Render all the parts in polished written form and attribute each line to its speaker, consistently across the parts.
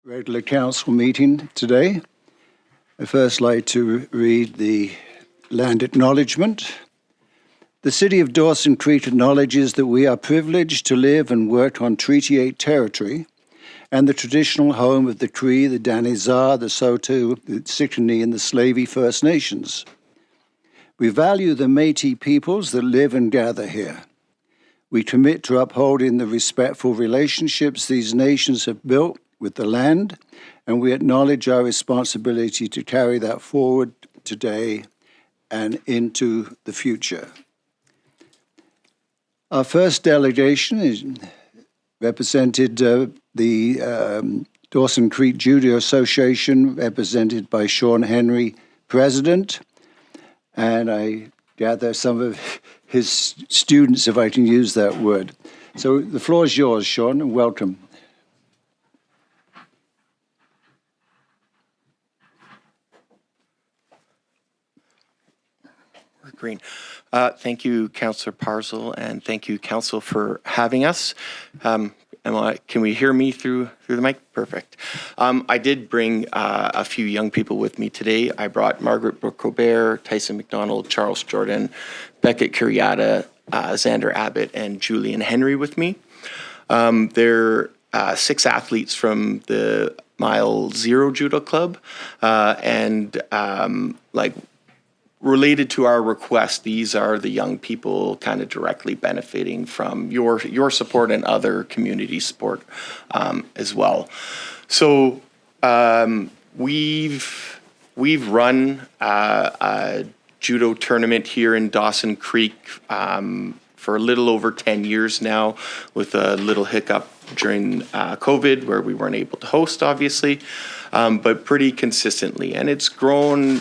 Speaker 1: Regular council meeting today. I'd first like to read the land acknowledgement. The City of Dawson Creek acknowledges that we are privileged to live and work on Treaty 8 territory and the traditional home of the Cree, the Danizar, the Saulteaux, the Sicanee, and the Slavey First Nations. We value the Métis peoples that live and gather here. We commit to upholding the respectful relationships these nations have built with the land, and we acknowledge our responsibility to carry that forward today and into the future. Our first delegation is represented the Dawson Creek Judo Association, represented by Shaun Henry, President, and I gather some of his students, if I can use that word. So the floor is yours, Shaun, and welcome.
Speaker 2: Green. Thank you, Councillor Parzel, and thank you, Council, for having us. Can we hear me through the mic? Perfect. I did bring a few young people with me today. I brought Margaret Brooke-Robert, Tyson McDonald, Charles Jordan, Beckett Curiata, Xander Abbott, and Julian Henry with me. They're 6 athletes from the Mile Zero Judo Club, and related to our request, these are the young people kind of directly benefiting from your support and other community support as well. So we've run a judo tournament here in Dawson Creek for a little over 10 years now, with a little hiccup during COVID where we weren't able to host, obviously. But pretty consistently, and it's grown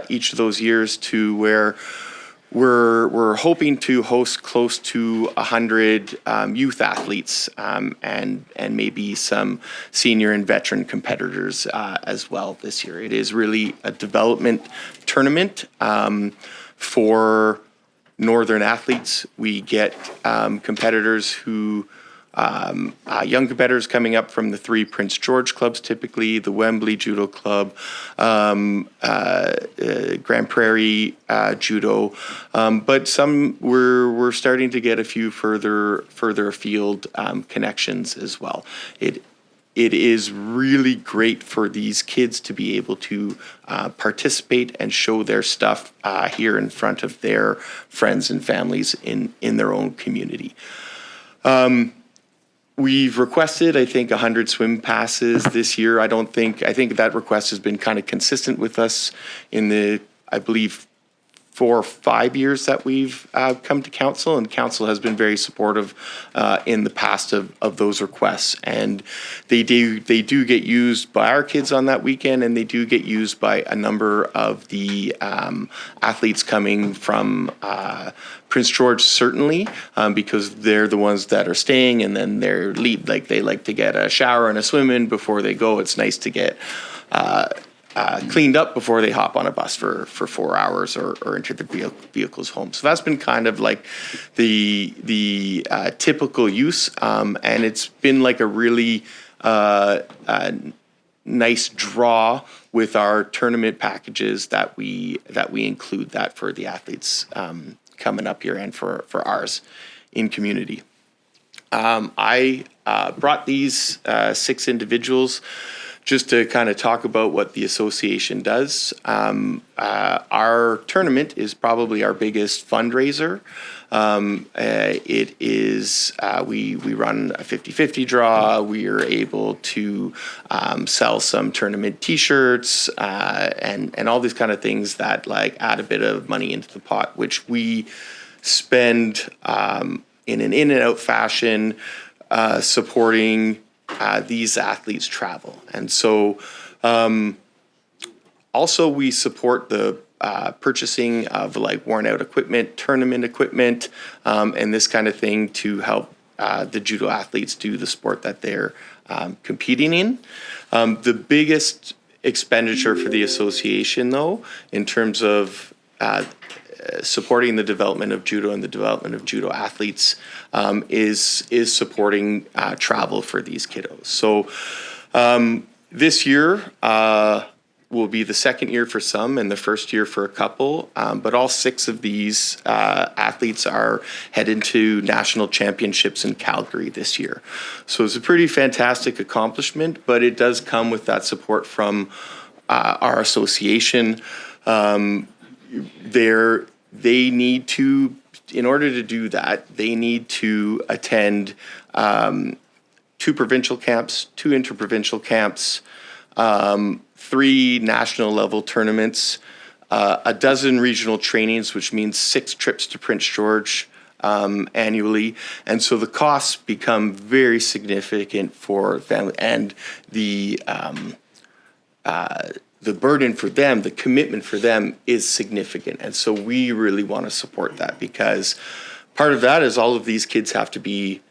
Speaker 2: each of those years to where we're hoping to host close to 100 youth athletes and maybe some senior and veteran competitors as well this year. It is really a development tournament for northern athletes. We get competitors who young competitors coming up from the 3 Prince George clubs, typically the Wembley Judo Club, Grand Prairie Judo, but some we're starting to get a few further afield connections as well. It is really great for these kids to be able to participate and show their stuff here in front of their friends and families in their own community. We've requested, I think, 100 swim passes this year. I think that request has been kind of consistent with us in the, I believe, 4 or 5 years that we've come to council, and council has been very supportive in the past of those requests. And they do get used by our kids on that weekend, and they do get used by a number of the athletes coming from Prince George, certainly, because they're the ones that are staying, and then they're they like to get a shower and a swim in before they go. It's nice to get cleaned up before they hop on a bus for 4 hours or into the vehicles home. So that's been kind of like the typical use, and it's been like a really nice draw with our tournament packages that we include that for the athletes coming up here and for ours in community. I brought these 6 individuals just to kind of talk about what the association does. Our tournament is probably our biggest fundraiser. It is, we run a 50-50 draw. We are able to sell some tournament t-shirts and all these kind of things that add a bit of money into the pot, which we spend in an in and out fashion supporting these athletes' travel. And so also we support the purchasing of worn out equipment, tournament equipment, and this kind of thing to help the judo athletes do the sport that they're competing in. The biggest expenditure for the association, though, in terms of supporting the development of judo and the development of judo athletes, is supporting travel for these kiddos. So This year will be the second year for some and the first year for a couple, but all 6 of these athletes are headed to national championships in Calgary this year. So it's a pretty fantastic accomplishment, but it does come with that support from our association. They need to, in order to do that, they need to attend 2 provincial camps, 2 interprovincial camps, 3 national level tournaments, a dozen regional trainings, which means 6 trips to Prince George annually. And so the costs become very significant for them, and the burden for them, the commitment for them is significant. And so we really want to support that, because part of that is all of these kids have to be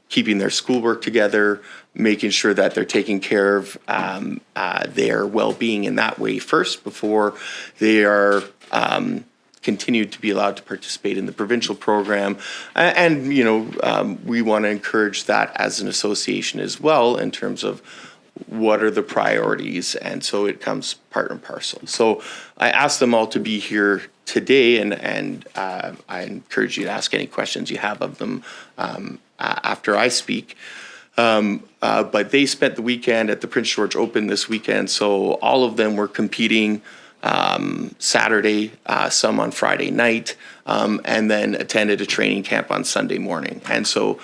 Speaker 2: keeping their schoolwork together, making sure that they're taking care of their well-being in that way first before they are continued to be allowed to participate in the provincial program. And we want to encourage that as an association as well, in terms of what are the priorities, and so it comes part and parcel. So I asked them all to be here today, and I encourage you to ask any questions you have of them after I speak. But they spent the weekend at the Prince George Open this weekend, so all of them were competing Saturday, some on Friday night, and then attended a training camp on Sunday morning. And so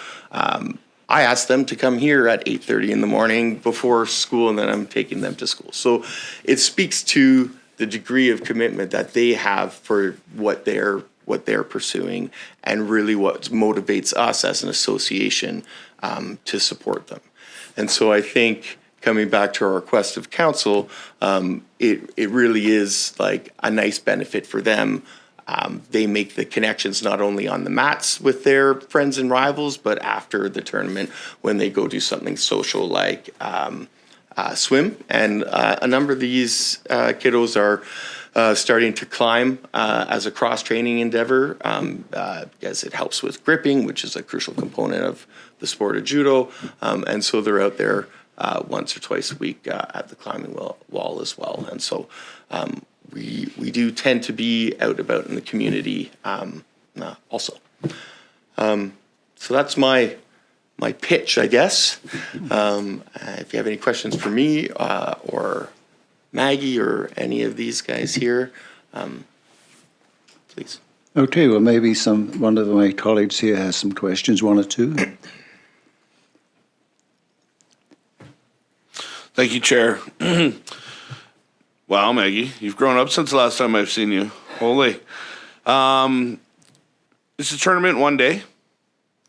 Speaker 2: I asked them to come here at 8:30 in the morning before school, and then I'm taking them to school. So it speaks to the degree of commitment that they have for what they're pursuing, and really what motivates us as an association to support them. And so I think, coming back to our request of council, it really is like a nice benefit for them. They make the connections not only on the mats with their friends and rivals, but after the tournament when they go do something social like swim. And a number of these kiddos are starting to climb as a cross-training endeavor, as it helps with gripping, which is a crucial component of the sport of judo. And so they're out there once or twice a week at the climbing wall as well. And so we do tend to be out about in the community also. So that's my pitch, I guess. If you have any questions for me or Maggie or any of these guys here, please.
Speaker 1: Okay, well, maybe one of my colleagues here has some questions, 1 or 2.
Speaker 3: Thank you, Chair. Wow, Maggie, you've grown up since the last time I've seen you. Holy. Is the tournament one day?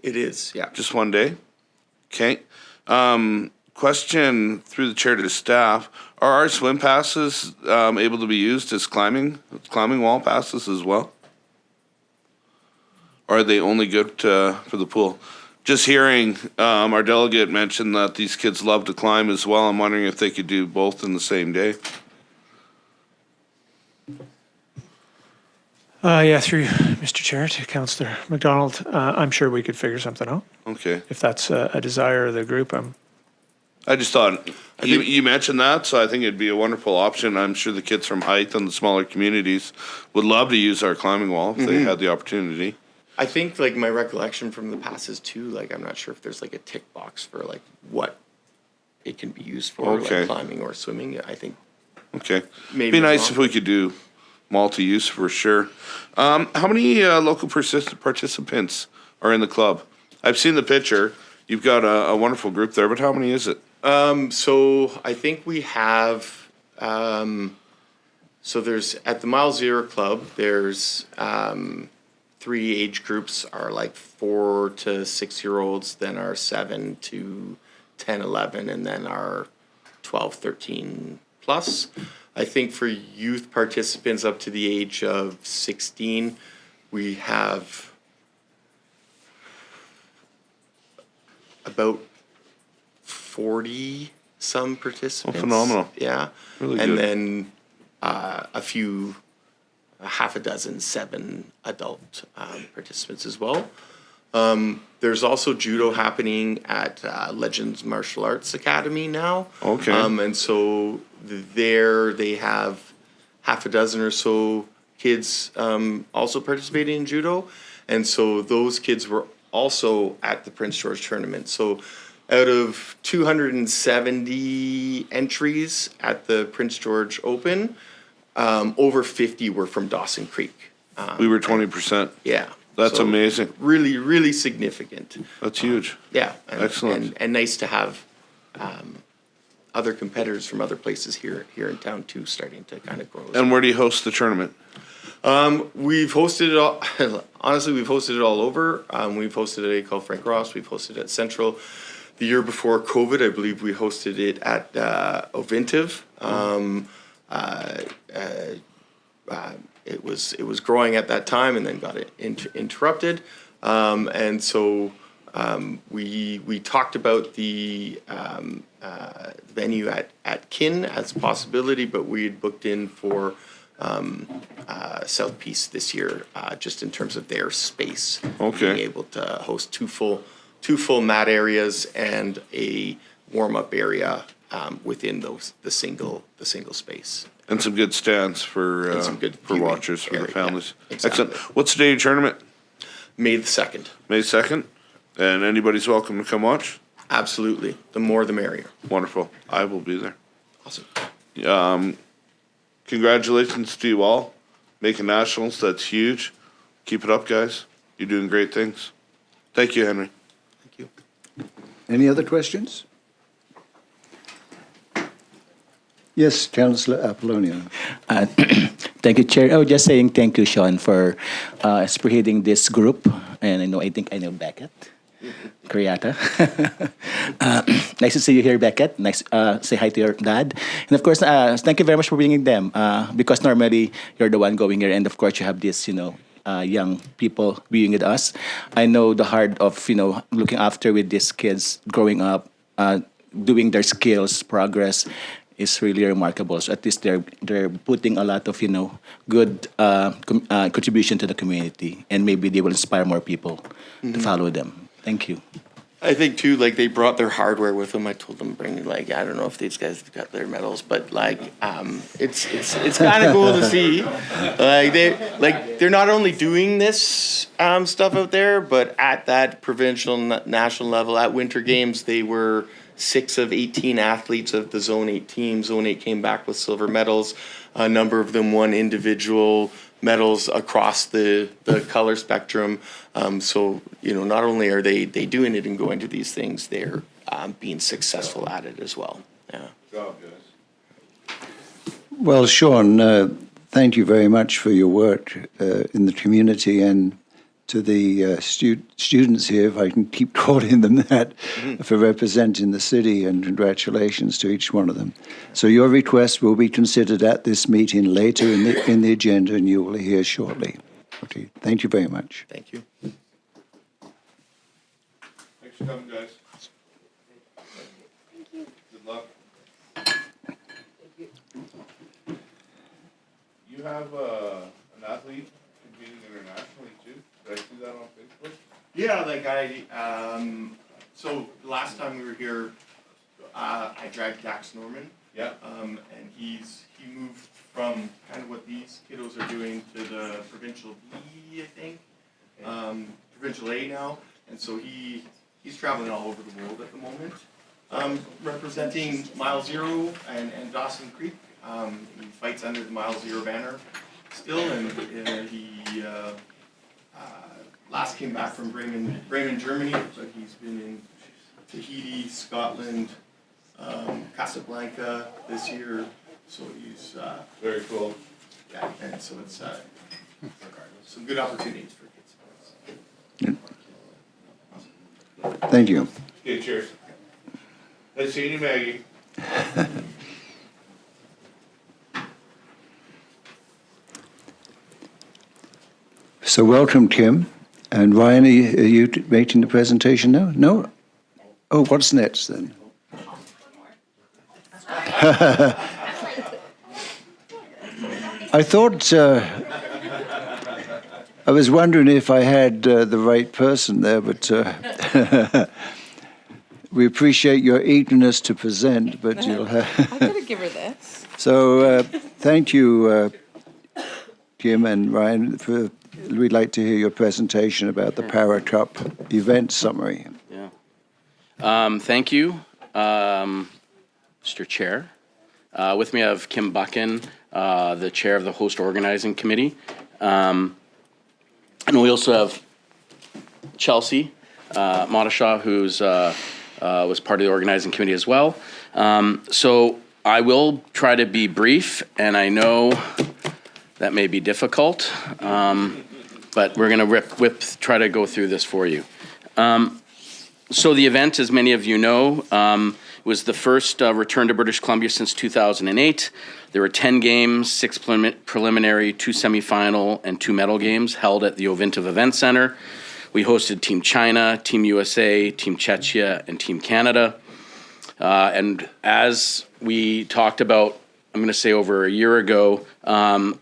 Speaker 2: It is, yeah.
Speaker 3: Just one day? Okay. Question through the chair to the staff. Are our swim passes able to be used as climbing wall passes as well? Or are they only good for the pool? Just hearing our delegate mention that these kids love to climb as well. I'm wondering if they could do both in the same day.
Speaker 4: Yeah, through Mr. Chair to Councillor McDonald, I'm sure we could figure something out.
Speaker 3: Okay.
Speaker 4: If that's a desire of the group,
Speaker 3: I just thought, you mentioned that, so I think it'd be a wonderful option. I'm sure the kids from Hythe and the smaller communities would love to use our climbing wall if they had the opportunity.
Speaker 2: I think, like, my recollection from the passes too, like, I'm not sure if there's like a tick box for like what it can be used for, like climbing or swimming. I think. Okay. Maybe
Speaker 3: be nice if we could do multi-use for sure. How many local participants are in the club? I've seen the picture. You've got a wonderful group there, but how many is it?
Speaker 2: So I think we have. So there's at the Mile Zero Club. There's 3 age groups are like 4 to 6 year olds, then our 7 to 10, 11, and then our 12, 13 plus. I think for youth participants up to the age of 16, we have about 40 some participants.
Speaker 3: Oh, phenomenal.
Speaker 2: Yeah.
Speaker 3: Really
Speaker 2: and
Speaker 3: good.
Speaker 2: Then half a dozen 7 adult participants as well. There's also judo happening at Legends Martial Arts Academy now.
Speaker 3: Okay.
Speaker 2: And so there they have half a dozen or so kids also participating in judo. And so those kids were also at the Prince George tournament. So out of 270 entries at the Prince George Open, over 50 were from Dawson Creek.
Speaker 3: We were 20%.
Speaker 2: Yeah.
Speaker 3: That's
Speaker 2: So
Speaker 3: amazing.
Speaker 2: Really, really significant.
Speaker 3: That's huge.
Speaker 2: Yeah. And,
Speaker 3: Excellent.
Speaker 2: And nice to have other competitors from other places here in town too, starting to kind of grow.
Speaker 3: And where do you host the tournament?
Speaker 2: We've hosted it all, honestly, we've hosted it all over. We've hosted it at Call Frank Ross, we've hosted it at Central. The year before COVID, I believe we hosted it at Ovintiv. It was growing at that time and then got interrupted. And so we talked about the venue at Kin as a possibility, but we had booked in for South Peace this year, just in terms of their space.
Speaker 3: Okay.
Speaker 2: Being able to host two full mat areas and a warm-up area within the single space.
Speaker 3: And some good stands for
Speaker 2: some good
Speaker 3: for
Speaker 2: viewing
Speaker 3: watchers, for the
Speaker 2: area,
Speaker 3: families.
Speaker 2: yeah, exactly.
Speaker 3: Excellent. What's the day of your tournament?
Speaker 2: May the 2nd.
Speaker 3: May 2nd? And anybody's welcome to come watch?
Speaker 2: Absolutely. The more the merrier.
Speaker 3: Wonderful. I will be there.
Speaker 2: Awesome.
Speaker 3: Congratulations to you all. Making nationals, that's huge. Keep it up, guys. You're doing great things. Thank you, Henry.
Speaker 2: Thank you.
Speaker 1: Any other questions? Yes, Councillor Apollonia.
Speaker 5: Thank you, Chair. Oh, just saying thank you, Shaun, for spearheading this group. And I think I know Beckett. Kriata. Nice to see you here, Beckett. Nice. Say hi to your dad. And of course, thank you very much for bringing them. Because normally you're the one going here, and of course you have this, young people being with us. I know the heart of looking after with these kids growing up, doing their skills, progress is really remarkable. So at least they're putting a lot of good contribution to the community, and maybe they will inspire more people to follow them. Thank you.
Speaker 2: I think too, like they brought their hardware with them. I told them bring I don't know if these guys got their medals, but it's kind of cool to see. They're not only doing this stuff out there, but at that provincial, national level, at Winter Games, they were 6 of 18 athletes of the Zone 8 team. Zone 8 came back with silver medals. A number of them won individual medals across the color spectrum. So, not only are they doing it and going to these things, they're being successful at it as well. Yeah.
Speaker 3: Good job, guys.
Speaker 1: Well, Shaun, thank you very much for your work in the community, and to the students here, if I can keep calling them that, for representing the city, and congratulations to each one of them. So your request will be considered at this meeting later in the agenda, and you will hear shortly. Okay, thank you very much.
Speaker 2: Thank you.
Speaker 3: Thanks for coming, guys. Thank you. Good luck. You have an athlete competing internationally too? Did I see that on Facebook?
Speaker 2: Yeah, so last time we were here, I dragged Dax Norman.
Speaker 3: Yeah.
Speaker 2: And he moved from kind of what these kiddos are doing to the provincial B, I think, provincial A now, and so he's traveling all over the world at the moment, representing Mile Zero and Dawson Creek. He fights under the Mile Zero banner still, and he last came back from Bremen, Germany, but he's been in Tahiti, Scotland, Casablanca this year. So he's
Speaker 3: Very cool.
Speaker 2: yeah, and so it's some good opportunities for kids.
Speaker 1: Thank you.
Speaker 3: Okay, cheers. Nice seeing you, Maggie.
Speaker 1: So welcome, Kim. And Ryan, are you making the presentation now? No? Oh, what's next then? I thought I was wondering if I had the right person there, but we appreciate your eagerness to present, but you'll have...
Speaker 6: I'm going to give her this.
Speaker 1: So thank you, Jim and Ryan. We'd like to hear your presentation about the Para Cup event summary.
Speaker 7: Yeah. Thank you, Mr. Chair. With me, I have Kim Buchan, the chair of the host organizing committee. And we also have Chelsea Modishaw, who's was part of the organizing committee as well. So I will try to be brief, and I know that may be difficult, but we're going to try to go through this for you. So the event, as many of you know, was the first return to British Columbia since 2008. There were 10 games, 6 preliminary, 2 semifinal, and 2 medal games held at the Ovintiv Event Center. We hosted Team China, Team USA, Team Czechia, and Team Canada. And as we talked about, I'm going to say over a year ago,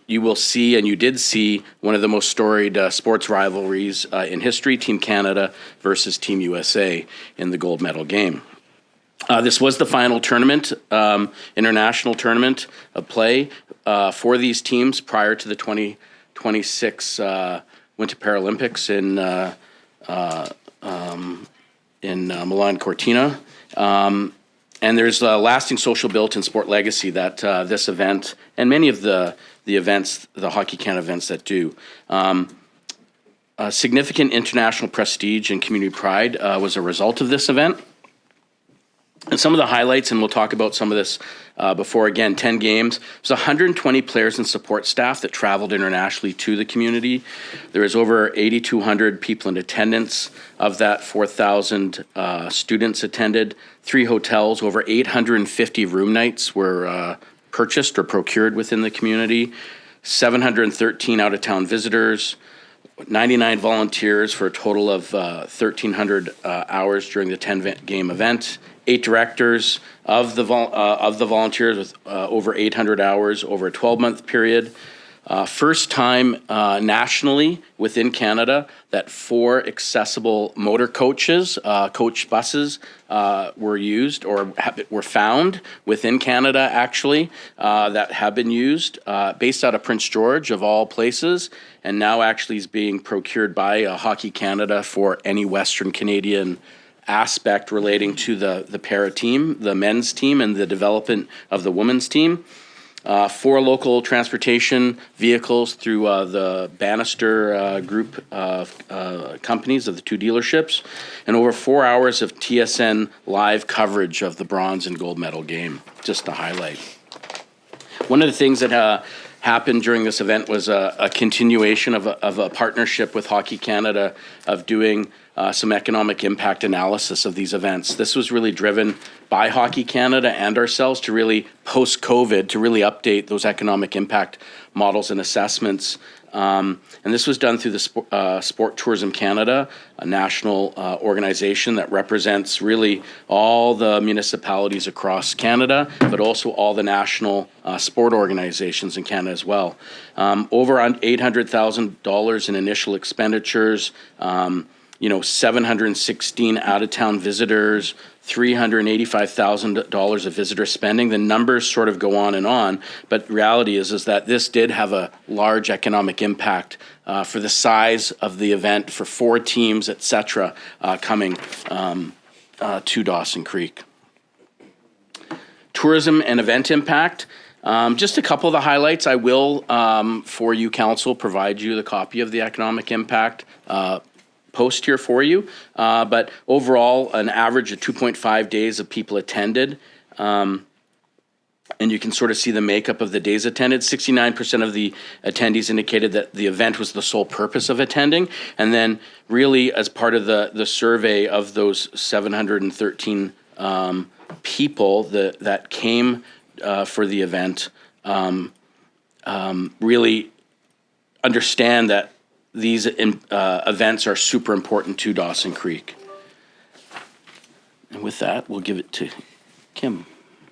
Speaker 7: you will see, and you did see, one of the most storied sports rivalries in history, Team Canada versus Team USA in the gold medal game. This was the final tournament, international tournament of play for these teams prior to the 2026 Winter Paralympics in Milan Cortina. And there's a lasting social built-in sport legacy that this event and many of the events, the Hockey Canada events that do. Significant international prestige and community pride was a result of this event. And some of the highlights, and we'll talk about some of this before, again, 10 games. There's 120 players and support staff that traveled internationally to the community. There was over 8,200 people in attendance. Of that, 4,000 students attended. 3 hotels, over 850 room nights were purchased or procured within the community. 713 out-of-town visitors. 99 volunteers for a total of 1,300 hours during the 10-game event. 8 directors of the volunteers with over 800 hours over a 12-month period. First time nationally within Canada that 4 accessible motor coaches, coach buses, were used or were found within Canada, actually, that have been used, based out of Prince George, of all places, and now actually is being procured by Hockey Canada for any Western Canadian aspect relating to the para team, the men's team, and the development of the women's team. 4 local transportation vehicles through the Bannister group of companies of the 2 dealerships, and over 4 hours of TSN live coverage of the bronze and gold medal game, just to highlight. One of the things that happened during this event was a continuation of a partnership with Hockey Canada of doing some economic impact analysis of these events. This was really driven by Hockey Canada and ourselves to really, post-COVID, to really update those economic impact models and assessments. And this was done through the Sport Tourism Canada, a national organization that represents really all the municipalities across Canada, but also all the national sport organizations in Canada as well. Over $800,000 in initial expenditures, 716 out-of-town visitors, $385,000 of visitor spending. The numbers sort of go on, but reality is that this did have a large economic impact for the size of the event, for 4 teams, etc., coming to Dawson Creek. Tourism and event impact. Just a couple of the highlights. I will, for you, Council, provide you the copy of the economic impact post here for you, but overall an average of 2.5 days of people attended, and you can sort of see the makeup of the days attended. 69% of the attendees indicated that the event was the sole purpose of attending, and then really as part of the survey of those 713 people that came for the event, really understand that these events are super important to Dawson Creek. And with that, we'll give it to Kim.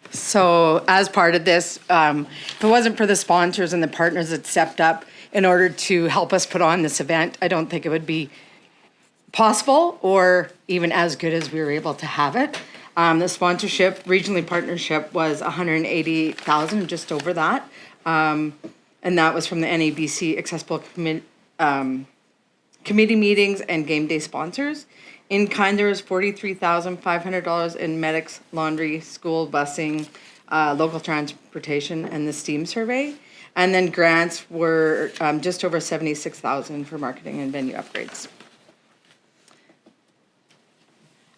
Speaker 6: So as part of this, if it wasn't for the sponsors and the partners that stepped up, in order to help us put on this event. I don't think it would be possible or even as good as we were able to have it. The sponsorship, regionally partnership, was 188,000, just over that. And that was from the NABC Accessible Committee meetings and game day sponsors. In kind, there was $43,500 in medics, laundry, school busing, local transportation, and the STEAM survey. And then grants were just over 76,000 for marketing and venue upgrades.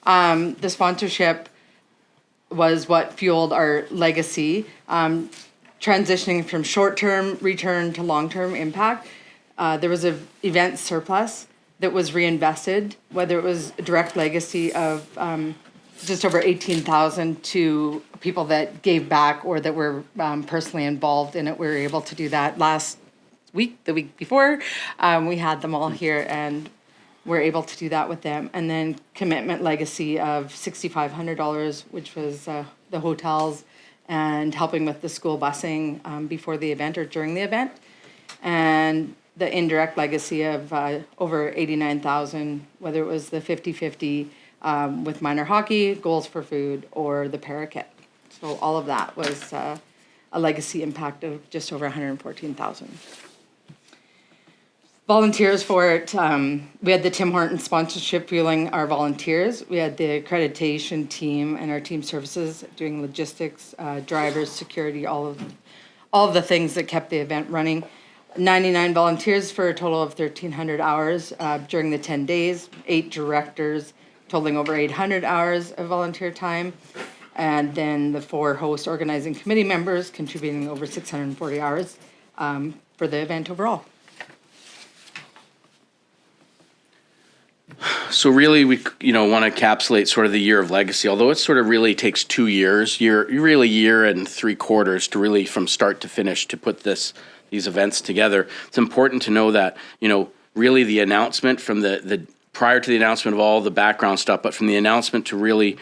Speaker 6: The sponsorship was what fueled our legacy, transitioning from short-term return to long-term impact. There was an event surplus that was reinvested, whether it was a direct legacy of just over 18,000 to people that gave back or that were personally involved in it. We were able to do that last week, the week before. We had them all here and we're able to do that with them. And then commitment legacy of $6,500, which was the hotels and helping with the school busing before the event or during the event. And the indirect legacy of over 89,000, whether it was the 50-50 with minor hockey, goals for food, or the parakeet. So all of that was a legacy impact of just over 114,000. Volunteers for it, we had the Tim Horton sponsorship fueling our volunteers. We had the accreditation team and our team services doing logistics, drivers, security, all of the things that kept the event running. 99 volunteers for a total of 1,300 hours during the 10 days, 8 directors totaling over 800 hours of volunteer time, and then the 4 host organizing committee members contributing over 640 hours for the event overall.
Speaker 7: So really, we want to encapsulate sort of the year of legacy, although it sort of really takes 2 years, really a year and 3/4 to really from start to finish to put these events together. It's important to know that, really the announcement from the prior to the announcement of all the background stuff, but from the announcement to really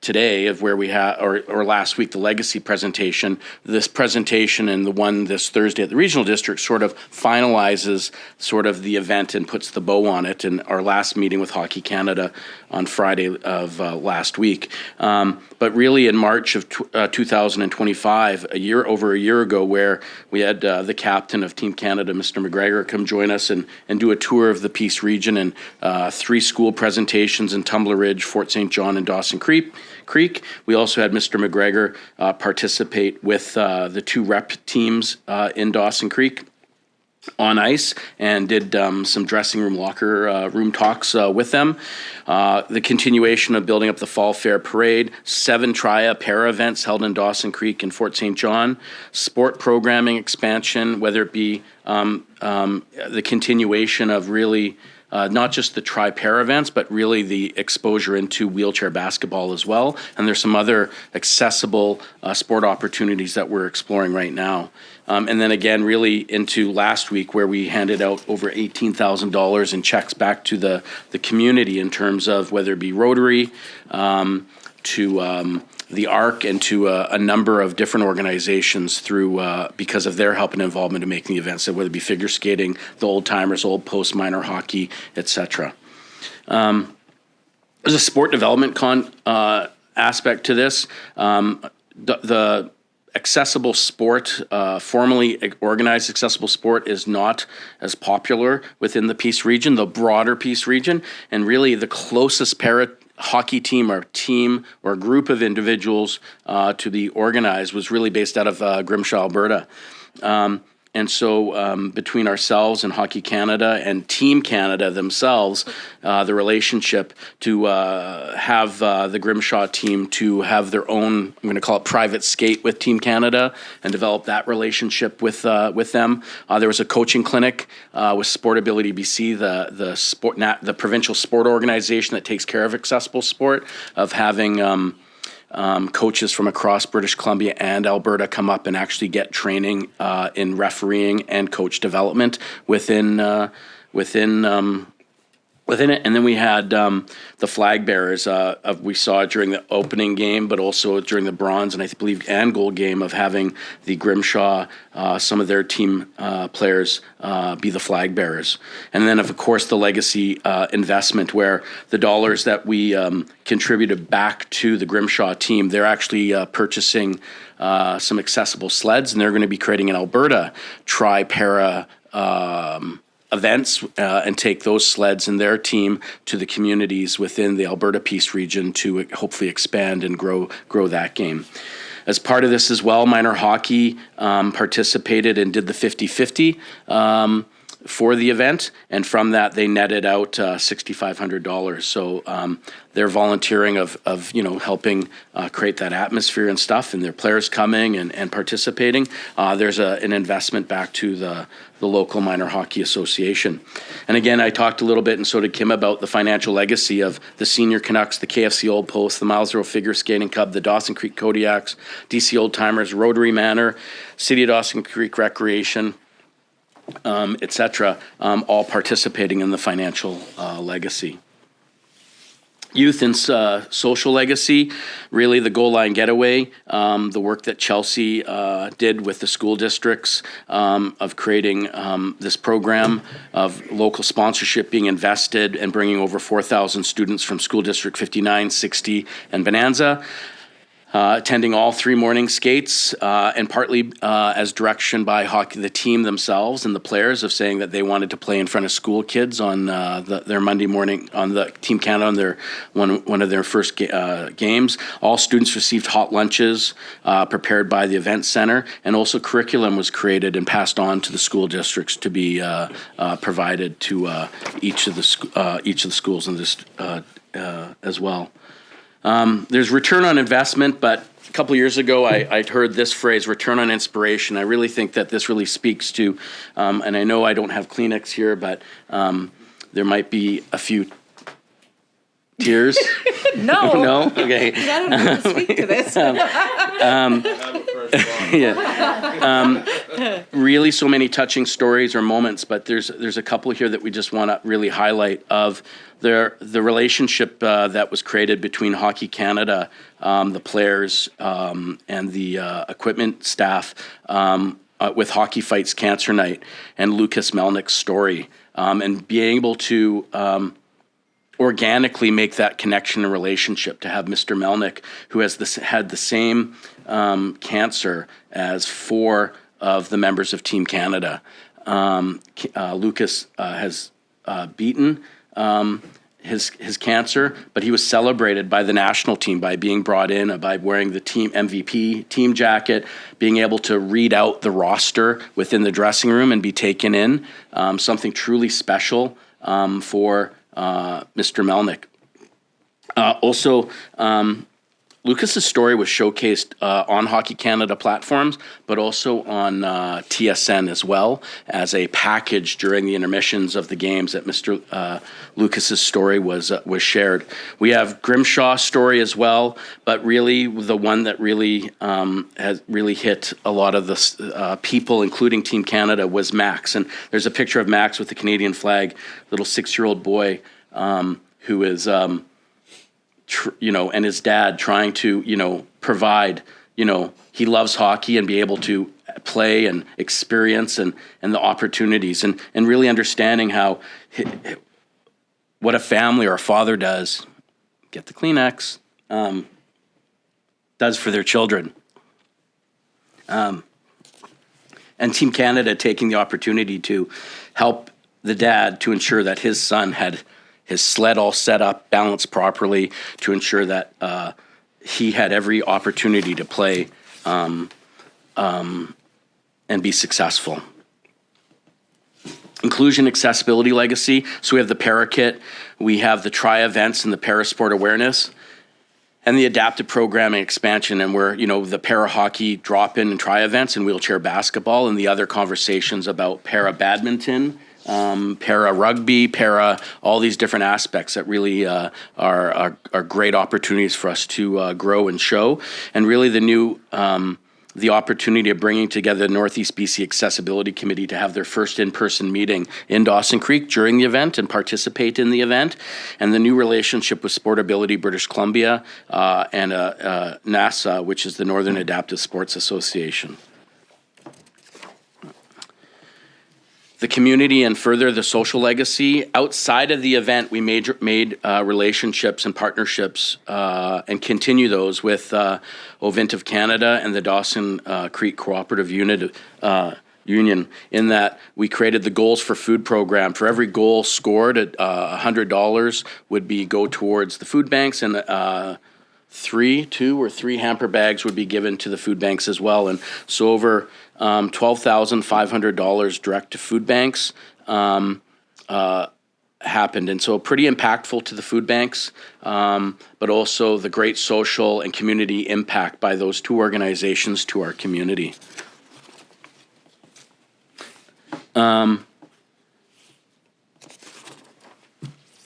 Speaker 7: today of where we have, or last week, the legacy presentation, this presentation and the one this Thursday at the regional district sort of finalizes sort of the event and puts the bow on it. And our last meeting with Hockey Canada on Friday of last week. But really in March of 2025, over a year ago, where we had the captain of Team Canada, Mr. McGregor, come join us and do a tour of the Peace region and 3 school presentations in Tumbler Ridge, Fort St. John, and Dawson Creek. We also had Mr. McGregor participate with the 2 rep teams in Dawson Creek on ice and did some dressing room, locker room talks with them. The continuation of building up the Fall Fair Parade, 7 para events held in Dawson Creek and Fort St. John, sport programming expansion, whether it be the continuation of really not just the para events, but really the exposure into wheelchair basketball as well. And there's some other accessible sport opportunities that we're exploring right now. And then again, really into last week where we handed out over $18,000 in checks back to the community in terms of whether it be Rotary, to the ARC, and to a number of different organizations through because of their help and involvement in making the events, so whether it be figure skating, the old timers, old post, minor hockey, etc. There's a sport development aspect to this. The accessible sport, formally organized accessible sport, is not as popular within the Peace region, the broader Peace region, and really the closest hockey team or a group of individuals to be organized was really based out of Grimshaw, Alberta. And so between ourselves and Hockey Canada and Team Canada themselves, the relationship to have the Grimshaw team to have their own, I'm going to call it private skate with Team Canada and develop that relationship with them. There was a coaching clinic with Sportability BC, the provincial sport organization that takes care of accessible sport, of having coaches from across British Columbia and Alberta come up and actually get training in refereeing and coach development within within it. And then we had the flag bearers we saw during the opening game, but also during the bronze and I believe and gold game of having the Grimshaw, some of their team players be the flag bearers. And then of course the legacy investment, where the dollars that we contributed back to the Grimshaw team, they're actually purchasing some accessible sleds, and they're going to be creating an Alberta tri-para events and take those sleds and their team to the communities within the Alberta Peace region to hopefully expand and grow that game. As part of this as well, minor hockey participated and did the 50-50 for the event, and from that they netted out $6,500. So they're volunteering of helping create that atmosphere and stuff, and their players coming and participating. There's an investment back to the local minor hockey association. And again, I talked a little bit, and so did Kim, about the financial legacy of the Senior Canucks, the KFC Old Post, the Miles Row Figure Skating Club, the Dawson Creek Kodiaks, DC Old Timers, Rotary Manor, City of Dawson Creek Recreation, etc., all participating in the financial legacy. Youth and social legacy, really the goal line getaway, the work that Chelsea did with the school districts of creating this program of local sponsorship being invested and bringing over 4,000 students from School District 59, 60, and Bonanza. Attending all 3 morning skates, and partly as direction by hockey, the team themselves and the players, of saying that they wanted to play in front of school kids on their Monday morning on the Team Canada on their one of their first games. All students received hot lunches prepared by the event center, and also curriculum was created and passed on to the school districts to be provided to each of the schools in this as well. There's return on investment, but a couple of years ago, I'd heard this phrase, return on inspiration. I really think that this really speaks to, and I know I don't have Kleenex here, but there might be a few tears.
Speaker 6: No.
Speaker 7: No? Okay.
Speaker 6: I don't know how to speak to this.
Speaker 7: Really so many touching stories or moments, but there's a couple here that we just want to really highlight of the relationship that was created between Hockey Canada, the players, and the equipment staff with Hockey Fights Cancer Night and Lucas Melnick's story, and being able to organically make that connection and relationship, to have Mr. Melnick, who has had the same cancer as 4 of the members of Team Canada. Lucas has beaten his cancer, but he was celebrated by the national team by being brought in, by wearing the team MVP team jacket, being able to read out the roster within the dressing room and be taken in, something truly special for Mr. Melnick. Also, Lucas's story was showcased on Hockey Canada platforms, but also on TSN as well, as a package during the intermissions of the games that Mr. Lucas's story was shared. We have Grimshaw's story as well, but really the one that really has really hit a lot of the people, including Team Canada, was Max. And there's a picture of Max with the Canadian flag, little 6-year-old boy who is and his dad trying to, provide, he loves hockey and be able to play and experience and the opportunities and really understanding how what a family or a father does, get the Kleenex, does for their children. And Team Canada taking the opportunity to help the dad to ensure that his son had his sled all set up, balanced properly, to ensure that he had every opportunity to play and be successful. Inclusion, accessibility, legacy. So we have the para kit, we have the tri-events and the para-sport awareness, and the adaptive programming expansion, and where, the para-hockey drop-in and tri-events and wheelchair basketball, and the other conversations about para-badminton, para-rugby, all these different aspects that really are great opportunities for us to grow and show. And really the new the opportunity of bringing together the Northeast BC Accessibility Committee to have their first in-person meeting in Dawson Creek during the event and participate in the event, and the new relationship with Sportability British Columbia and NASA, which is the Northern Adaptive Sports Association. The community and further the social legacy. Outside of the event, we made relationships and partnerships and continue those with Ovint of Canada and the Dawson Creek Cooperative Union, in that we created the Goals for Food program. For every goal scored, $100 would go towards the food banks, and two or three hamper bags would be given to the food banks as well. And so over $12,500 direct to food banks happened. And so pretty impactful to the food banks, but also the great social and community impact by those two organizations to our community.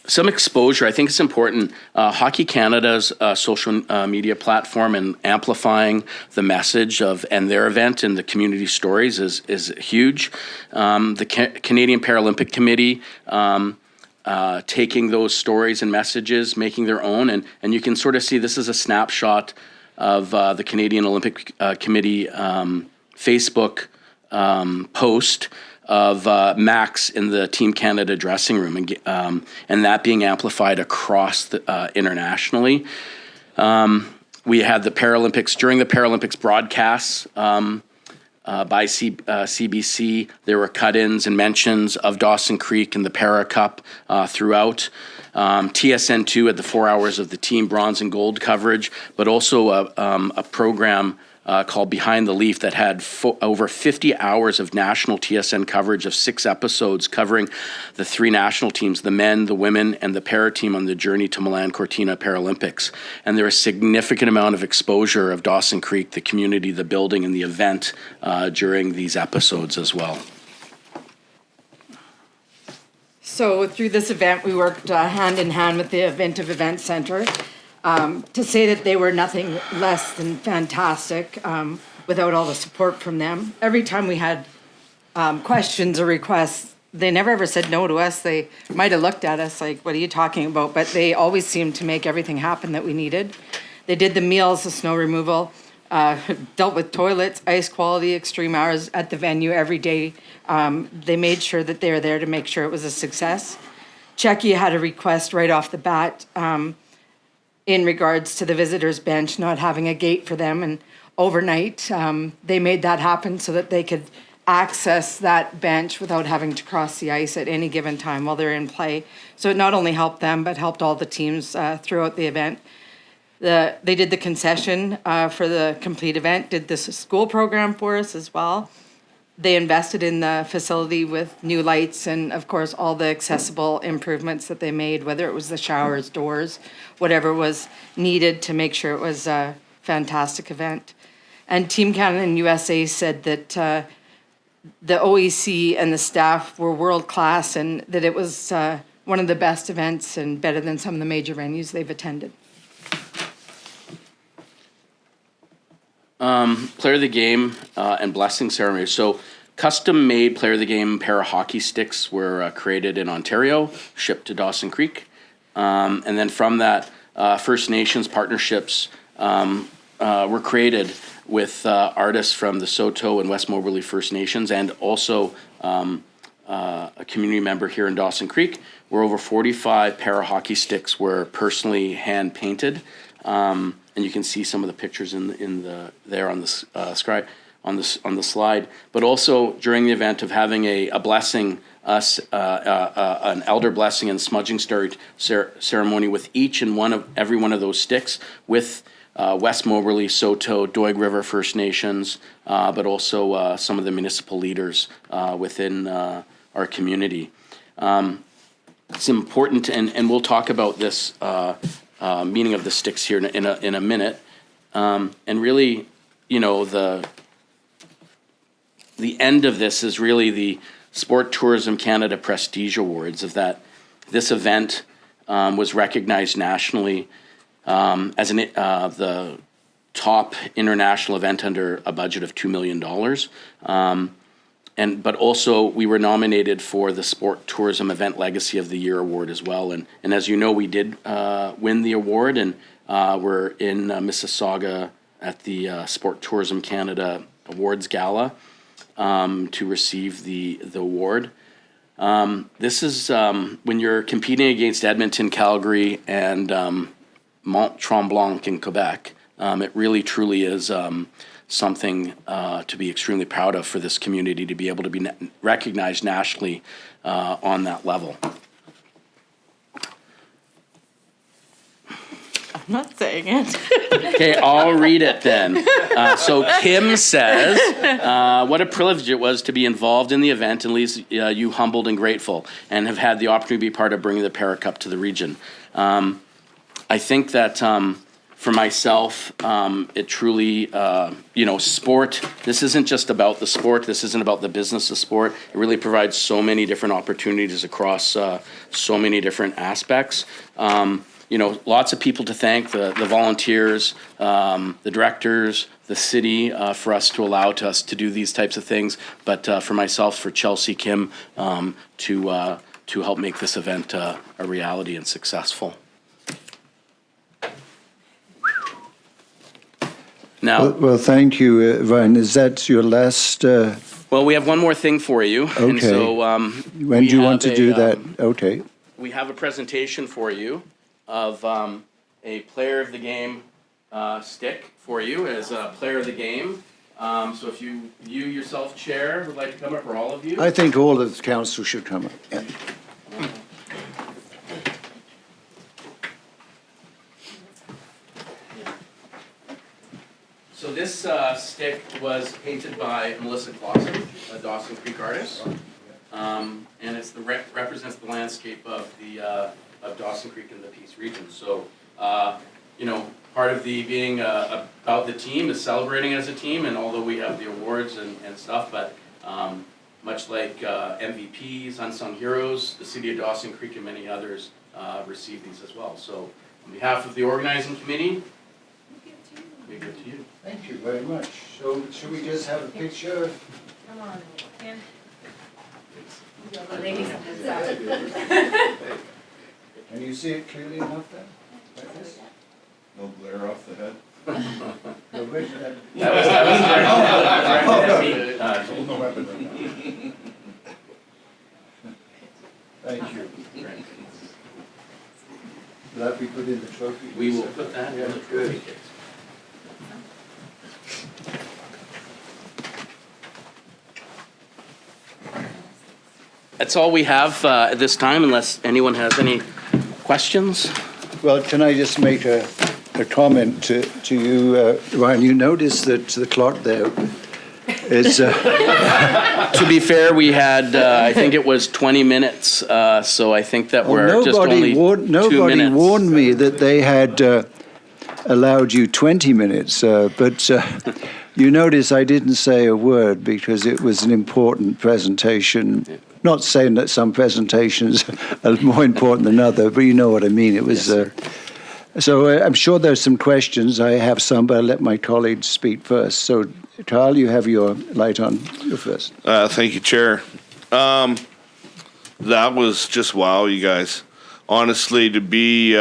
Speaker 7: Some exposure, I think it's important. Hockey Canada's social media platform and amplifying the message and their event and the community stories is huge. The Canadian Paralympic Committee taking those stories and messages, making their own, and you can sort of see this is a snapshot of the Canadian Olympic Committee Facebook post of Max in the Team Canada dressing room, and that being amplified across internationally. We had the Paralympics, during the Paralympics broadcasts by CBC, there were cut-ins and mentions of Dawson Creek and the Para Cup throughout. TSN2 had the 4 hours of the team bronze and gold coverage, but also a program called Behind the Leaf that had over 50 hours of national TSN coverage of 6 episodes covering the 3 national teams, the men, the women, and the para team on the journey to Milan Cortina Paralympics. And there was a significant amount of exposure of Dawson Creek, the community, the building, and the event during these episodes as well.
Speaker 6: So through this event, we worked hand in hand with the Inventive Event Centre. To say that they were nothing less than fantastic without all the support from them. Every time we had questions or requests, they never ever said no to us. They might have looked at us like, what are you talking about? But they always seemed to make everything happen that we needed. They did the meals, the snow removal, dealt with toilets, ice quality, extreme hours at the venue every day. They made sure that they were there to make sure it was a success. Czechia had a request right off the bat in regards to the visitors bench not having a gate for them, and overnight they made that happen so that they could access that bench without having to cross the ice at any given time while they're in play. So it not only helped them, but helped all the teams throughout the event. They did the concession for the complete event, did this school program for us as well. They invested in the facility with new lights and, of course, all the accessible improvements that they made, whether it was the showers, doors, whatever was needed to make sure it was a fantastic event. And Team Canada and USA said that the OEC and the staff were world-class and that it was one of the best events and better than some of the major venues they've attended.
Speaker 7: Player of the game and blessing ceremony. So custom-made player of the game para hockey sticks were created in Ontario, shipped to Dawson Creek. And then from that, First Nations partnerships were created with artists from the Saulteaux and West Moberly First Nations, and also a community member here in Dawson Creek, where over 45 para hockey sticks were personally hand painted. And you can see some of the pictures there on the on the slide. But also during the event of having a blessing, an elder blessing and smudging ceremony with each and every one of those sticks with West Moberly, Saulteaux, Doig River First Nations, but also some of the municipal leaders within our community. It's important, and we'll talk about this meaning of the sticks here in a minute. And really, you know, the end of this is really the Sport Tourism Canada Prestige Awards, of that this event was recognized nationally as the top international event under a budget of $2 million. But also we were nominated for the Sport Tourism Event Legacy of the Year award as well. And as you know, we did win the award, and we're in Mississauga at the Sport Tourism Canada Awards Gala to receive the award. This is when you're competing against Edmonton, Calgary, and Mont Tremblant in Quebec. It really, truly is something to be extremely proud of for this community to be able to be recognized nationally on that level.
Speaker 6: I'm not saying it.
Speaker 7: Okay, I'll read it then. So Kim says, what a privilege it was to be involved in the event and leaves you humbled and grateful, and have had the opportunity to be part of bringing the Paracup to the region. I think that for myself, it truly, sport, this isn't just about the sport, this isn't about the business of sport. It really provides so many different opportunities across so many different aspects. Lots of people to thank, the volunteers, the directors, the city, for us to allow us to do these types of things. But for myself, for Chelsea, Kim, to help make this event a reality and successful. Now,
Speaker 1: Well, thank you, Ryan. Is that your last?
Speaker 7: well, we have one more thing for you.
Speaker 1: Okay.
Speaker 7: And so,
Speaker 1: When do you want to do that? Okay.
Speaker 7: We have a presentation for you of a player of the game stick for you as a player of the game. So if you yourself, Chair, would like to come up, or all of you.
Speaker 1: I think all of the council should come up. Yeah.
Speaker 7: So this stick was painted by Melissa Dawson, a Dawson Creek artist, and it's represents the landscape of the of Dawson Creek in the Peace region. So, part of the being about the team is celebrating as a team, and although we have the awards and stuff, but much like MVPs, unsung heroes, the city of Dawson Creek and many others receive these as well. So, on behalf of the organizing committee, we give it to you.
Speaker 1: Thank you very much. So, should we just have a picture?
Speaker 8: Come on, Ken.
Speaker 1: Can you see it clearly enough then? Like this?
Speaker 3: No glare off the head.
Speaker 1: No, wait,
Speaker 7: That was
Speaker 1: Thank you. Will that be put in the trophy?
Speaker 7: We will put that in the trophy case. That's all we have at this time, unless anyone has any questions.
Speaker 1: Well, can I just make a comment to you, Ryan? You notice that the clock there is...
Speaker 7: To be fair, we had, I think it was 20 minutes, so I think that we're just only 2 minutes.
Speaker 1: Nobody warned me that they had allowed you 20 minutes, but you notice I didn't say a word because it was an important presentation. Not saying that some presentations are more important than others, but you know what I mean. It was...
Speaker 7: Yes,
Speaker 1: so I'm sure there's some questions. I have some, but I'll let my colleagues speak first. So, Carl, you have your light on. You first.
Speaker 3: Thank you, Chair. That was just wow, you guys. Honestly, to be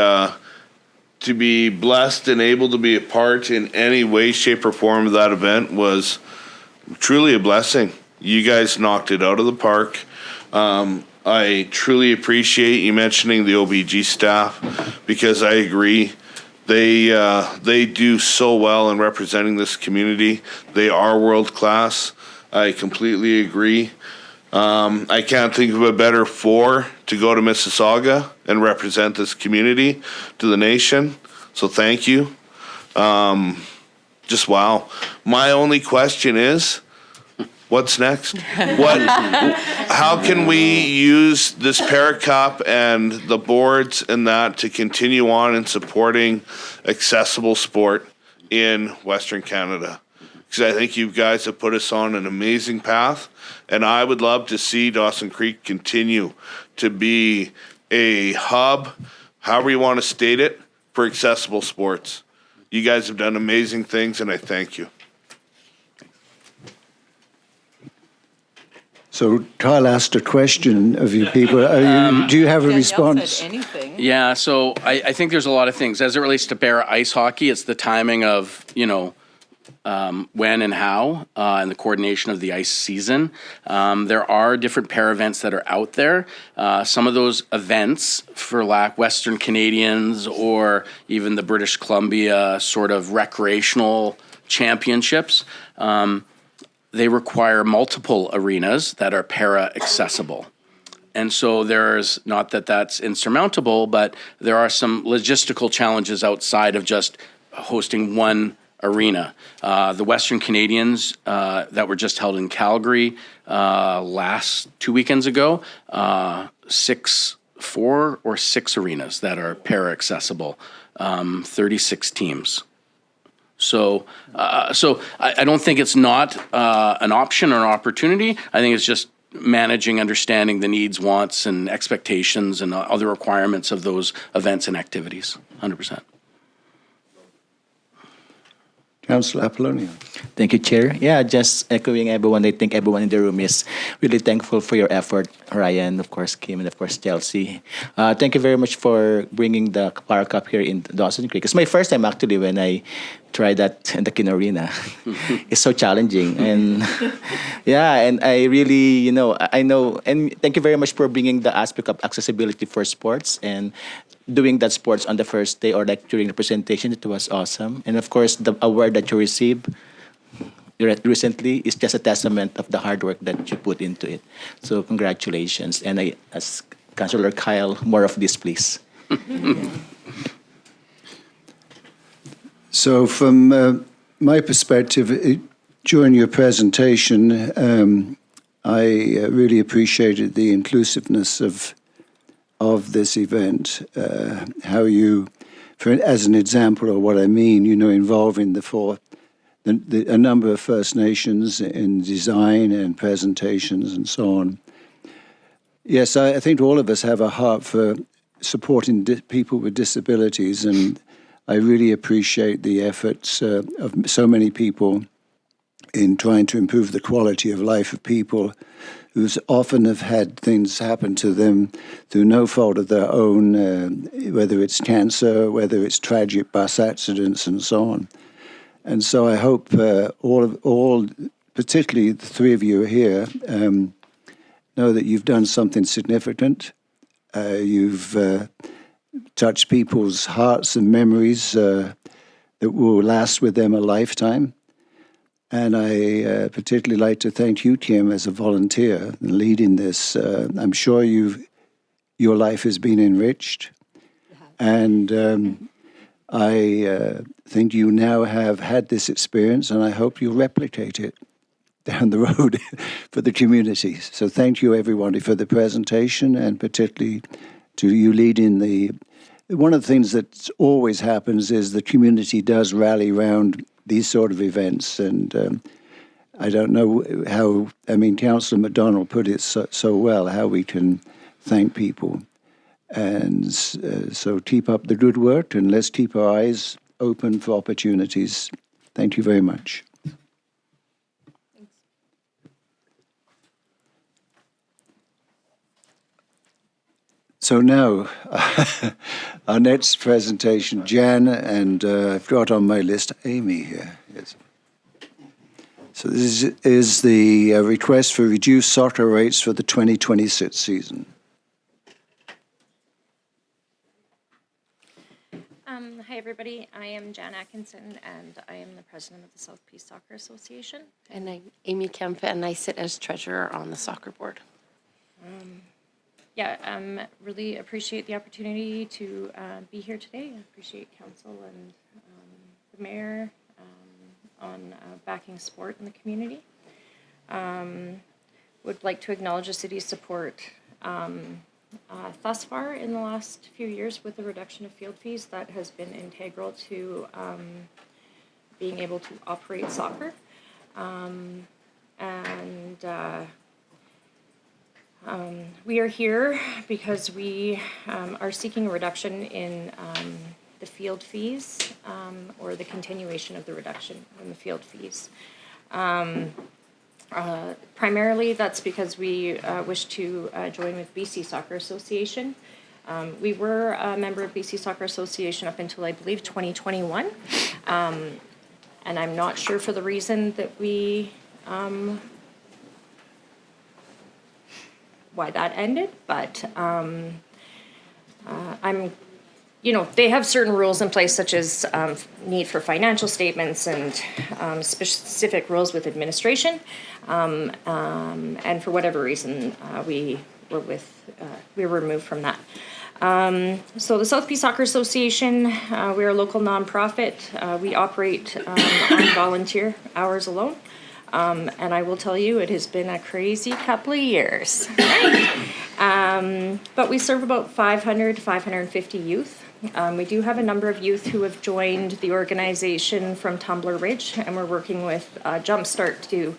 Speaker 3: blessed and able to be a part in any way, shape, or form of that event was truly a blessing. You guys knocked it out of the park. I truly appreciate you mentioning the OBG staff because I agree. They do so well in representing this community. They are world class. I completely agree. I can't think of a better four to go to Mississauga and represent this community to the nation. So thank you. Just wow. My only question is, what's next? How can we use this Paracup and the boards and that to continue on in supporting accessible sport in Western Canada? Because I think you guys have put us on an amazing path, and I would love to see Dawson Creek continue to be a hub, however you want to state it, for accessible sports. You guys have done amazing things, and I thank you.
Speaker 1: So Kyle asked a question of you people. Do you have a
Speaker 6: Danielle
Speaker 1: response?
Speaker 6: said anything.
Speaker 7: Yeah, so I think there's a lot of things. As it relates to para ice hockey, it's the timing of, when and how, and the coordination of the ice season. There are different para events that are out there. Some of those events, for Western Canadians or even the British Columbia sort of recreational championships, they require multiple arenas that are para accessible. And so there's, not that that's insurmountable, but there are some logistical challenges outside of just hosting one arena. The Western Canadians that were just held in Calgary 2 weekends ago, 4 or 6 arenas that are para accessible, 36 teams. So I don't think it's not an option or an opportunity. I think it's just managing, understanding the needs, wants, and expectations and other requirements of those events and activities, 100%.
Speaker 1: Councillor Apollonia.
Speaker 5: Thank you, Chair. Yeah, just echoing everyone. I think everyone in the room is really thankful for your effort. Ryan, of course, Kim, and of course, Chelsea. Thank you very much for bringing the Power Cup here in Dawson Creek. It's my first time, actually, when I tried that in the Kin Arena. It's so challenging. And yeah, and I really, I know, and thank you very much for bringing the aspect of accessibility for sports and doing that sports on the first day or like during the presentation. It was awesome. And of course, the award that you received recently is just a testament of the hard work that you put into it. So congratulations. And I, as Councillor Kyle, more of this, please.
Speaker 1: So from my perspective, during your presentation, I really appreciated the inclusiveness of this event, how you, as an example of what I mean, involving a number of First Nations in design and presentations and so on. Yes, I think all of us have a heart for supporting people with disabilities, and I really appreciate the efforts of so many people in trying to improve the quality of life of people who often have had things happen to them through no fault of their own, whether it's cancer, whether it's tragic bus accidents, and so on. And so I hope all, particularly the three of you here, know that you've done something significant. You've touched people's hearts and memories that will last with them a lifetime. And I particularly like to thank you, Kim, as a volunteer in leading this. I'm sure your life has been enriched. And I think you now have had this experience, and I hope you'll replicate it down the road for the community. So thank you, everybody, for the presentation, and particularly to you leading the... One of the things that always happens is the community does rally around these sort of events, and I don't know how, Councillor MacDonald put it so well, how we can thank people. And so keep up the good work, and let's keep our eyes open for opportunities. Thank you very much.
Speaker 6: Thanks.
Speaker 1: So now, our next presentation, Jan, and I've got on my list Amy here. Yes. So this is the request for reduced soccer rates for the 2026 season.
Speaker 8: Hi, everybody. I am Jan Atkinson, and I am the president of the South Peace Soccer Association.
Speaker 9: And I'm Amy Kaempf, and I sit as treasurer on the soccer board.
Speaker 8: Really appreciate the opportunity to be here today. I appreciate council and the mayor on backing sport in the community. Would like to acknowledge the city's support thus far in the last few years with the reduction of field fees. That has been integral to being able to operate soccer. We are here because we are seeking a reduction in the field fees or the continuation of the reduction in the field fees. Primarily, that's because we wish to join with BC Soccer Association. We were a member of BC Soccer Association up until, I believe, 2021. And I'm not sure for the reason that we, why that ended, but they have certain rules in place, such as need for financial statements and specific rules with administration. And for whatever reason, we were removed from that. So the South Peace Soccer Association, we're a local nonprofit. We operate on volunteer hours alone. And I will tell you, it has been a crazy couple of years. But we serve about 500 to 550 youth. We do have a number of youth who have joined the organization from Tumbler Ridge, and we're working with Jumpstart to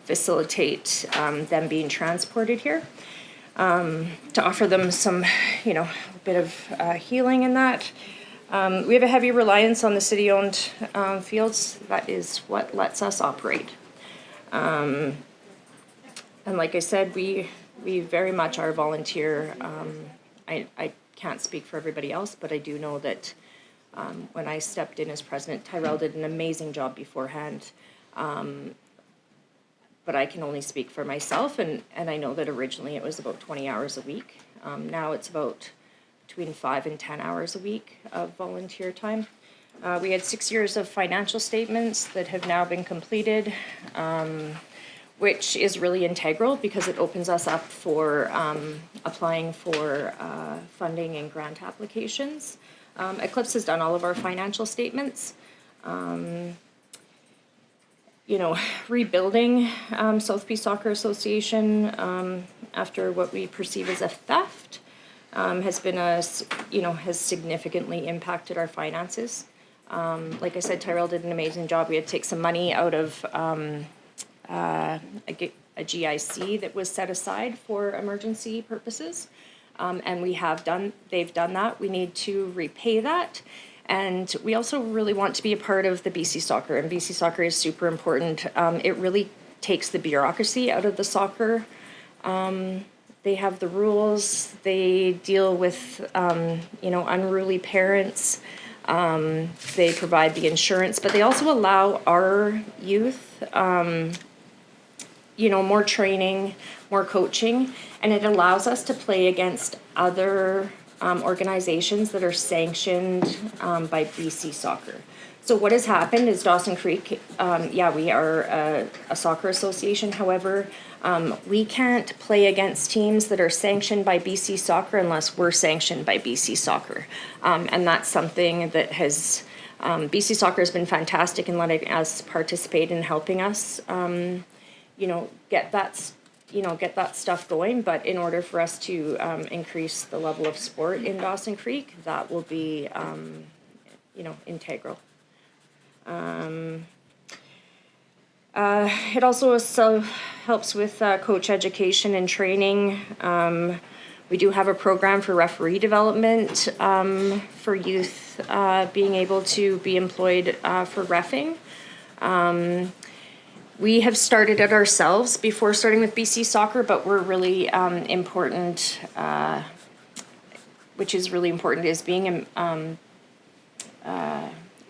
Speaker 8: facilitate them being transported here, to offer them some, a bit of healing in that. We have a heavy reliance on the city-owned fields. That is what lets us operate. And like I said, we very much are volunteer. I can't speak for everybody else, but I do know that when I stepped in as president, Tyrell did an amazing job beforehand. But I can only speak for myself, and I know that originally it was about 20 hours a week. Now it's about between 5 and 10 hours a week of volunteer time. We had 6 years of financial statements that have now been completed, which is really integral because it opens us up for applying for funding and grant applications. Eclipse has done all of our financial statements. Rebuilding South Peace Soccer Association after what we perceive as a theft has been has significantly impacted our finances. Like I said, Tyrell did an amazing job. We had to take some money out of a GIC that was set aside for emergency purposes, and they've done that. We need to repay that. And we also really want to be a part of the BC Soccer, and BC Soccer is super important. It really takes the bureaucracy out of the soccer. They have the rules. They deal with, unruly parents. They provide the insurance, but they also allow our youth, more training, more coaching, and it allows us to play against other organizations that are sanctioned by BC Soccer. So what has happened is Dawson Creek, we are a soccer association. However, we can't play against teams that are sanctioned by BC Soccer unless we're sanctioned by BC Soccer. And that's something that has, BC Soccer has been fantastic in letting us participate in helping us, get that stuff going. But in order for us to increase the level of sport in Dawson Creek, that will be, integral. It also helps with coach education and training. We do have a program for referee development for youth being able to be employed for reffing. We have started it ourselves before starting with BC Soccer, but we're really important, which is really important, is being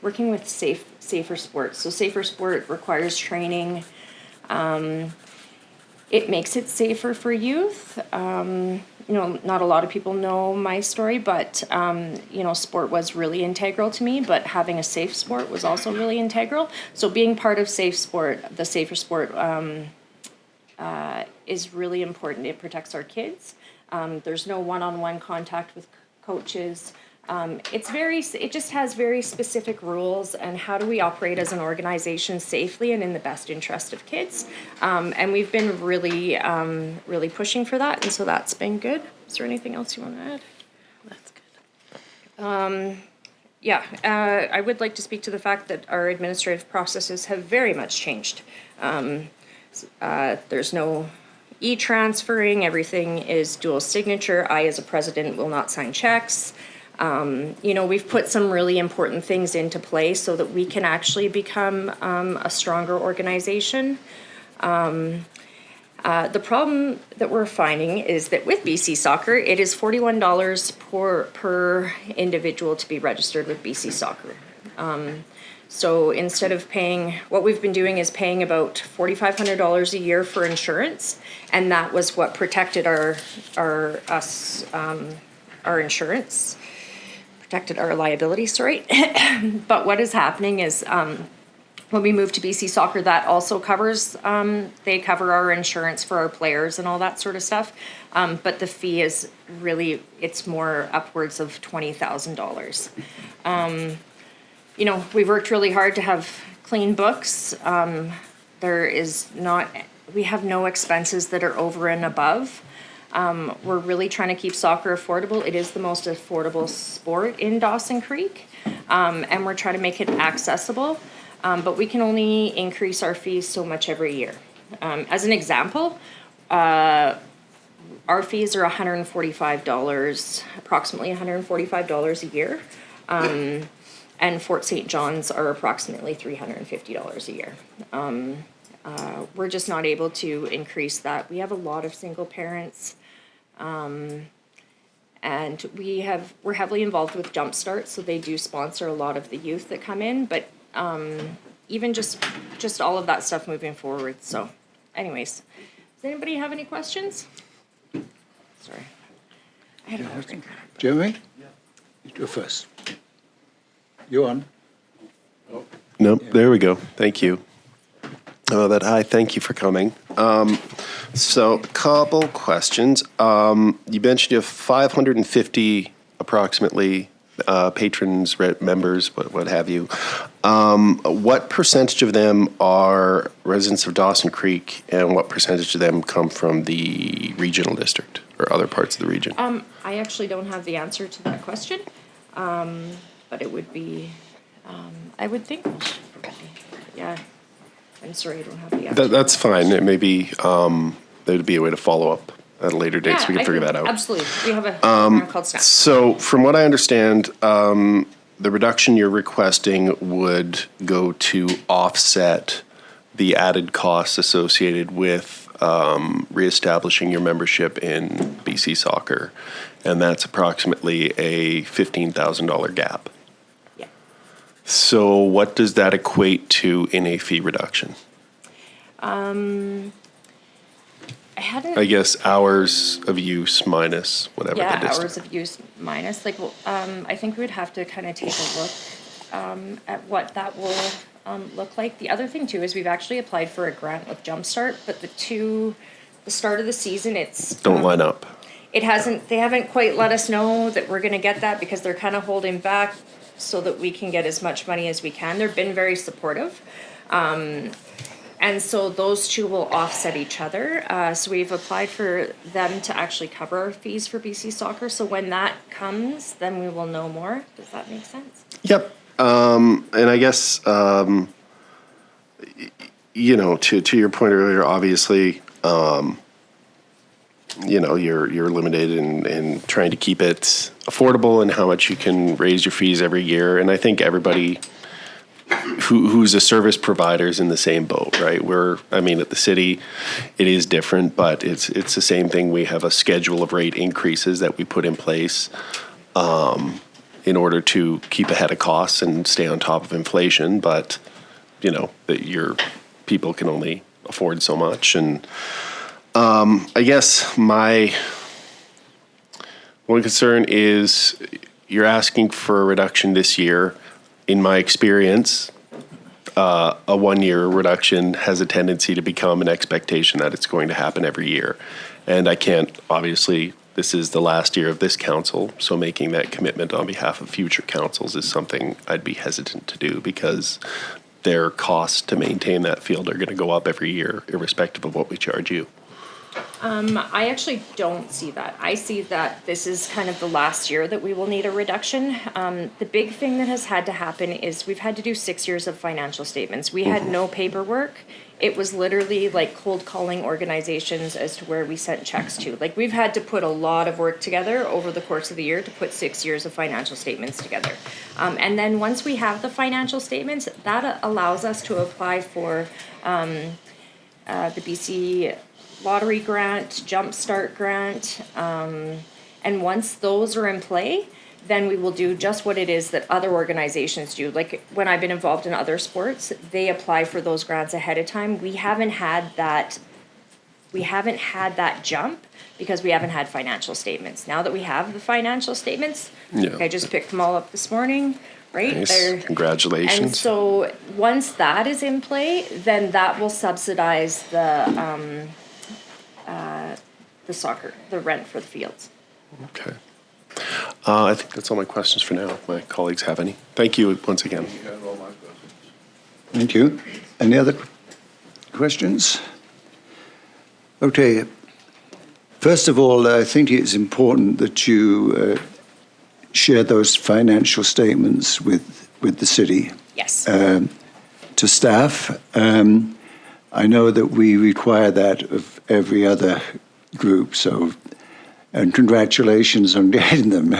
Speaker 8: working with safer sports. So safer sport requires training. It makes it safer for youth. Not a lot of people know my story, but, sport was really integral to me, but having a safe sport was also really integral. So being part of safe sport, the safer sport, is really important. It protects our kids. There's no one-on-one contact with coaches. It just has very specific rules and how do we operate as an organization safely and in the best interest of kids. And we've been really, really pushing for that, and so that's been good. Is there anything else you want to add?
Speaker 9: That's good.
Speaker 8: I would like to speak to the fact that our administrative processes have very much changed. There's no e-transferring, everything is dual signature. I, as a president, will not sign checks. We've put some really important things into place so that we can actually become a stronger organization. The problem that we're finding is that with BC Soccer, it is $41 per individual to be registered with BC Soccer. So instead of paying, what we've been doing is paying about $4,500 a year for insurance, and that was what protected our insurance, protected our liability, sorry. But what is happening is when we move to BC Soccer, that also covers, they cover our insurance for our players and all that sort of stuff. But the fee is really, it's more upwards of $20,000. We've worked really hard to have clean books. We have no expenses that are over and above. We're really trying to keep soccer affordable. It is the most affordable sport in Dawson Creek, and we're trying to make it accessible. But we can only increase our fees so much every year. As an example, our fees are $145, approximately $145 a year. And Fort St. John's are approximately $350 a year. We're just not able to increase that. We have a lot of single parents. And we're heavily involved with Jumpstart, so they do sponsor a lot of the youth that come in, but even just all of that stuff moving forward. So anyways, does anybody have any questions? Sorry. I had a drink.
Speaker 1: Jeremy? You go first. You're on.
Speaker 10: Nope, there we go. Thank you. Hi, thank you for coming. So, a couple questions. You mentioned you have 550 approximately patrons, members, what have you. What percentage of them are residents of Dawson Creek, and what percentage of them come from the regional district or other parts of the region?
Speaker 8: I actually don't have the answer to that question, but it would be, I would think, yeah. I'm sorry, I don't have the answer.
Speaker 10: That's fine. It may be, there'd be a way to follow up at a later date, so we can figure that out.
Speaker 8: Absolutely. We have a program called SNAP.
Speaker 10: So from what I understand, the reduction you're requesting would go to offset the added costs associated with reestablishing your membership in BC Soccer, and that's approximately a $15,000 gap.
Speaker 8: Yeah.
Speaker 10: So what does that equate to in a fee reduction? I guess hours of use minus whatever the distance.
Speaker 8: Yeah, hours of use minus. I think we would have to kind of take a look at what that will look like. The other thing too is we've actually applied for a grant with Jumpstart, but the start of the season, it's
Speaker 10: don't line up.
Speaker 8: They haven't quite let us know that we're going to get that because they're kind of holding back so that we can get as much money as we can. They've been very supportive. And so those two will offset each other. So we've applied for them to actually cover our fees for BC Soccer. So when that comes, then we will know more. Does that make sense?
Speaker 10: Yep. And I guess, to your point earlier, obviously, you're limited in trying to keep it affordable and how much you can raise your fees every year. And I think everybody who's a service provider is in the same boat, right? At the city, it is different, but it's the same thing. We have a schedule of rate increases that we put in place in order to keep ahead of costs and stay on top of inflation. But, that your people can only afford so much. And I guess my one concern is you're asking for a reduction this year. In my experience, a 1-year reduction has a tendency to become an expectation that it's going to happen every year. And I can't, obviously, this is the last year of this council, so making that commitment on behalf of future councils is something I'd be hesitant to do because their costs to maintain that field are going to go up every year, irrespective of what we charge you.
Speaker 8: I actually don't see that. I see that this is kind of the last year that we will need a reduction. The big thing that has had to happen is we've had to do 6 years of financial statements. We had no paperwork. It was literally like cold calling organizations as to where we sent checks to. Like, we've had to put a lot of work together over the course of the year to put 6 years of financial statements together. And then once we have the financial statements, that allows us to apply for the BC lottery grant, jumpstart grant, and once those are in play, then we will do just what it is that other organizations do. Like, when I've been involved in other sports, they apply for those grants ahead of time. We haven't had that jump because we haven't had financial statements. Now that we have the financial statements,
Speaker 10: Yeah.
Speaker 8: I just picked them all up this morning, right?
Speaker 10: Nice. Congratulations.
Speaker 8: And so once that is in play, then that will subsidize the soccer, the rent for the fields.
Speaker 10: Okay. I think that's all my questions for now. My colleagues have any? Thank you once again.
Speaker 1: Thank you. Any other questions? Okay. First of all, I think it's important that you share those financial statements with the city.
Speaker 8: Yes.
Speaker 1: To staff. I know that we require that of every other group, so, and congratulations on getting them.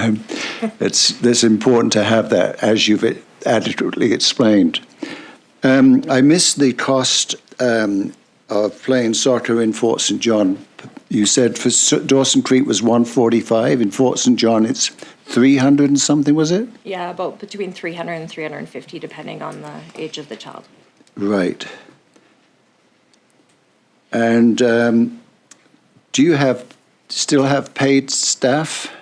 Speaker 1: It's important to have that, as you've adequately explained. I missed the cost of playing soccer in Fort St. John. You said for Dawson Creek was 145, in Fort St. John it's 300 and something, was it?
Speaker 8: Yeah, about between 300 and 350, depending on the age of the child.
Speaker 1: Right. And do you still have paid staff?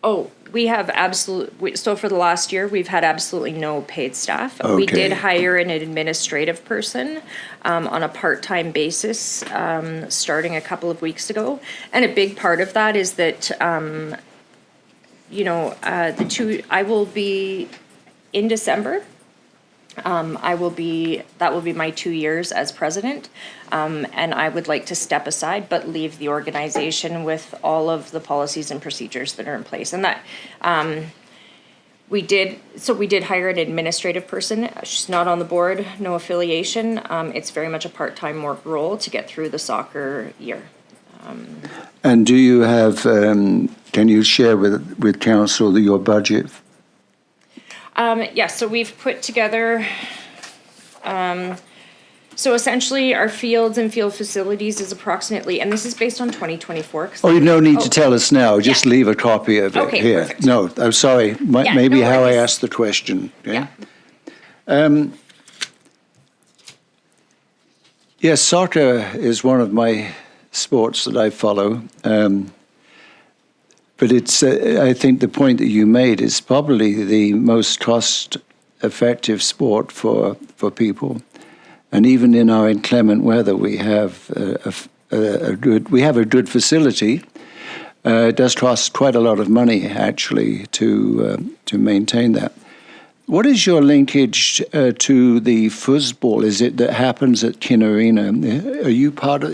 Speaker 8: Oh, we have so for the last year, we've had absolutely no paid staff.
Speaker 1: Okay.
Speaker 8: We did hire an administrative person on a part-time basis starting a couple of weeks ago. And a big part of that is that, I will be in December. That will be my 2 years as president, and I would like to step aside but leave the organization with all of the policies and procedures that are in place. And that we did hire an administrative person. She's not on the board, no affiliation. It's very much a part-time work role to get through the soccer year.
Speaker 1: And do you have, can you share with council your budget?
Speaker 8: So we've put together, so essentially our fields and field facilities is approximately, and this is based on 2024.
Speaker 1: Oh, you no need to tell us now. Just leave a copy of it
Speaker 8: Okay,
Speaker 1: here.
Speaker 8: perfect.
Speaker 1: No, I'm sorry. Maybe
Speaker 8: no
Speaker 1: how I
Speaker 8: worries.
Speaker 1: asked the question. Okay?
Speaker 8: Yeah.
Speaker 1: Yes, soccer is one of my sports that I follow. But it's, I think the point that you made is probably the most cost-effective sport for people. And even in our inclement weather, we have a good facility. It does cost quite a lot of money, actually, to maintain that. What is your linkage to the foosball? Is it that happens at Kinarina? Are you part of?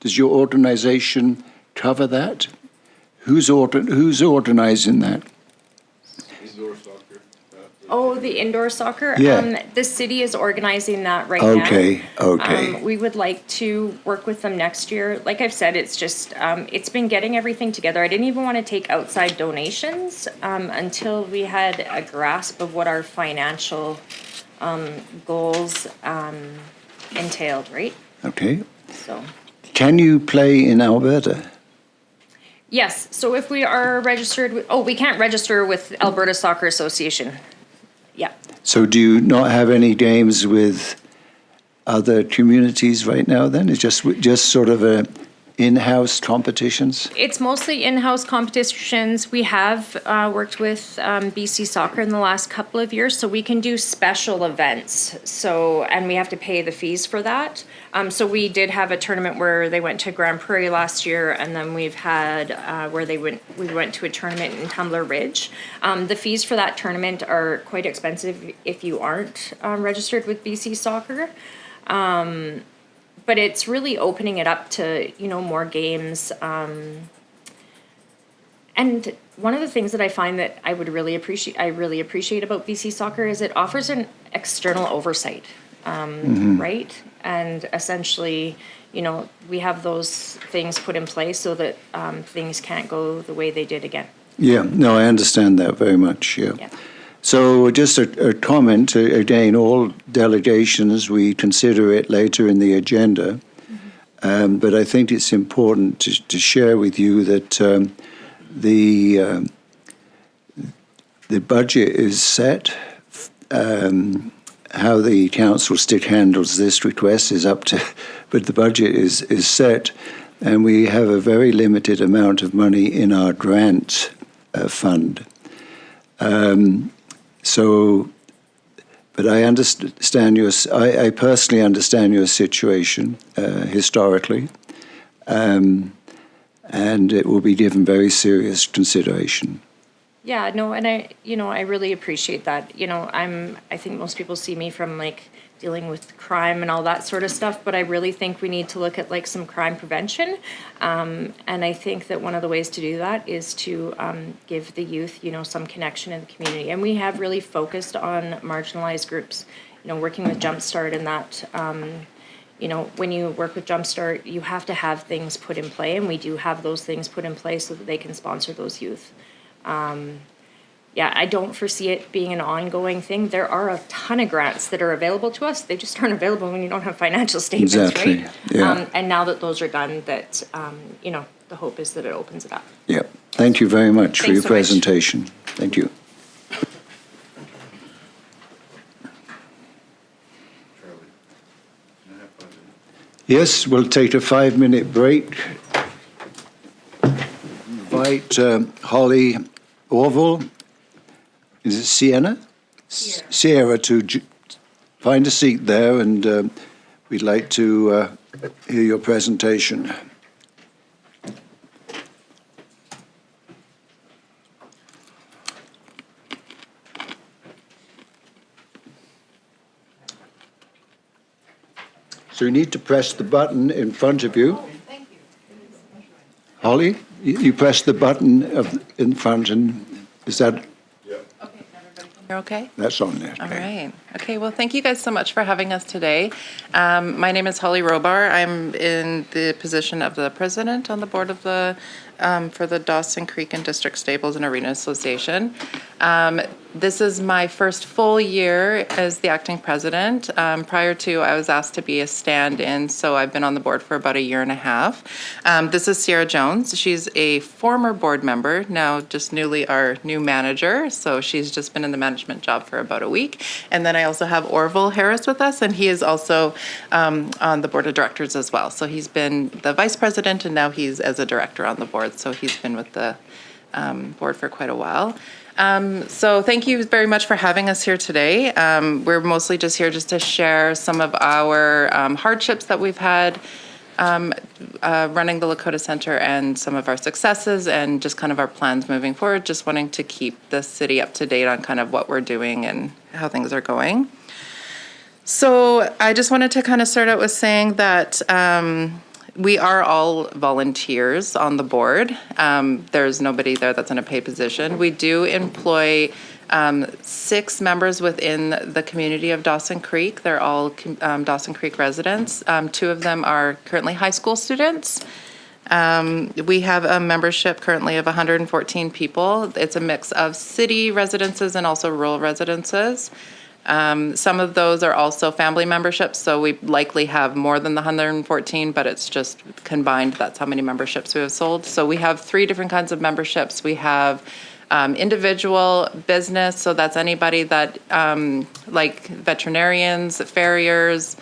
Speaker 1: Does your organization cover that? Who's organizing that?
Speaker 3: Indoor soccer.
Speaker 8: Oh, the indoor soccer?
Speaker 1: Yeah.
Speaker 8: The city is organizing that right
Speaker 1: Okay,
Speaker 8: now.
Speaker 1: okay.
Speaker 8: We would like to work with them next year. Like I've said, it's just, it's been getting everything together. I didn't even want to take outside donations until we had a grasp of what our financial goals entailed, right?
Speaker 1: Okay.
Speaker 8: So.
Speaker 1: Can you play in Alberta?
Speaker 8: Yes, so if we are registered, we can't register with Alberta Soccer Association. Yeah.
Speaker 1: So do you not have any games with other communities right now then? It's just sort of a in-house competitions?
Speaker 8: It's mostly in-house competitions. We have worked with BC Soccer in the last couple of years, so we can do special events. So, and we have to pay the fees for that. So we did have a tournament where they went to Grand Prairie last year, and then we've had where we went to a tournament in Tumbler Ridge. The fees for that tournament are quite expensive if you aren't registered with BC Soccer. but it's really opening it up to, more games. And one of the things that I find that I really appreciate about BC Soccer is it offers an external oversight, right? And essentially, we have those things put in place so that things can't go the way they did again.
Speaker 1: Yeah, no, I understand that very much, yeah.
Speaker 8: Yeah.
Speaker 1: So just a comment, again, all delegations, we consider it later in the agenda, but I think it's important to share with you that the budget is set. How the council stick handles this request is up to, but the budget is set, and we have a very limited amount of money in our grant fund. But I understand I personally understand your situation historically, and it will be given very serious consideration.
Speaker 8: Yeah, no, and I really appreciate that. I think most people see me from dealing with crime and all that sort of stuff, but I really think we need to look at some crime prevention. And I think that one of the ways to do that is to give the youth, some connection in the community. And we have really focused on marginalized groups, working with Jumpstart and that, when you work with Jumpstart, you have to have things put in play, and we do have those things put in place so that they can sponsor those youth. I don't foresee it being an ongoing thing. There are a ton of grants that are available to us. They just aren't available when you don't have financial statements,
Speaker 1: Exactly.
Speaker 8: right?
Speaker 1: Yeah.
Speaker 8: And now that those are done, that, the hope is that it opens it up.
Speaker 1: Yeah. Thank you very much for
Speaker 8: Thanks
Speaker 1: your
Speaker 8: so much.
Speaker 1: presentation. Thank you. Yes, we'll take a 5-minute break. Invite Holly Orville, is it Sienna? Sierra to find a seat there, and we'd like to hear your presentation. So you need to press the button in front of you.
Speaker 11: Thank you.
Speaker 1: Holly, you press the button in front, and is that,
Speaker 11: You're okay?
Speaker 1: that's on there?
Speaker 11: All right. Okay, well, thank you guys so much for having us today. My name is Holly Robar. I'm in the position of the president on the board of the, for the Dawson Creek and District Stables and Arena Association. This is my first full year as the acting president. Prior to, I was asked to be a stand-in, so I've been on the board for about 1.5 years. This is Sierra Jones. She's a former board member, now just newly our new manager, so she's just been in the management job for about a week. And then I also have Orville Harris with us, and he is also on the board of directors as well. So he's been the vice president, and now he's as a director on the board, so he's been with the board for quite a while. So thank you very much for having us here today. We're mostly just here just to share some of our hardships that we've had running the Lakota Center and some of our successes and just kind of our plans moving forward, just wanting to keep the city up to date on kind of what we're doing and how things are going. So I just wanted to kind of start out with saying that we are all volunteers on the board. There's nobody there that's in a paid position. We do employ 6 members within the community of Dawson Creek. They're all Dawson Creek residents. 2 of them are currently high school students. We have a membership currently of 114 people. It's a mix of city residences and also rural residences. Some of those are also family memberships, so we likely have more than the 114, but it's just combined, that's how many memberships we have sold. So we have 3 different kinds of memberships. We have individual business, so that's anybody that, like veterinarians, farriers,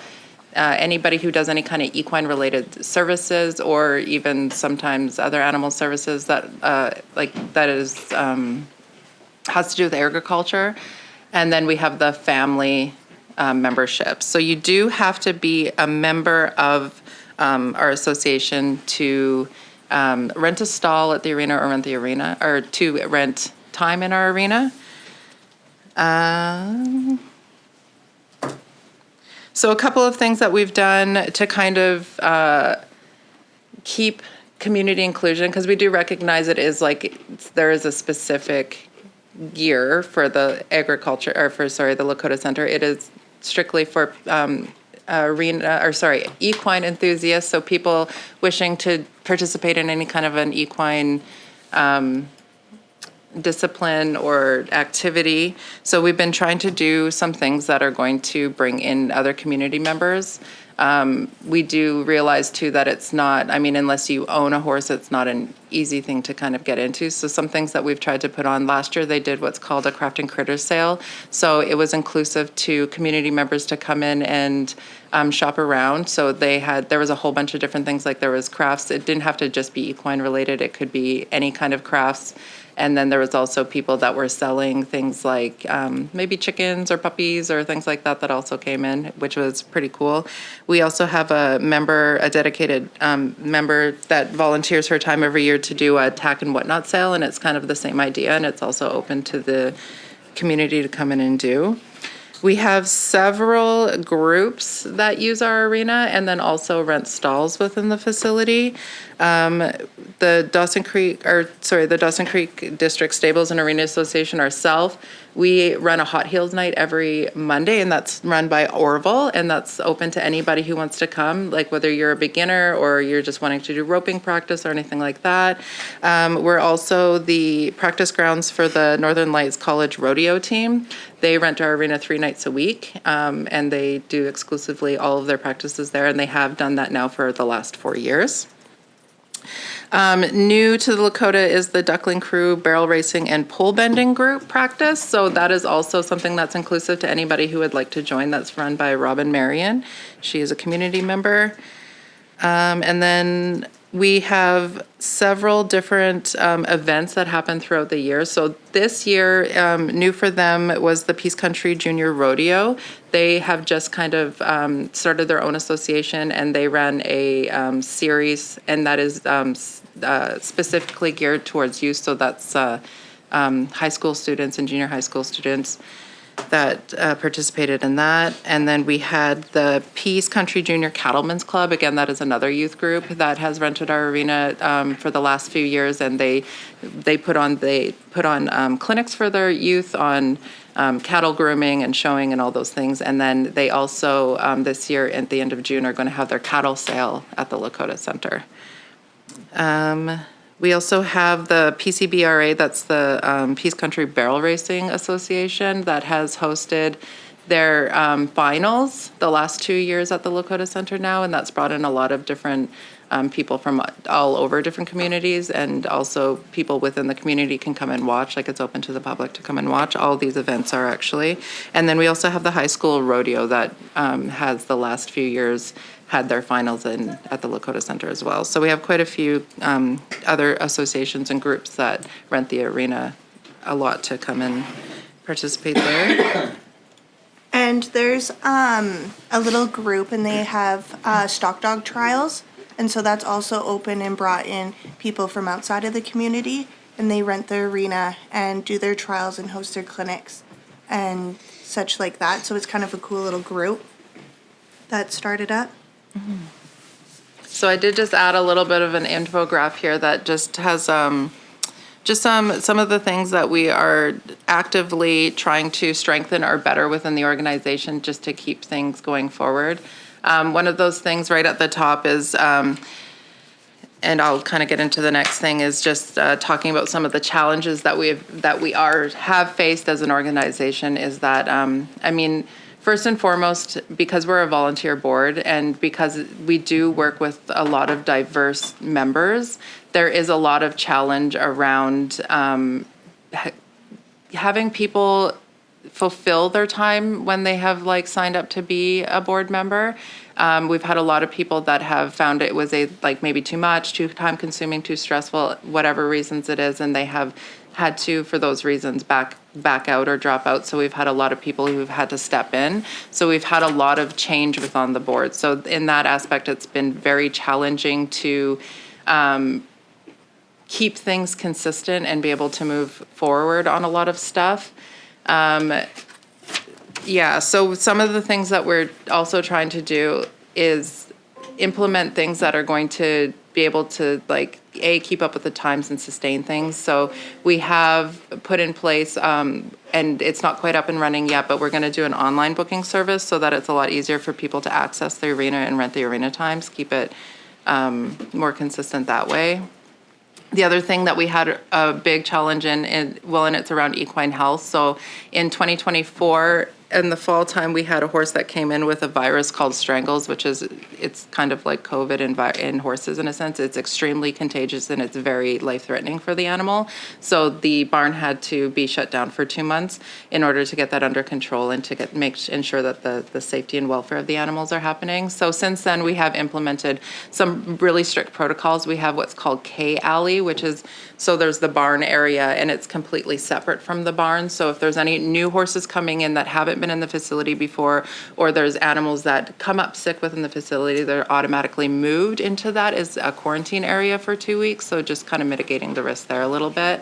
Speaker 11: anybody who does any kind of equine-related services, or even sometimes other animal services that, has to do with agriculture. And then we have the family membership. So you do have to be a member of our association to rent a stall at the arena or rent the arena, or to rent time in our arena. So a couple of things that we've done to kind of keep community inclusion, because we do recognize it is like there is a specific year for the agriculture, or for, sorry, the Lakota Center. It is strictly for equine enthusiasts, so people wishing to participate in any kind of an equine discipline or activity. So we've been trying to do some things that are going to bring in other community members. We do realize too that it's not, I mean, unless you own a horse, it's not an easy thing to kind of get into. So some things that we've tried to put on last year, they did what's called a craft and critter sale. So it was inclusive to community members to come in and shop around. So there was a whole bunch of different things, like there was crafts. It didn't have to just be equine related. It could be any kind of crafts. And then there was also people that were selling things like maybe chickens or puppies or things like that also came in, which was pretty cool. We also have a dedicated member that volunteers her time every year to do a tack and whatnot sale, and it's kind of the same idea, and it's also open to the community to come in and do. We have several groups that use our arena and then also rent stalls within the facility. The Dawson Creek District Stables and Arena Association ourselves, we run a Hot Heels night every Monday, and that's run by Orville, and that's open to anybody who wants to come, like whether you're a beginner or you're just wanting to do roping practice or anything like that. We're also the practice grounds for the Northern Lights College Rodeo team. They rent our arena 3 nights a week, and they do exclusively all of their practices there, and they have done that now for the last 4 years. New to the Lakota is the Duckling Crew barrel racing and pole bending group practice. So that is also something that's inclusive to anybody who would like to join. That's run by Robin Marion. She is a community member. And then we have several different events that happen throughout the year. So this year, new for them was the Peace Country Junior Rodeo. They have just kind of started their own association, and they ran a series, and that is specifically geared towards youth. So that's high school students and junior high school students that participated in that. And then we had the Peace Country Junior Cattlemen's Club. Again, that is another youth group that has rented our arena for the last few years, and they put on clinics for their youth on cattle grooming and showing and all those things. And then they also this year at the end of June are going to have their cattle sale at the Lakota Center. We also have the PCBRA, that's the Peace Country Barrel Racing Association, that has hosted their finals the last 2 years at the Lakota Center now, and that's brought in a lot of different people from all over different communities, and also people within the community can come and watch, like it's open to the public to come and watch. All these events are actually. And then we also have the high school rodeo that has the last few years had their finals at the Lakota Center as well. So we have quite a few other associations and groups that rent the arena a lot to come and participate there.
Speaker 12: And there's a little group, and they have stock dog trials. And so that's also open and brought in people from outside of the community, and they rent the arena and do their trials and host their clinics and such like that. So it's kind of a cool little group that started up.
Speaker 11: Mm-hmm. So I did just add a little bit of an infographic here that just has just some of the things that we are actively trying to strengthen or better within the organization just to keep things going forward. One of those things right at the top is, and I'll kind of get into the next thing, is just talking about some of the challenges that we have faced as an organization. Is that I mean, first and foremost, because we're a volunteer board and because we do work with a lot of diverse members, there is a lot of challenge around having people fulfill their time when they have signed up to be a board member. We've had a lot of people that have found it was maybe too much, too time consuming, too stressful, whatever reasons it is, and they have had to, for those reasons, back out or drop out. So we've had a lot of people who've had to step in. So we've had a lot of change within the board. So in that aspect, it's been very challenging to keep things consistent and be able to move forward on a lot of stuff. Yeah, so some of the things that we're also trying to do is implement things that are going to be able to, like, keep up with the times and sustain things. So we have put in place, and it's not quite up and running yet, but we're going to do an online booking service so that it's a lot easier for people to access the arena and rent the arena times, keep it more consistent that way. The other thing that we had a big challenge in, and it's around equine health. So in 2024, in the fall time, we had a horse that came in with a virus called strangles, which is, it's kind of like COVID in horses in a sense. It's extremely contagious and it's very life-threatening for the animal. So the barn had to be shut down for 2 months in order to get that under control and to ensure that the safety and welfare of the animals are happening. So since then, we have implemented some really strict protocols. We have what's called K-Alley, which is, so there's the barn area and it's completely separate from the barn. So if there's any new horses coming in that haven't been in the facility before, or there's animals that come up sick within the facility, they're automatically moved into that as a quarantine area for 2 weeks. So just kind of mitigating the risk there a little bit.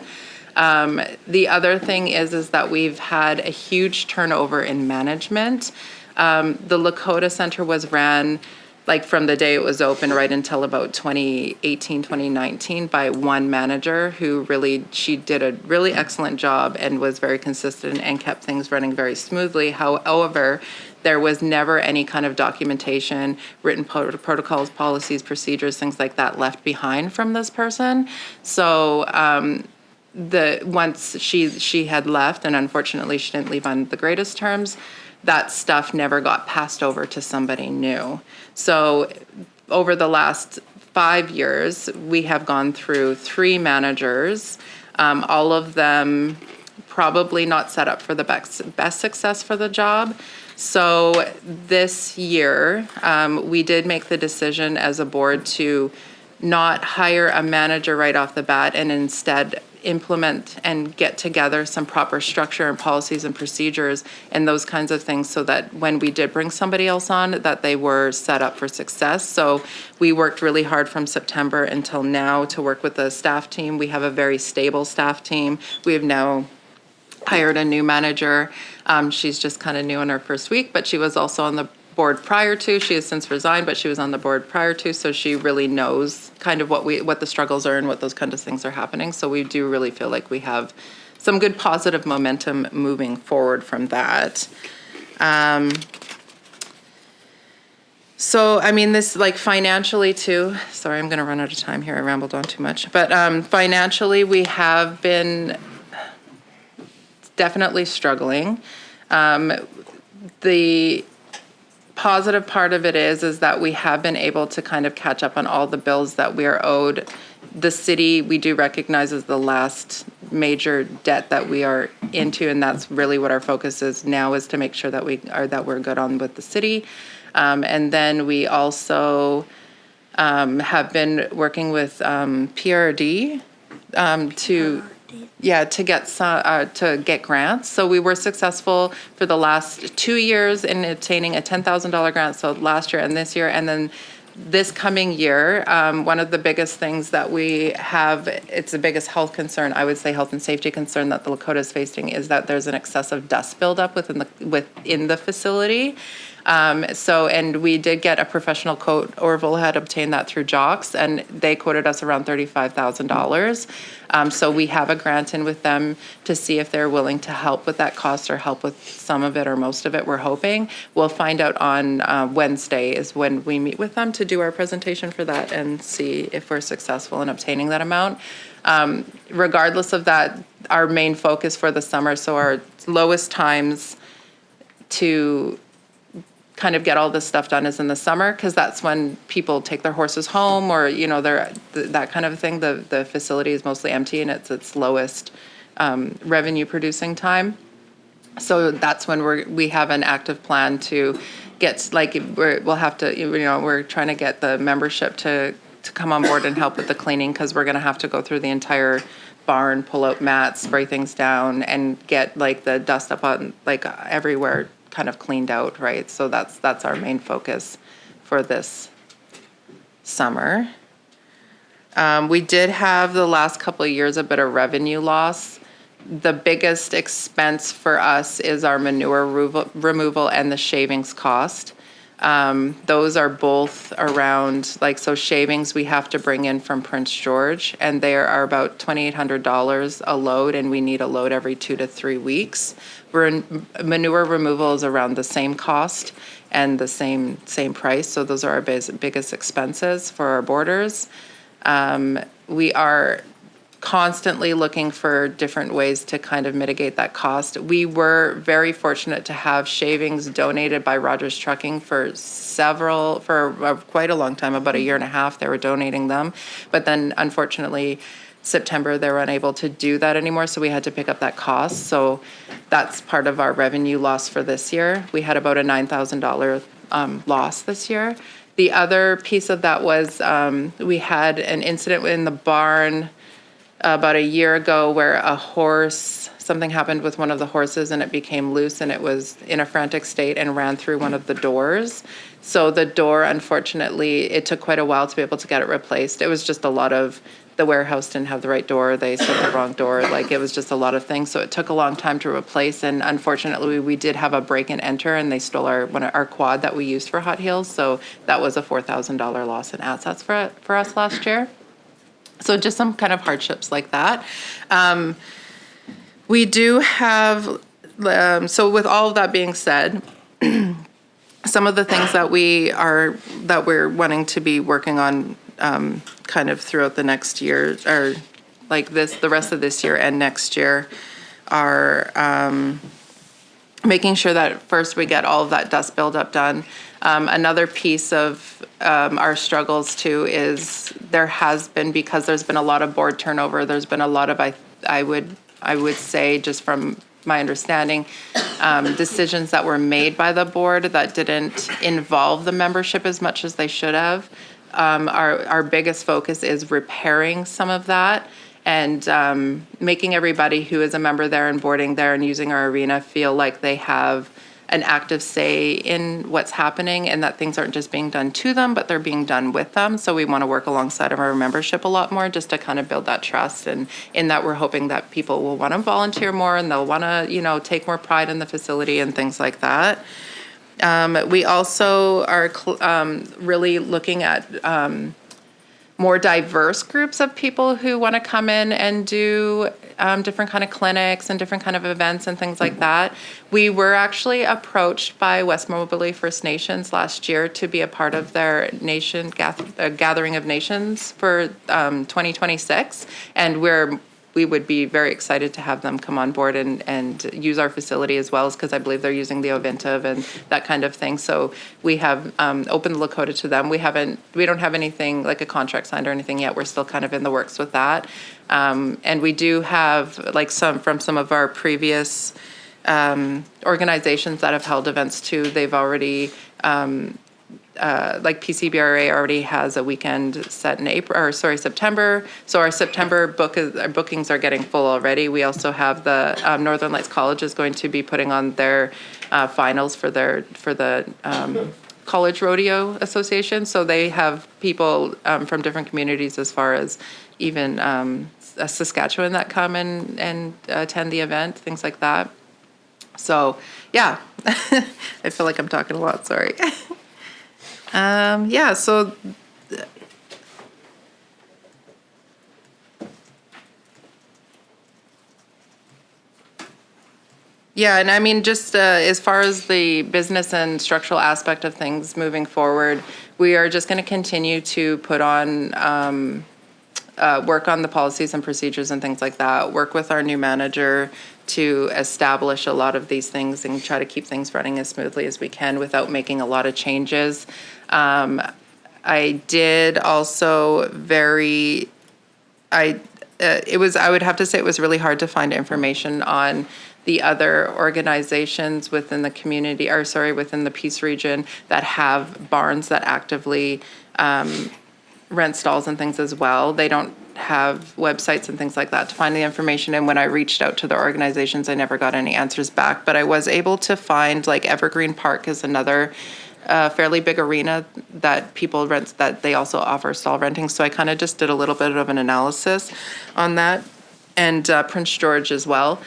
Speaker 11: The other thing is that we've had a huge turnover in management. The Lakota Center was ran like from the day it was open right until about 2018, 2019 by one manager who she did a really excellent job and was very consistent and kept things running very smoothly. However, there was never any kind of documentation, written protocols, policies, procedures, things like that left behind from this person. So once she had left, and unfortunately she didn't leave on the greatest terms, that stuff never got passed over to somebody new. So over the last 5 years, we have gone through 3 managers, all of them probably not set up for the best success for the job. So this year, we did make the decision as a board to not hire a manager right off the bat and instead implement and get together some proper structure and policies and procedures and those kinds of things so that when we did bring somebody else on, that they were set up for success. So we worked really hard from September until now to work with the staff team. We have a very stable staff team. We have now hired a new manager. She's just kind of new in her first week, but she was also on the board prior to. She has since resigned, but she was on the board prior to, so she really knows kind of what the struggles are and what those kind of things are happening. So we do really feel like we have some good positive momentum moving forward from that. So, I mean, this, like, financially too, sorry, I'm going to run out of time here. I rambled on too much. But financially, we have been definitely struggling. The positive part of it is that we have been able to kind of catch up on all the bills that we are owed. The city, we do recognize as the last major debt that we are into, and that's really what our focus is now, is to make sure that we're good on with the city. And then we also have been working with PRD to get grants. So we were successful for the last 2 years in obtaining a $10,000 grant. So last year and this year, and then this coming year, one of the biggest things that we have, it's the biggest health concern, I would say health and safety concern that the Lakota is facing, is that there's an excessive dust buildup within the facility. And we did get a professional quote. Orville had obtained that through JOCS, and they quoted us around $35,000. So we have a grant in with them to see if they're willing to help with that cost or help with some of it or most of it, we're hoping. We'll find out on Wednesday is when we meet with them to do our presentation for that and see if we're successful in obtaining that amount. Regardless of that, our main focus for the summer, so our lowest times to kind of get all this stuff done is in the summer, because that's when people take their horses home, or that kind of thing. The facility is mostly empty and it's its lowest revenue producing time. So that's when we have an active plan to get, like, we're trying to get the membership to come on board and help with the cleaning, because we're going to have to go through the entire barn, pull out mats, spray things down, and get, like, the dust up on, like, everywhere kind of cleaned out, right? So that's our main focus for this summer. We did have the last couple of years a bit of revenue loss The biggest expense for us is our manure removal and the shavings cost. Those are both around, like, so shavings we have to bring in from Prince George, and they are about $2,800 a load, and we need a load every 2 to 3 weeks. Manure removal is around the same cost and the same price, so those are our biggest expenses for our borders. We are constantly looking for different ways to kind of mitigate that cost. We were very fortunate to have shavings donated by Rogers Trucking for quite a long time, about a year and a half, they were donating them. But then unfortunately, September, they were unable to do that anymore, so we had to pick up that cost. So that's part of our revenue loss for this year. We had about a $9,000 loss this year. The other piece of that was we had an incident in the barn about a year ago where something happened with one of the horses and it became loose and it was in a frantic state and ran through one of the doors. So the door, unfortunately, it took quite a while to be able to get it replaced. It was just a lot of, the warehouse didn't have the right door, they set the wrong door, like it was just a lot of things. So it took a long time to replace, and unfortunately we did have a break and enter and they stole our quad that we used for Hot Heels. So that was a $4,000 loss in assets for us last year. So just some kind of hardships like that. We do have, so with all of that being said, some of the things that we're wanting to be working on kind of throughout the next year, or like the rest of this year and next year, are making sure that first we get all of that dust buildup done. Another piece of our struggles too is there has been, because there's been a lot of board turnover, there's been a lot of, I would say, just from my understanding, decisions that were made by the board that didn't involve the membership as much as they should have. Our biggest focus is repairing some of that and making everybody who is a member there and boarding there and using our arena feel like they have an active say in what's happening and that things aren't just being done to them, but they're being done with them. So we want to work alongside of our membership a lot more just to kind of build that trust. And in that, we're hoping that people will want to volunteer more and they'll want to, take more pride in the facility and things like that. We also are really looking at more diverse groups of people who want to come in and do different kind of clinics and different kind of events and things like that. We were actually approached by West Mobility First Nations last year to be a part of their Gathering of Nations for 2026, and we would be very excited to have them come on board and use our facility as well, as because I believe they're using the Ovintiv and that kind of thing. So we have opened Lakota to them. We don't have anything like a contract signed or anything yet. We're still kind of in the works with that. And we do have some of our previous organizations that have held events too. They've already PCBRA already has a weekend set in September. So our September bookings are getting full already. We also have the Northern Lights College is going to be putting on their finals for the College Rodeo Association. So they have people from different communities, as far as even Saskatchewan, that come and attend the event, things like that. So yeah, I feel like I'm talking a lot. Sorry. So yeah, and I mean, just as far as the business and structural aspect of things moving forward, we are just going to continue to put on work on the policies and procedures and things like that, work with our new manager to establish a lot of these things and try to keep things running as smoothly as we can without making a lot of changes. I did also I would have to say it was really hard to find information on the other organizations within the community, within the Peace region that have barns that actively rent stalls and things as well. They don't have websites and things like that to find the information. And when I reached out to the organizations, I never got any answers back. But I was able to find, Evergreen Park is another fairly big arena that people rent, that they also offer stall renting. So I kind of just did a little bit of an analysis on that. and Prince George as well.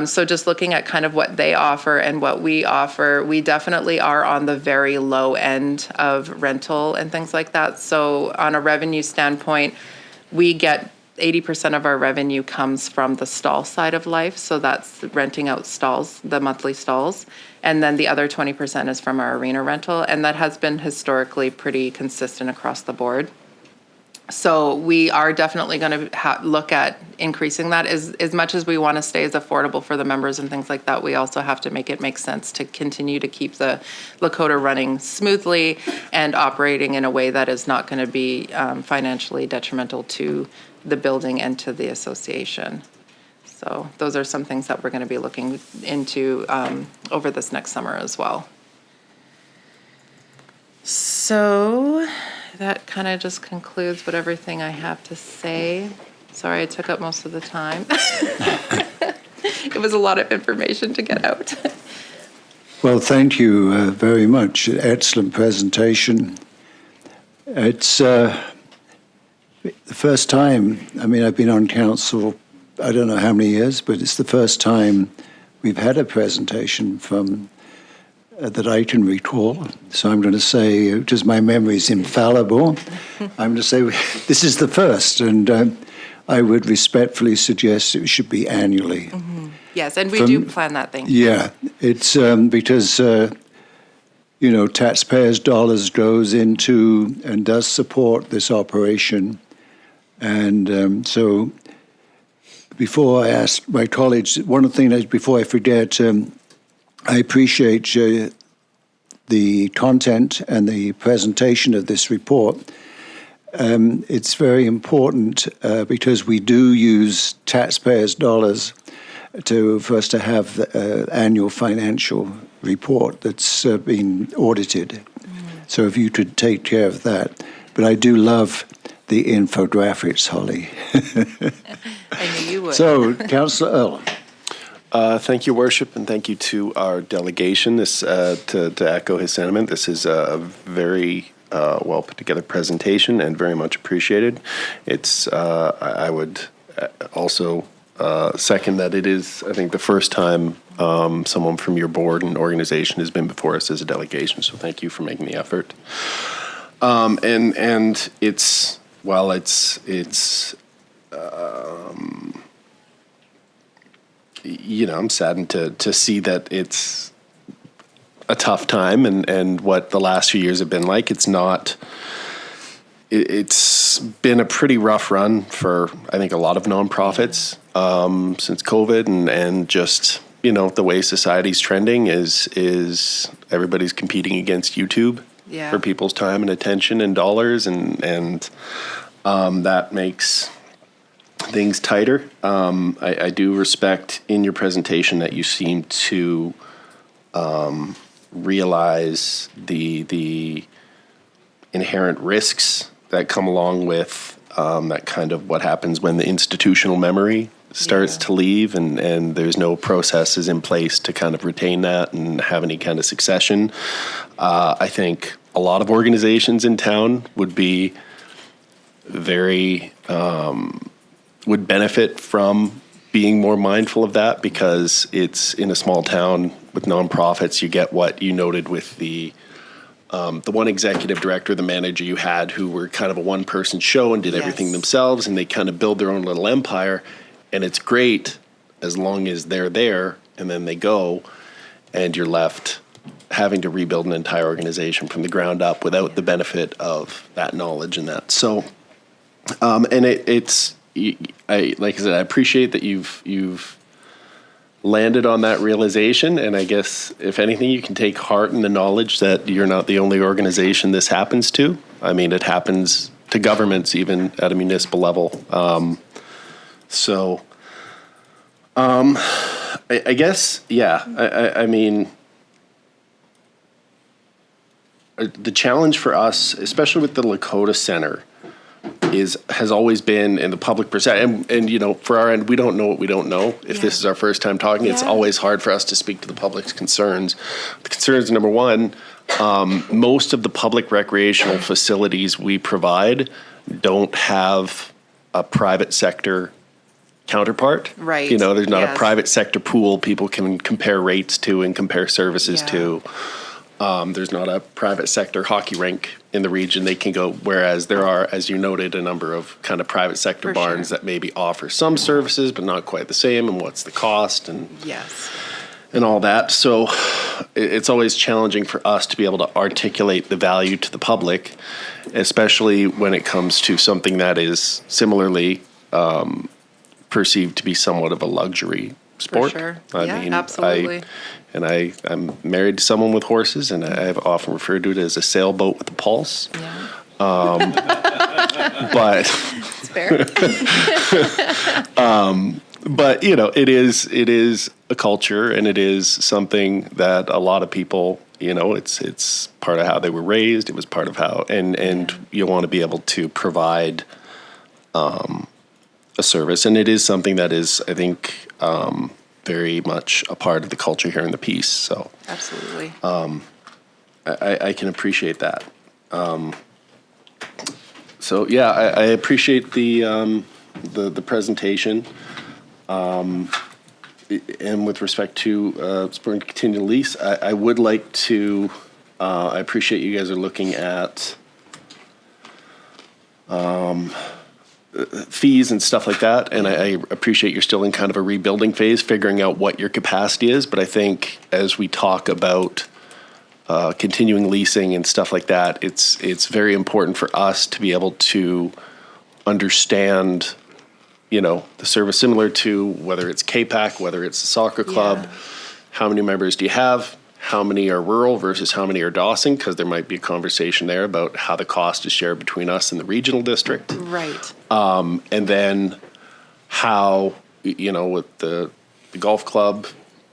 Speaker 11: So just looking at kind of what they offer and what we offer, we definitely are on the very low end of rental and things like that. So on a revenue standpoint, we get 80% of our revenue comes from the stall side of life. So that's renting out stalls, the monthly stalls. And then the other 20% is from our arena rental. And that has been historically pretty consistent across the board. So we are definitely going to look at increasing that. As much as we want to stay as affordable for the members and things like that, we also have to make it make sense to continue to keep the Lakota running smoothly and operating in a way that is not going to be financially detrimental to the building and to the association. So those are some things that we're going to be looking into over this next summer as well. So that kind of just concludes what everything I have to say. Sorry I took up most of the time. It was a lot of information to get out.
Speaker 1: Well, thank you very much. Excellent presentation. It's the first time, I mean, I've been on council, I don't know how many years, but it's the first time we've had a presentation from that I can recall. So I'm going to say, because my memory is infallible, I'm going to say this is the first, and I would respectfully suggest it should be annually.
Speaker 11: Mm-hmm. Yes, and we do plan that thing.
Speaker 1: Yeah, it's because, taxpayers' dollars goes into and does support this operation. And so before I ask my colleagues, one of the things, before I forget, I appreciate the content and the presentation of this report. It's very important because we do use taxpayers' dollars for us to have the annual financial report that's been audited. So if you could take care of that. But I do love the infographics, Holly.
Speaker 11: I knew you would.
Speaker 1: So, Councillor Earl.
Speaker 10: Thank you, Worship, and thank you to our delegation. This to echo his sentiment, this is a very well put together presentation and very much appreciated. It's I would also second that it is, I think, the first time someone from your board and organization has been before us as a delegation. So thank you for making the effort. And it's while it's I'm saddened to see that it's a tough time and what the last few years have been like. It's been a pretty rough run for, I think, a lot of nonprofits since COVID and just, the way society's trending is everybody's competing against YouTube for people's time and attention and dollars and that makes things tighter. I do respect in your presentation that you seem to realize the inherent risks that come along with that kind of what happens when the institutional memory starts to leave and there's no processes in place to kind of retain that and have any kind of succession. I think a lot of organizations in town would be would benefit from being more mindful of that because it's in a small town with nonprofits. You get what you noted with the one executive director, the manager you had, who were kind of a one-person show and did everything themselves, and they kind of build their own little empire. And it's great as long as they're there, and then they go, and you're left having to rebuild an entire organization from the ground up without the benefit of that knowledge and that. So, and it's like I said, I appreciate that you've landed on that realization, and I guess if anything, you can take heart in the knowledge that you're not the only organization this happens to. I mean, it happens to governments even at a municipal level. I guess, I mean, the challenge for us, especially with the Lakota Center, has always been in the public perception, and for our end, we don't know what we don't know. If this is our first time talking, it's always hard for us to speak to the public's concerns. The concerns, number one, most of the public recreational facilities we provide don't have a private sector counterpart.
Speaker 11: Right,
Speaker 10: You know, there's not a
Speaker 11: yes.
Speaker 10: private sector pool people can compare rates to and compare services
Speaker 11: Yeah.
Speaker 10: to. There's not a private sector hockey rink in the region they can go, whereas there are, as you noted, a number of kind of private sector
Speaker 11: For
Speaker 10: barns
Speaker 11: sure.
Speaker 10: that maybe offer some services, but not quite the same, and what's the cost
Speaker 11: Yes.
Speaker 10: and all that. So it's always challenging for us to be able to articulate the value to the public, especially when it comes to something that is similarly perceived to be somewhat of a luxury sport.
Speaker 11: sure. Yeah, absolutely.
Speaker 10: I'm married to someone with horses, and I have often referred to it as a sailboat with a pulse.
Speaker 11: Yeah.
Speaker 10: But
Speaker 11: It's fair.
Speaker 10: but you know, it is a culture, and it is something that a lot of people, you know, it's part of how they were raised. It was part of how, and you want to be able to provide a service, and it is something that is, I think, very much a part of the culture here in the piece. So
Speaker 11: Absolutely.
Speaker 10: I can appreciate that. So yeah, I appreciate the presentation. And with respect to supporting continued lease, I would like to. I appreciate you guys are looking at fees and stuff like that, and I appreciate you're still in kind of a rebuilding phase, figuring out what your capacity is. But I think as we talk about continuing leasing and stuff like that, it's very important for us to be able to understand, you know, the service, similar to whether it's KPAC, whether it's a soccer club.
Speaker 11: Yeah.
Speaker 10: How many members do you have? How many are rural versus how many are Dawson? Because there might be a conversation there about how the cost is shared between us and the regional district.
Speaker 11: Right.
Speaker 10: And then how, you know, with the golf club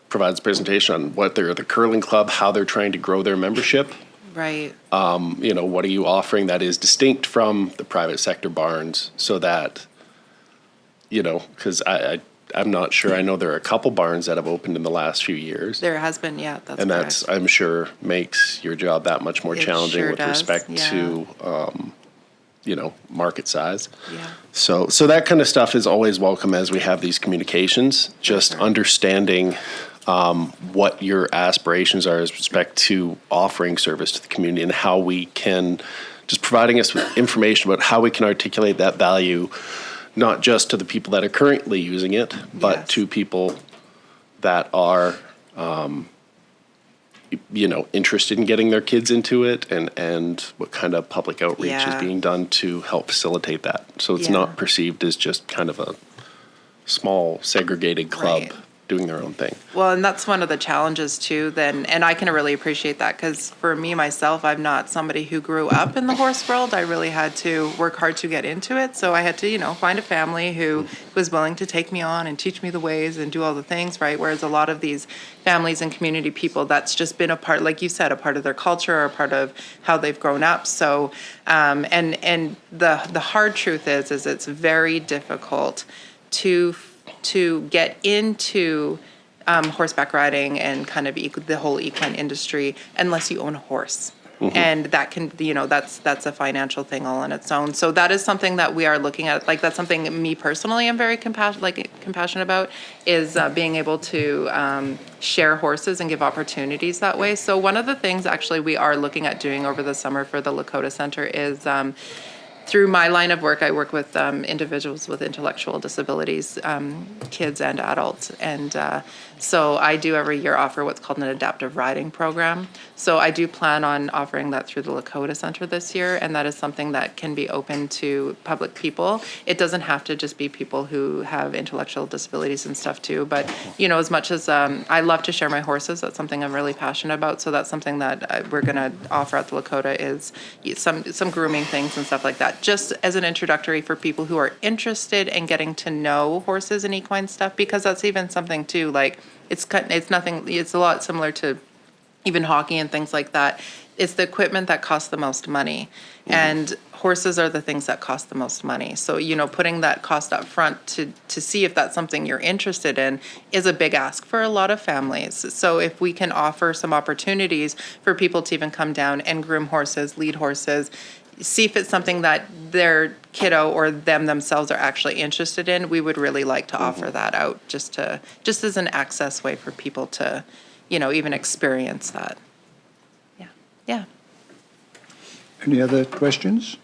Speaker 10: provides a presentation on what they're the curling club, how they're trying to grow their membership.
Speaker 11: Right.
Speaker 10: You know, what are you offering that is distinct from the private sector barns, so that, you know, because I'm not sure. I know there are a couple barns that have opened in the last few years.
Speaker 11: There has been, yeah, that's
Speaker 10: And
Speaker 11: correct.
Speaker 10: that's, I'm sure, makes your job that much more
Speaker 11: It
Speaker 10: challenging
Speaker 11: sure
Speaker 10: with
Speaker 11: does,
Speaker 10: respect
Speaker 11: yeah.
Speaker 10: to, you know, market size.
Speaker 11: Yeah.
Speaker 10: So that kind of stuff is always welcome as we have these communications. Just
Speaker 11: sure.
Speaker 10: understanding what your aspirations are with respect to offering service to the community, and how we can, just providing us with information about how we can articulate that value, not just to the people that are currently using it, but
Speaker 11: Yes.
Speaker 10: to people that are, you know, interested in getting their kids into it, and what kind of public outreach is
Speaker 11: Yeah.
Speaker 10: being done to help facilitate that. So it's
Speaker 11: Yeah.
Speaker 10: not perceived as just kind of a small segregated club
Speaker 11: Right.
Speaker 10: doing their own thing.
Speaker 11: Well, and that's one of the challenges too, then, and I can really appreciate that, because for me, myself, I'm not somebody who grew up in the horse world. I really had to work hard to get into it. So I had to, you know, find a family who was willing to take me on and teach me the ways and do all the things, right? Whereas a lot of these families and community people, that's just been a part, like you said, a part of their culture, or a part of how they've grown up. So, and the hard truth is it's very difficult to get into horseback riding and kind of the whole equine industry unless you own a horse. And that can, you know, that's a financial thing all on its own. So that is something that we are looking at. Like, that's something me personally I'm very compassionate about, is being able to share horses and give opportunities that way. So one of the things actually we are looking at doing over the summer for the Lakota Center is, through my line of work, I work with individuals with intellectual disabilities, kids and adults. And so I do every year offer what's called an adaptive riding program. So I do plan on offering that through the Lakota Center this year, and that is something that can be open to public people. It doesn't have to just be people who have intellectual disabilities and stuff too, but, you know, as much as I love to share my horses, that's something I'm really passionate about. So that's something that we're going to offer at the Lakota, is some grooming things and stuff like that, just as an introductory for people who are interested in getting to know horses and equine stuff, because that's even something too, like, it's a lot similar to even hockey and things like that. It's the equipment that costs the most money, and horses are the things that cost the most money. So, you know, putting that cost up front to see if that's something you're interested in is a big ask for a lot of families. So if we can offer some opportunities for people to even come down and groom horses, lead horses, see if it's something that their kiddo or them themselves are actually interested in, we would really like to offer that out just as an access way for people to, even experience that. Yeah. Yeah.
Speaker 1: Any other questions?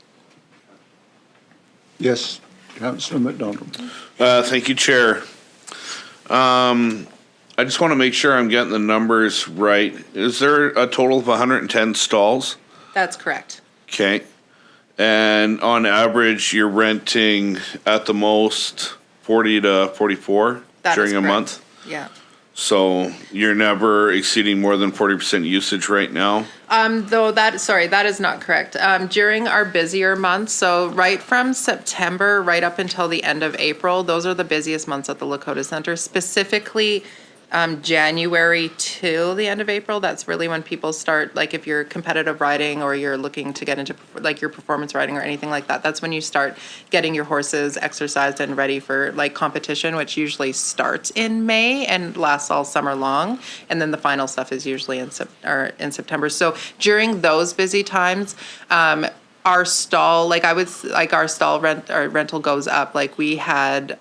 Speaker 1: Yes, Councillor MacDonald.
Speaker 3: Thank you, Chair. I just want to make sure I'm getting the numbers right. Is there a total of 110 stalls?
Speaker 11: That's correct.
Speaker 3: Okay. And on average, you're renting at the most 40 to 44
Speaker 11: That is
Speaker 3: during a
Speaker 11: correct.
Speaker 3: month?
Speaker 11: Yeah.
Speaker 3: So you're never exceeding more than 40% usage right now?
Speaker 11: That is not correct. During our busier months, so right from September right up until the end of April, those are the busiest months at the Lakota Center. Specifically, January till the end of April, that's really when people start, like if you're competitive riding or you're looking to get into like your performance riding or anything like that, that's when you start getting your horses exercised and ready for like competition, which usually starts in May and lasts all summer long. And then the final stuff is usually in September. So during those busy times, our stall, our stall rental goes up. Like we had,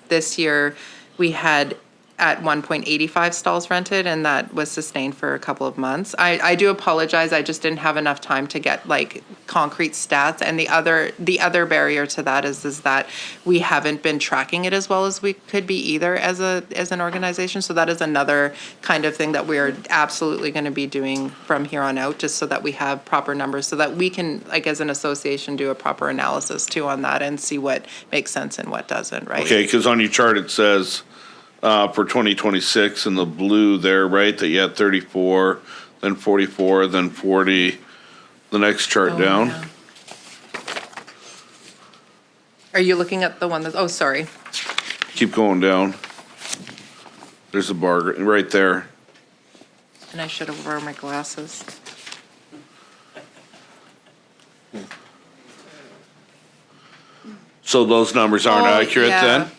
Speaker 11: this year, we had at one point 85 stalls rented, and that was sustained for a couple of months. I do apologize. I just didn't have enough time to get like concrete stats. And the other barrier to that is that we haven't been tracking it as well as we could be either as an organization. So that is another kind of thing that we're absolutely going to be doing from here on out, just so that we have proper numbers, so that we can, like as an association, do a proper analysis too on that and see what makes sense and what doesn't, right?
Speaker 3: Okay, because on your chart it says for 2026 in the blue there, right, that you had 34, then 44, then 40, the next chart down.
Speaker 11: Yeah. Are you looking at the one that's, sorry.
Speaker 3: Keep going down. There's a bar right there.
Speaker 11: And I should have worn my glasses.
Speaker 3: So those numbers aren't accurate then?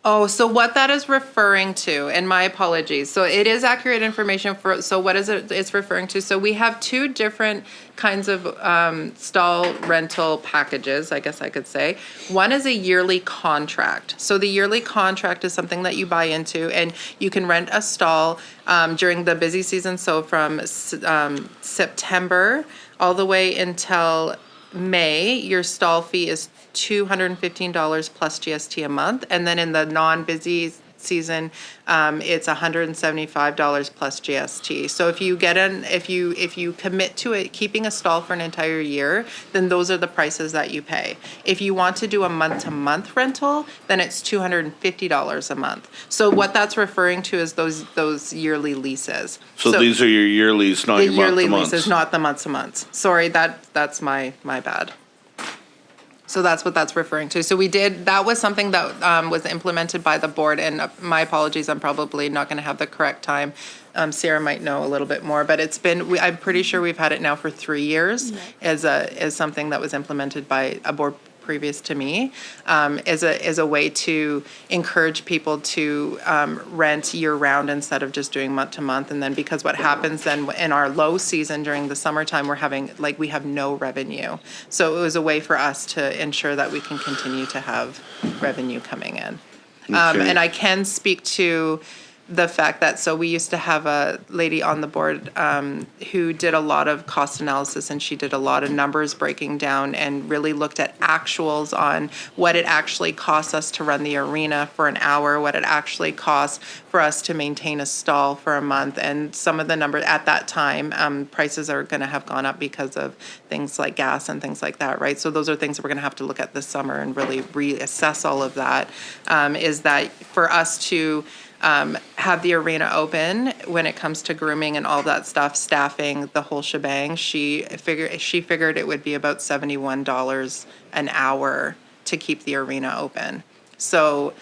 Speaker 11: Oh, so what that is referring to, and my apologies, so it is accurate information so what is it it's referring to? So we have two different kinds of stall rental packages, I guess I could say. One is a yearly contract. So the yearly contract is something that you buy into, and you can rent a stall during the busy season, so from September all the way until May. Your stall fee is $215 plus GST a month, and then in the non-busy season, it's $175 plus GST. So if you commit to it, keeping a stall for an entire year, then those are the prices that you pay. If you want to do a month-to-month rental, then it's $250 a month. So what that's referring to is those yearly leases.
Speaker 3: So these are your yearlies, not your month-to-months.
Speaker 11: The yearly leases, not the month-to-months. Sorry, that's my bad. So that's what that's referring to. So that was something that was implemented by the board, and my apologies, I'm probably not going to have the correct time. Sarah might know a little bit more, but I'm pretty sure we've had it now for 3 years as something that was implemented by a board previous to me, as a way to encourage people to rent year-round instead of just doing month-to-month. And then because what happens then in our low season during the summertime, we have no revenue. So it was a way for us to ensure that we can continue to have revenue coming in.
Speaker 3: Okay.
Speaker 11: And I can speak to the fact that, so we used to have a lady on the board who did a lot of cost analysis, and she did a lot of numbers breaking down and really looked at actuals on what it actually costs us to run the arena for an hour, what it actually costs for us to maintain a stall for a month. And some of the numbers at that time, prices are going to have gone up because of things like gas and things like that, right? So those are things that we're going to have to look at this summer and really reassess all of that. Is that for us to have the arena open when it comes to grooming and all that stuff, staffing, the whole shebang, she figured it would be about $71 an hour to keep the arena open. So,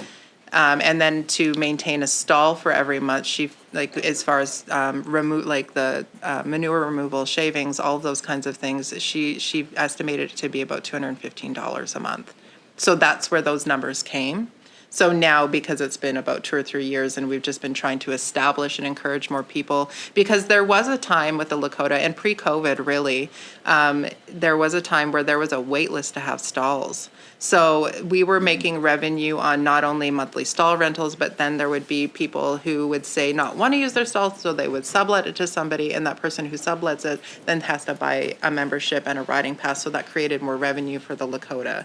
Speaker 11: and then to maintain a stall for every month, as far as manure removal, shavings, all of those kinds of things, she estimated it to be about $215 a month. So that's where those numbers came. So now, because it's been about 2 or 3 years and we've just been trying to establish and encourage more people, because there was a time with the Lakota and pre-COVID really, there was a time where there was a wait list to have stalls. So we were making revenue on not only monthly stall rentals, but then there would be people who would say not want to use their stall, so they would sublet it to somebody, and that person who sublets it then has to buy a membership and a riding pass, so that created more revenue for the Lakota.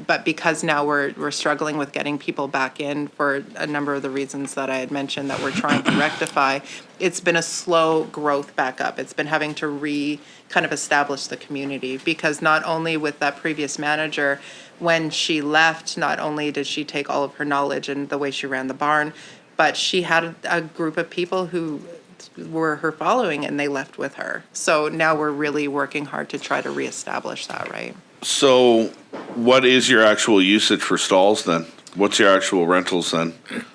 Speaker 11: But because now we're struggling with getting people back in for a number of the reasons that I had mentioned that we're trying to rectify, it's been a slow growth back up. It's been having to kind of establish the community, because not only with that previous manager, when she left, not only did she take all of her knowledge and the way she ran the barn, but she had a group of people who were her following and they left with her. So now we're really working hard to try to reestablish that, right?
Speaker 3: So what is your actual usage for stalls then? What's your actual rentals then?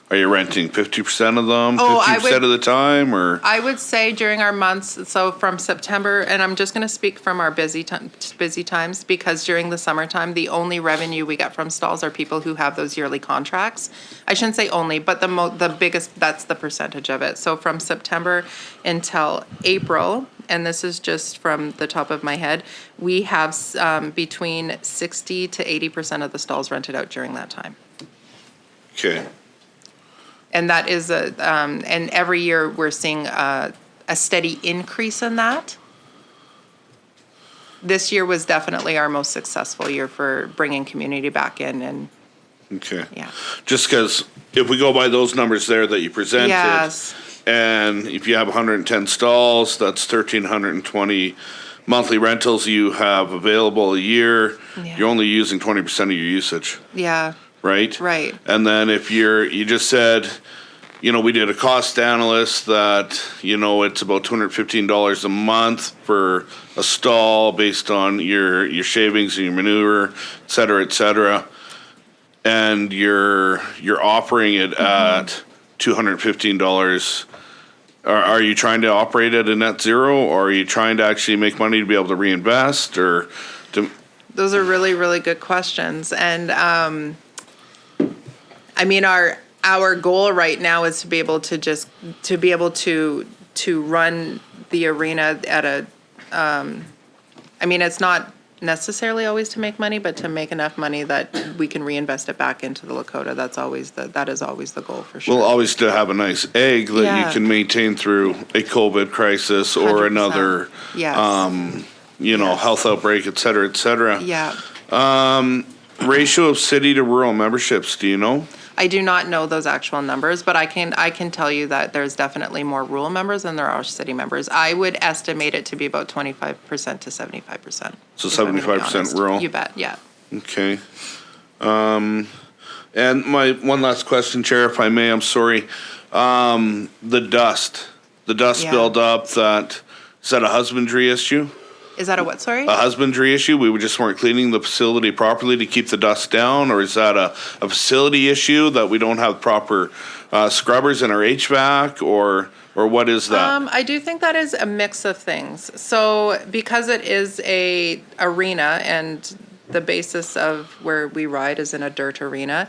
Speaker 3: Are you renting 50% of them, 50% of the time, or?
Speaker 11: I would say during our months, so from September, and I'm just going to speak from our busy times, because during the summertime, the only revenue we get from stalls are people who have those yearly contracts. I shouldn't say only, but the biggest, that's the percentage of it. So from September until April, and this is just from the top of my head, we have between 60 to 80% of the stalls rented out during that time.
Speaker 3: Okay.
Speaker 11: And that is and every year we're seeing a steady increase in that. This year was definitely our most successful year for bringing community back in, and
Speaker 3: Okay.
Speaker 11: yeah.
Speaker 3: Just because if we go by those numbers there that you presented,
Speaker 11: Yes.
Speaker 3: and if you have 110 stalls, that's 1,320 monthly rentals you have available a year.
Speaker 11: Yeah.
Speaker 3: You're only using 20% of your usage,
Speaker 11: Yeah.
Speaker 3: right?
Speaker 11: Right.
Speaker 3: And then if you just said, we did a cost analyst that, it's about $215 a month for a stall based on your shavings and your manure, et cetera, and you're offering it at $215. Are you trying to operate at a net zero, or are you trying to actually make money to be able to reinvest, or to?
Speaker 11: Those are really, really good questions. And I mean, our goal right now is to be able to run the arena at a, I mean, it's not necessarily always to make money, but to make enough money that we can reinvest it back into the Lakota. That is always the goal, for sure.
Speaker 3: Well, always to have a nice egg that
Speaker 11: Yeah.
Speaker 3: you can maintain through a COVID crisis or
Speaker 11: 100%.
Speaker 3: another,
Speaker 11: Yes. Yes.
Speaker 3: health outbreak, et cetera.
Speaker 11: Yeah.
Speaker 3: Ratio of city to rural memberships, do you know?
Speaker 11: I do not know those actual numbers, but I can tell you that there's definitely more rural members than there are city members. I would estimate it to be about 25% to 75%.
Speaker 3: So
Speaker 11: if I'm gonna be
Speaker 3: 75%
Speaker 11: honest.
Speaker 3: rural?
Speaker 11: You bet, yeah.
Speaker 3: Okay. And my one last question, Chair, if I may, I'm sorry. The dust
Speaker 11: Yeah.
Speaker 3: buildup, is that a husbandry issue?
Speaker 11: Is that a what, sorry?
Speaker 3: A husbandry issue? We just weren't cleaning the facility properly to keep the dust down? Or is that a facility issue that we don't have proper scrubbers in our HVAC? Or what is that?
Speaker 11: I do think that is a mix of things. So because it is a arena and the basis of where we ride is in a dirt arena,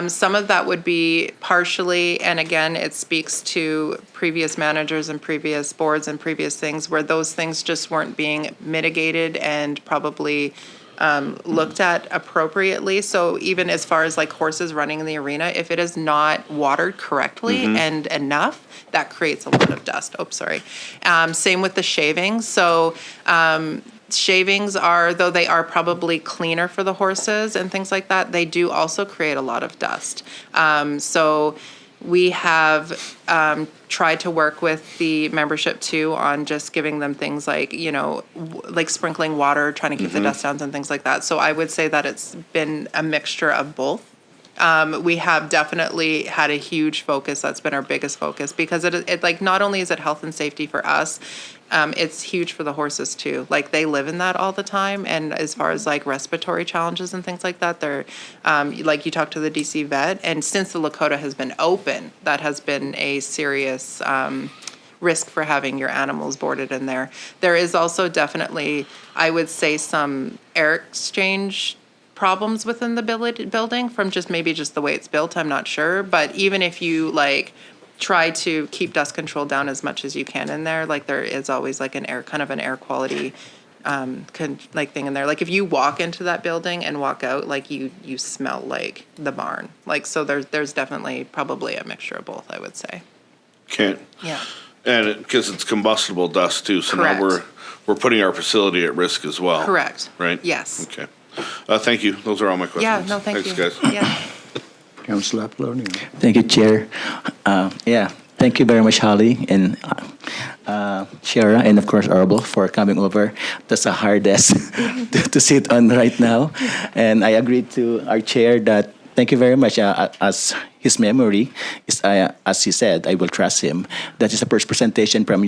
Speaker 11: some of that would be partially, and again, it speaks to previous managers and previous boards and previous things where those things just weren't being mitigated and probably looked at appropriately. So even as far as like horses running in the arena, if it is not watered correctly and enough, that creates a lot of dust. Oh, sorry. Same with the shavings. So shavings are, though they are probably cleaner for the horses and things like that, they do also create a lot of dust. So we have tried to work with the membership too on just giving them things like, like sprinkling water, trying to keep the dust down and things like that. So I would say that it's been a mixture of both. We have definitely had a huge focus. That's been our biggest focus because it like not only is it health and safety for us, it's huge for the horses too. Like they live in that all the time. And as far as like respiratory challenges and things like that, they're like you talk to the DC vet, and since the Lakota has been open, that has been a serious risk for having your animals boarded in there. There is also definitely, I would say, some air exchange problems within the building from just maybe just the way it's built. I'm not sure, but even if you like try to keep dust control down as much as you can in there, like there is always like an air quality thing in there. Like if you walk into that building and walk out, like you smell like the barn. Like so there's definitely probably a mixture of both, I would say.
Speaker 3: Can't.
Speaker 11: Yeah.
Speaker 3: And because it's combustible dust too, so now
Speaker 11: Correct.
Speaker 3: we're putting our facility at risk as well.
Speaker 11: Correct.
Speaker 3: Right?
Speaker 11: Yes.
Speaker 3: Okay. Thank you. Those are all my questions.
Speaker 11: Yeah, no, thanks,
Speaker 3: you. Thanks, guys.
Speaker 11: Yeah.
Speaker 1: Councillor Apollonia.
Speaker 5: Thank you, Chair. Thank you very much, Holly and Shara, and of course, Arble, for coming over. That's the hardest to sit on right now. And I agree to our chair that thank you very much. As his memory is, as he said, I will trust him. That is the first presentation for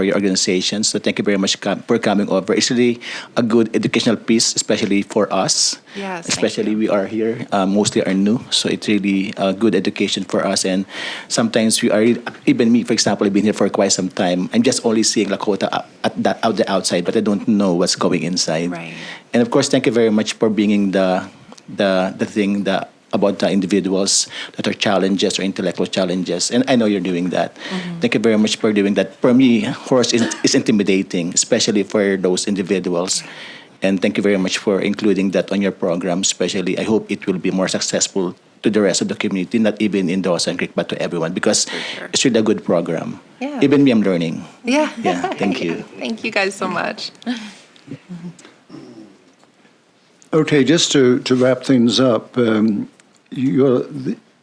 Speaker 5: your organization. So thank you very much for coming over. It's really a good educational piece, especially for us.
Speaker 11: Yes, thank
Speaker 5: Especially
Speaker 11: you.
Speaker 5: we are here, mostly are new. So it's really a good education for us. And sometimes we are, even me, for example, I've been here for quite some time. I'm just only seeing Lakota out the outside, but I don't know what's going inside.
Speaker 11: Right.
Speaker 5: And of course, thank you very much for bringing the thing about the individuals that are challenges or intellectual challenges. And I know you're doing that.
Speaker 11: Mm-hmm.
Speaker 5: Thank you very much for doing that. For me, horse is intimidating, especially for those individuals. And thank you very much for including that on your program, especially. I hope it will be more successful to the rest of the community, not even in Dawson Creek, but to everyone, because
Speaker 11: sure.
Speaker 5: it's really a good program.
Speaker 11: Yeah.
Speaker 5: Even me, I'm learning.
Speaker 11: Yeah.
Speaker 5: Yeah, thank you.
Speaker 11: Thank you guys so much.
Speaker 1: Okay, just to wrap things up, there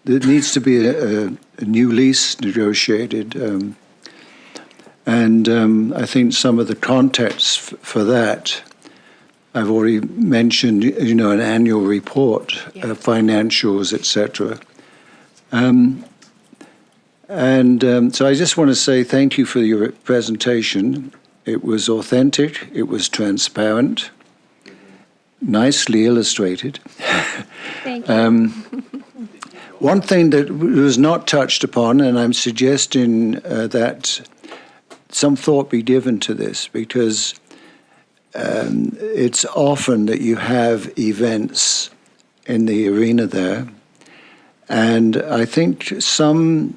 Speaker 1: needs to be a new lease negotiated, and I think some of the context for that, I've already mentioned, an annual report, financials, etc. So I just want to say thank you for your presentation. It was authentic, it was transparent, nicely illustrated.
Speaker 8: Thank you.
Speaker 1: One thing that was not touched upon, and I'm suggesting that some thought be given to this, because it's often that you have events in the arena there, and I think some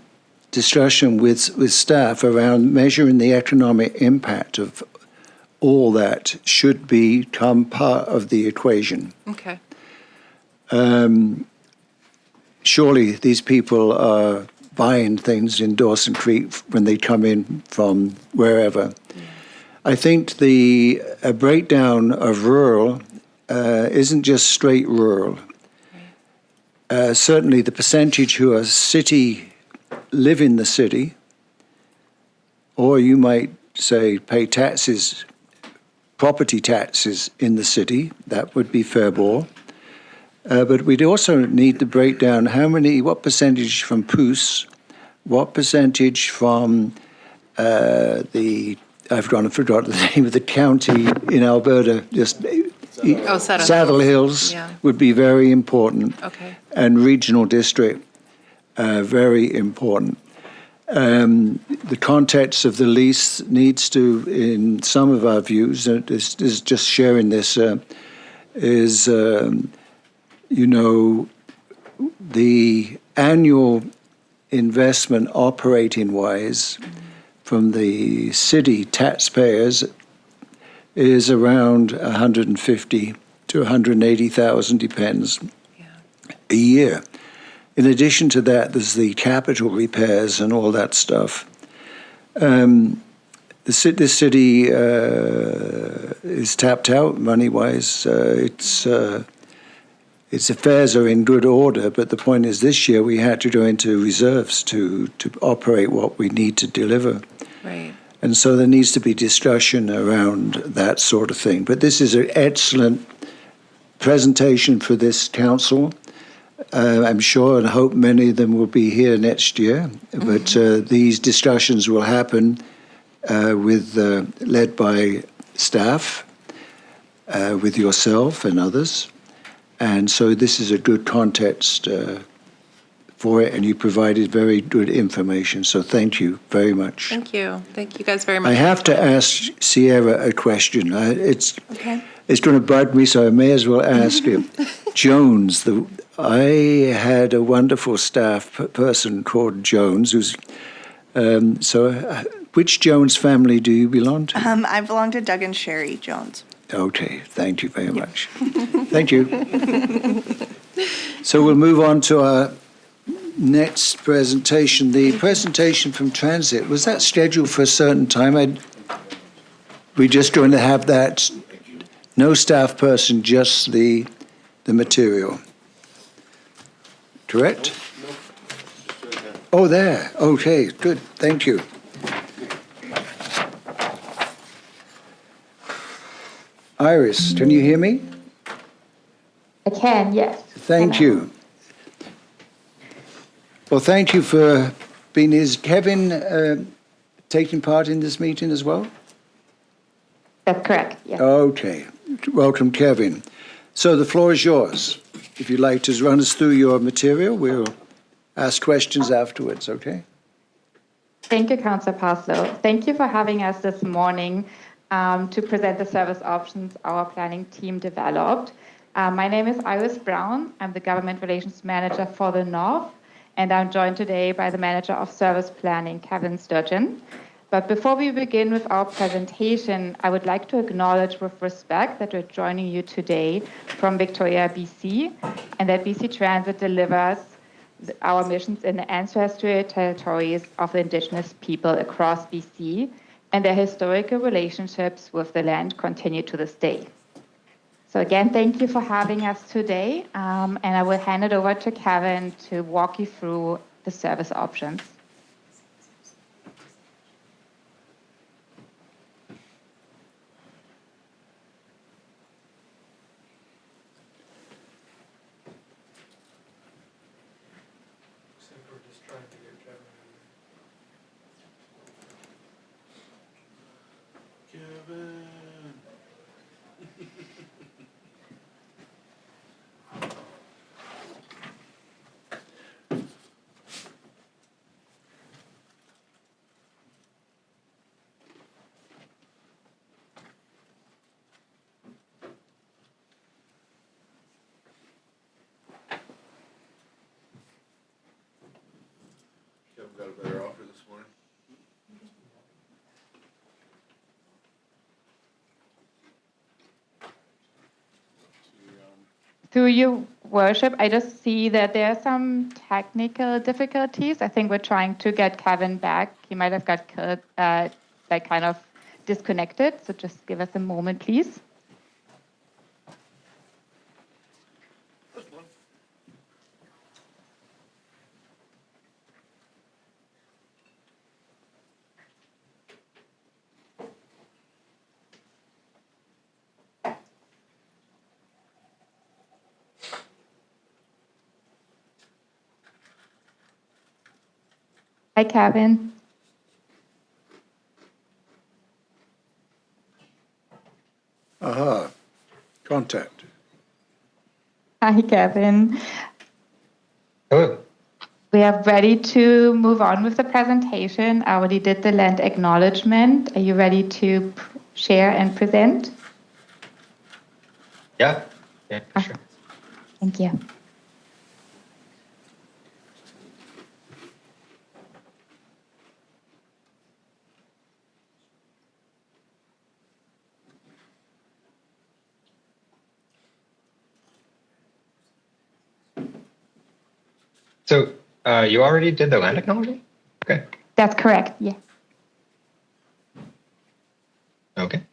Speaker 1: discussion with staff around measuring the economic impact of all that should become part of the equation.
Speaker 11: Okay.
Speaker 1: Surely these people are buying things in Dawson Creek when they come in from wherever. I think a breakdown of rural isn't just straight rural. Certainly the percentage who are live in the city, or you might say pay taxes, property taxes in the city, that would be fair ball. But we'd also need to break down what percentage from POOS, what percentage from I've forgot the name of the county in Alberta, Saddle Hills would be very important.
Speaker 11: Okay.
Speaker 1: And regional district, very important. The context of the lease needs to, in some of our views, this is just sharing this, the annual investment operating-wise from the city taxpayers is around 150 to 180,000, depends, a year. In addition to that, there's the capital repairs and all that stuff. This city is tapped out money-wise. Its affairs are in good order, but the point is this year we had to go into reserves to operate what we need to deliver.
Speaker 11: Right.
Speaker 1: And so there needs to be discussion around that sort of thing. But this is an excellent presentation for this council. I'm sure and hope many of them will be here next year. But these discussions will happen led by staff, with yourself and others. And so this is a good context for it, and you provided very good information. So thank you very much.
Speaker 11: Thank you. Thank you guys very much.
Speaker 1: I have to ask Sierra a question.
Speaker 12: Okay.
Speaker 1: It's going to bug me, so I may as well ask you. Jones, I had a wonderful staff person called Jones, who's which Jones family do you belong to?
Speaker 12: I belong to Doug and Sherry Jones.
Speaker 1: Okay, thank you very much. Thank you. So we'll move on to our next presentation. The presentation from Transit, was that scheduled for a certain time? We're just going to have that, no staff person, just the material. Correct? Oh, there. Okay, good. Thank you. Iris, can you hear me?
Speaker 13: I can, yes.
Speaker 1: Thank you. Well, thank you for being here. Is Kevin taking part in this meeting as well?
Speaker 13: That's correct, yes.
Speaker 1: Okay. Welcome, Kevin. So the floor is yours. If you'd like to run us through your material, we'll ask questions afterwards, okay?
Speaker 13: Thank you, Councillor Paslow. Thank you for having us this morning to present the service options our planning team developed. My name is Iris Brown. I'm the Government Relations Manager for the North, and I'm joined today by the Manager of Service Planning, Kevin Sturgeon. But before we begin with our presentation, I would like to acknowledge with respect that we're joining you today from Victoria, BC, and that BC Transit delivers our missions in the ancestral territories of the Indigenous people across BC, and their historical relationships with the land continue to this day. So again, thank you for having us today, and I will hand it over to Kevin to walk you through the service options.
Speaker 3: Got a better offer this morning.
Speaker 13: Through your worship, I just see that there are some technical difficulties. I think we're trying to get Kevin back. He might have got kind of disconnected. So just give us a moment, please. Hi, Kevin.
Speaker 1: Aha, contact.
Speaker 13: Hi, Kevin.
Speaker 14: Hello.
Speaker 13: We are ready to move on with the presentation. I already did the land acknowledgement. Are you ready to share and present?
Speaker 14: Yeah, for sure.
Speaker 13: Thank you.
Speaker 14: So you already did the land acknowledgement? Okay.
Speaker 13: That's correct, yeah.
Speaker 14: Okay.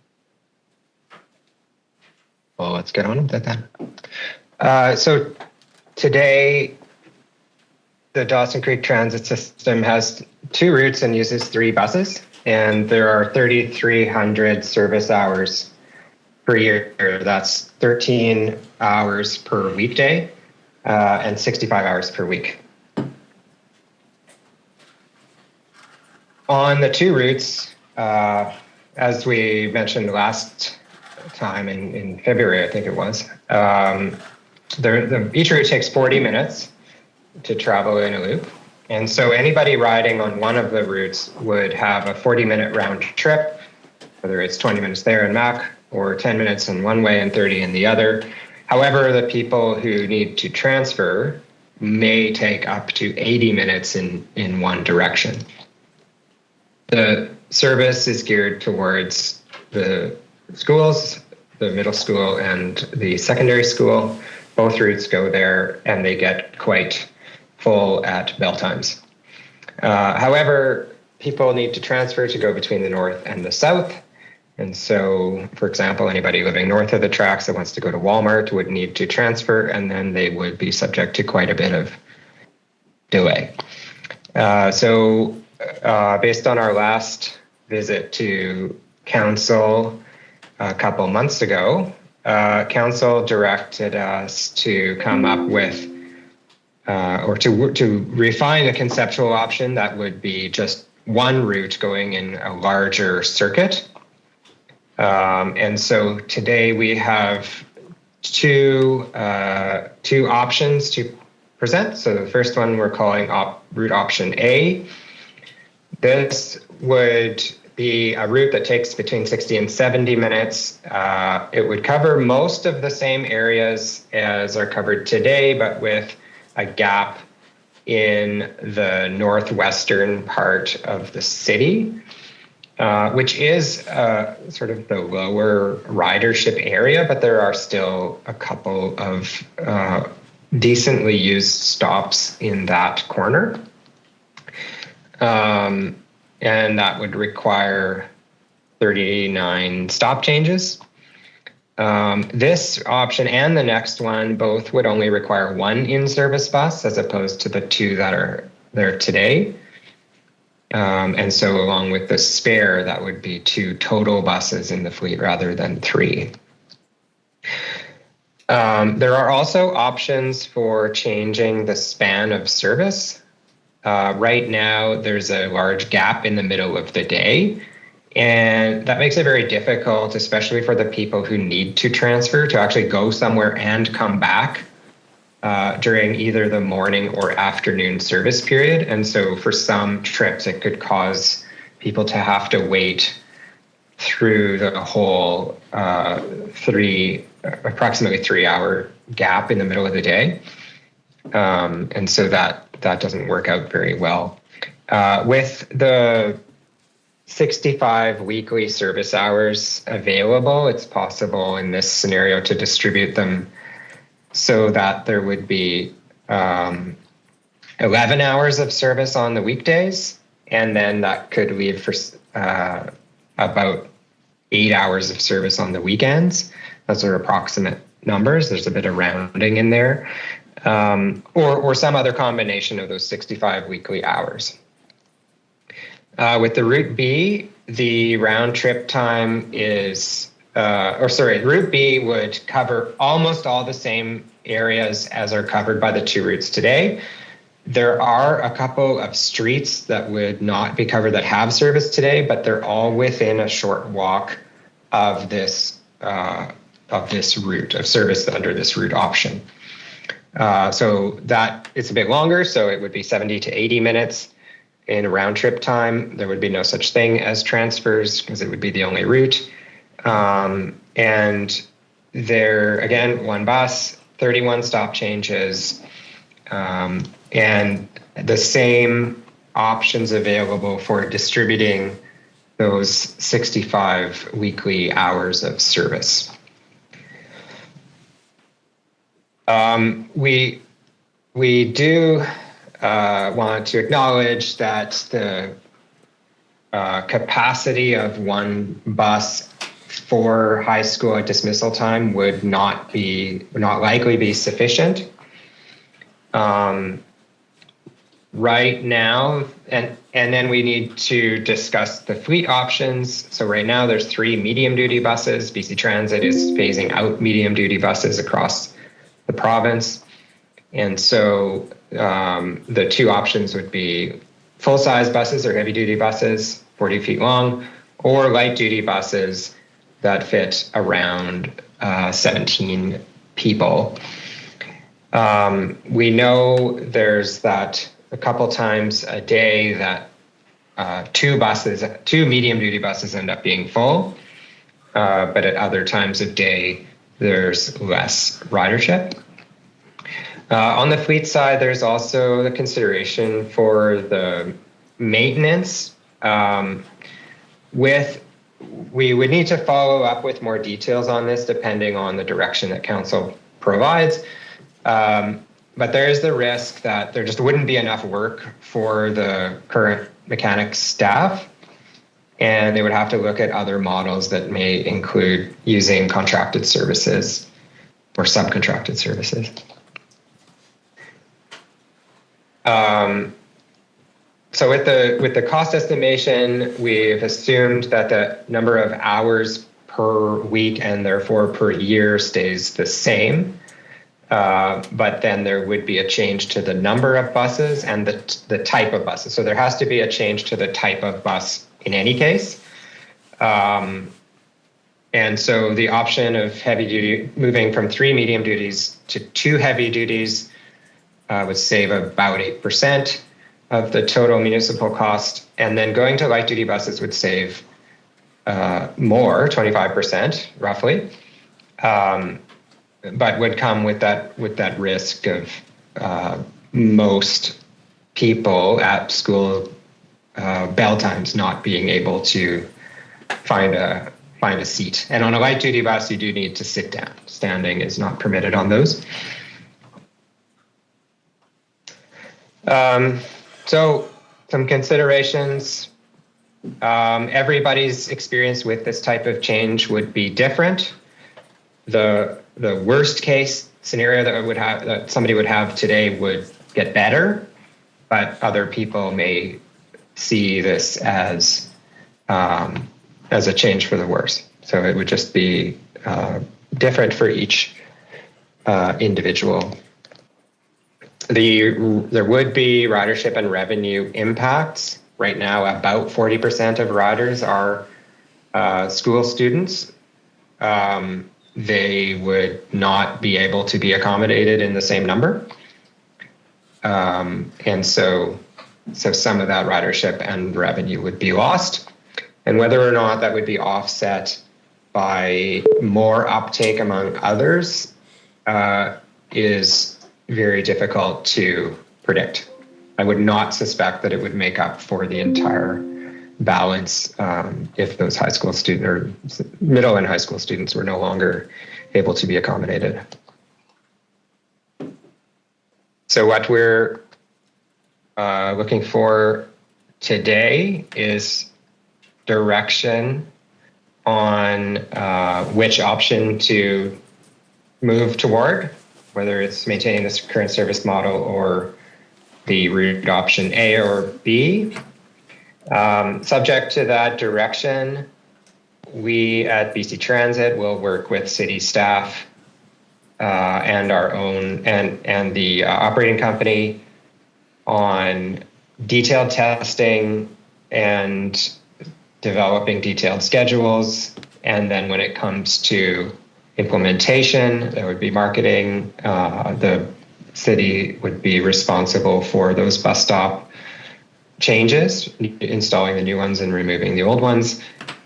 Speaker 14: Well, let's get on with it then. So today, the Dawson Creek Transit System has 2 routes and uses 3 buses, and there are 3,300 service hours per year. That's 13 hours per weekday and 65 hours per week. On the 2 routes, as we mentioned last time in February, I think it was, each route takes 40 minutes to travel in a loop. And so anybody riding on one of the routes would have a 40-minute round trip, whether it's 20 minutes there in Mac or 10 minutes in one way and 30 in the other. However, the people who need to transfer may take up to 80 minutes in one direction. The service is geared towards the schools, the middle school and the secondary school. Both routes go there and they get quite full at bell times. However, people need to transfer to go between the north and the south. And so, for example, anybody living north of the tracks that wants to go to Walmart would need to transfer, and then they would be subject to quite a bit of delay. Based on our last visit to council a couple months ago, council directed us to come up with or to refine a conceptual option that would be just one route going in a larger circuit. And so today we have two options to present. So the first one we're calling route option A. This would be a route that takes between 60 and 70 minutes. It would cover most of the same areas as are covered today, but with a gap in the northwestern part of the city, which is sort of the lower ridership area, but there are still a couple of decently used stops in that corner. And that would require 39 stop changes. This option and the next one both would only require one in-service bus as opposed to the two that are there today. And so along with the spare, that would be 2 total buses in the fleet rather than 3. There are also options for changing the span of service. Right now, there's a large gap in the middle of the day, and that makes it very difficult, especially for the people who need to transfer, to actually go somewhere and come back during either the morning or afternoon service period. And so for some trips, it could cause people to have to wait through the whole approximately 3-hour gap in the middle of the day. And so that doesn't work out very well. With the 65 weekly service hours available, it's possible in this scenario to distribute them so that there would be 11 hours of service on the weekdays, and then that could leave for about 8 hours of service on the weekends. Those are approximate numbers. There's a bit of rounding in there. Or some other combination of those 65 weekly hours. With the Route B, the round trip time is, Route B would cover almost all the same areas as are covered by the 2 routes today. There are a couple of streets that would not be covered that have service today, but they're all within a short walk of this route, of service under this route option. So that it's a bit longer, so it would be 70 to 80 minutes in round trip time. There would be no such thing as transfers because it would be the only route. And there, again, one bus, 31 stop changes, and the same options available for distributing those 65 weekly hours of service. We do want to acknowledge that the capacity of one bus for high school at dismissal time would not likely be sufficient. Right now, and then we need to discuss the fleet options. So right now there's 3 medium duty buses. BC Transit is phasing out medium duty buses across the province. And so the 2 options would be full-size buses or heavy-duty buses, 40 feet long, or light-duty buses that fit around 17 people. We know there's that a couple times a day that 2 medium-duty buses end up being full. but at other times of day, there's less ridership. On the fleet side, there's also the consideration for the maintenance. We would need to follow up with more details on this depending on the direction that council provides. But there is the risk that there just wouldn't be enough work for the current mechanics staff, and they would have to look at other models that may include using contracted services or subcontracted services. So with the cost estimation, we've assumed that the number of hours per week and therefore per year stays the same. But then there would be a change to the number of buses and the type of buses. So there has to be a change to the type of bus in any case. And so the option of heavy duty, moving from 3 medium duties to 2 heavy duties would save about 8% of the total municipal cost. And then going to light duty buses would save more, 25% roughly. But would come with that risk of most people at school bell times not being able to find a seat. And on a light duty bus, you do need to sit down. Standing is not permitted on those. So some considerations. Everybody's experience with this type of change would be different. The worst case scenario that somebody would have today would get better, but other people may see this as a change for the worse. So it would just be different for each individual. There would be ridership and revenue impacts. Right now, about 40% of riders are school students. They would not be able to be accommodated in the same number. And so some of that ridership and revenue would be lost. And whether or not that would be offset by more uptake among others is very difficult to predict. I would not suspect that it would make up for the entire balance if those high school students or middle and high school students were no longer able to be accommodated. So what we're looking for today is direction on which option to move toward, whether it's maintaining this current service model or the route option A or B. Subject to that direction, we at BC Transit will work with city staff and our own and the operating company on detailed testing and developing detailed schedules. And then when it comes to implementation, there would be marketing. The city would be responsible for those bus stop changes, installing the new ones and removing the old ones,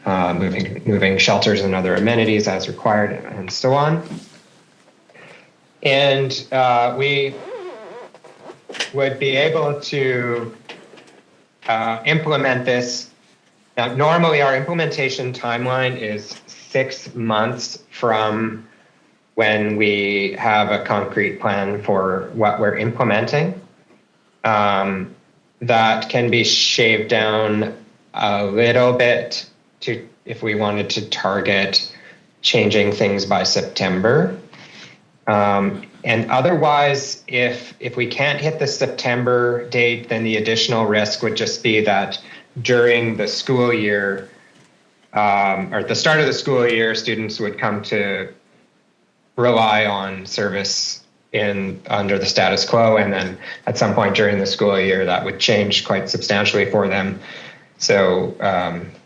Speaker 14: moving shelters and other amenities as required, and so on. And we would be able to implement this. Now, normally our implementation timeline is 6 months from when we have a concrete plan for what we're implementing. That can be shaved down a little bit to if we wanted to target changing things by September. And otherwise, if we can't hit the September date, then the additional risk would just be that during the school year, or at the start of the school year, students would come to rely on service under the status quo, and then at some point during the school year, that would change quite substantially for them. So,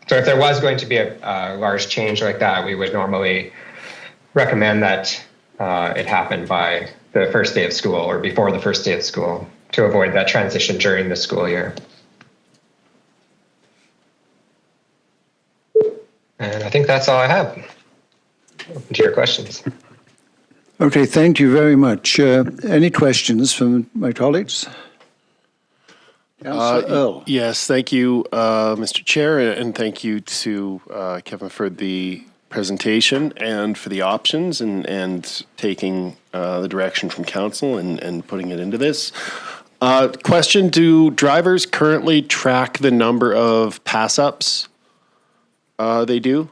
Speaker 14: so if there was going to be a large change like that, we would normally recommend that it happen by the first day of school or before the first day of school to avoid that transition during the school year. And I think that's all I have. Open to your questions.
Speaker 1: Okay, thank you very much. Any questions from my colleagues? Councillor Earl.
Speaker 10: Yes, thank you, Mr. Chair, and thank you to Kevin for the presentation and for the options and taking the direction from council and putting it into this. Question, do drivers currently track the number of pass-ups they do?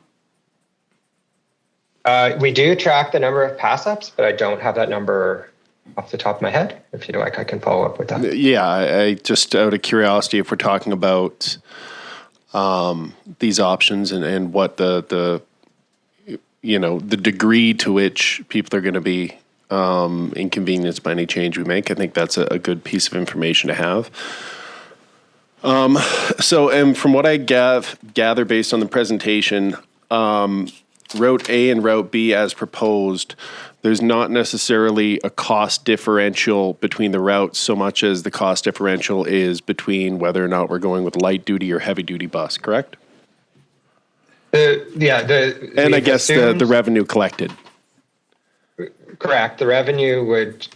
Speaker 10: We do track the number of pass-ups, but I don't have that number off the top of my head. If you'd like, I can follow up with that. Yeah, I just out of curiosity, if we're talking about these options and what the degree to which people are going to be inconvenienced by any change we make, I think that's a good piece of information to have. And from what I gather based on the presentation, Route A and Route B as proposed, there's not necessarily a cost differential between the routes so much as the cost differential is between whether or not we're going with light duty or heavy duty bus, correct? And I guess the revenue collected. Correct. The revenue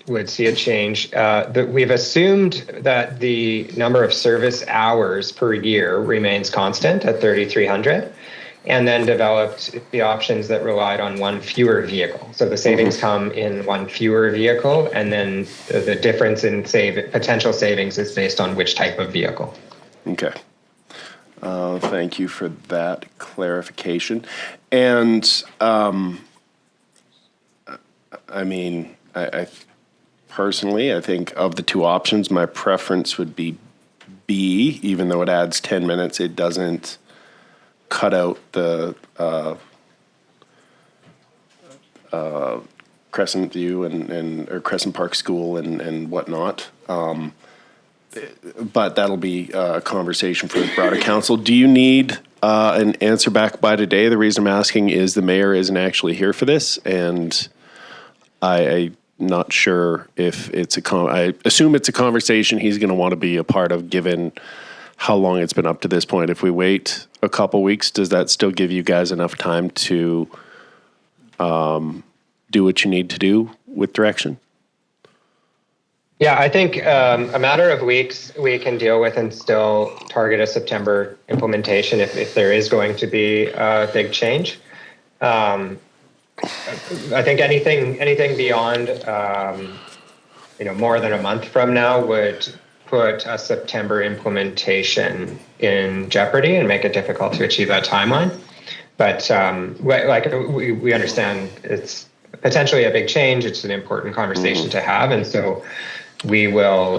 Speaker 10: would see a change. We've assumed that the number of service hours per year remains constant at 3,300. And then developed the options that relied on one fewer vehicle. So the savings come in one fewer vehicle, and then the difference in potential savings is based on which type of vehicle. Okay. Thank you for that clarification. And I personally, I think of the two options, my preference would be B, even though it adds 10 minutes, it doesn't cut out the Crescent View or Crescent Park School and whatnot. But that'll be a conversation for the broader council. Do you need an answer back by today? The reason I'm asking is the mayor isn't actually here for this, and I'm not sure if it's I assume it's a conversation he's going to want to be a part of, given how long it's been up to this point. If we wait a couple weeks, does that still give you guys enough time to do what you need to do with direction? Yeah, I think a matter of weeks we can deal with and still target a September implementation if there is going to be a big change. I think anything beyond more than a month from now would put a September implementation in jeopardy and make it difficult to achieve that timeline. But we understand it's potentially a big change. It's an important conversation to have, and so we will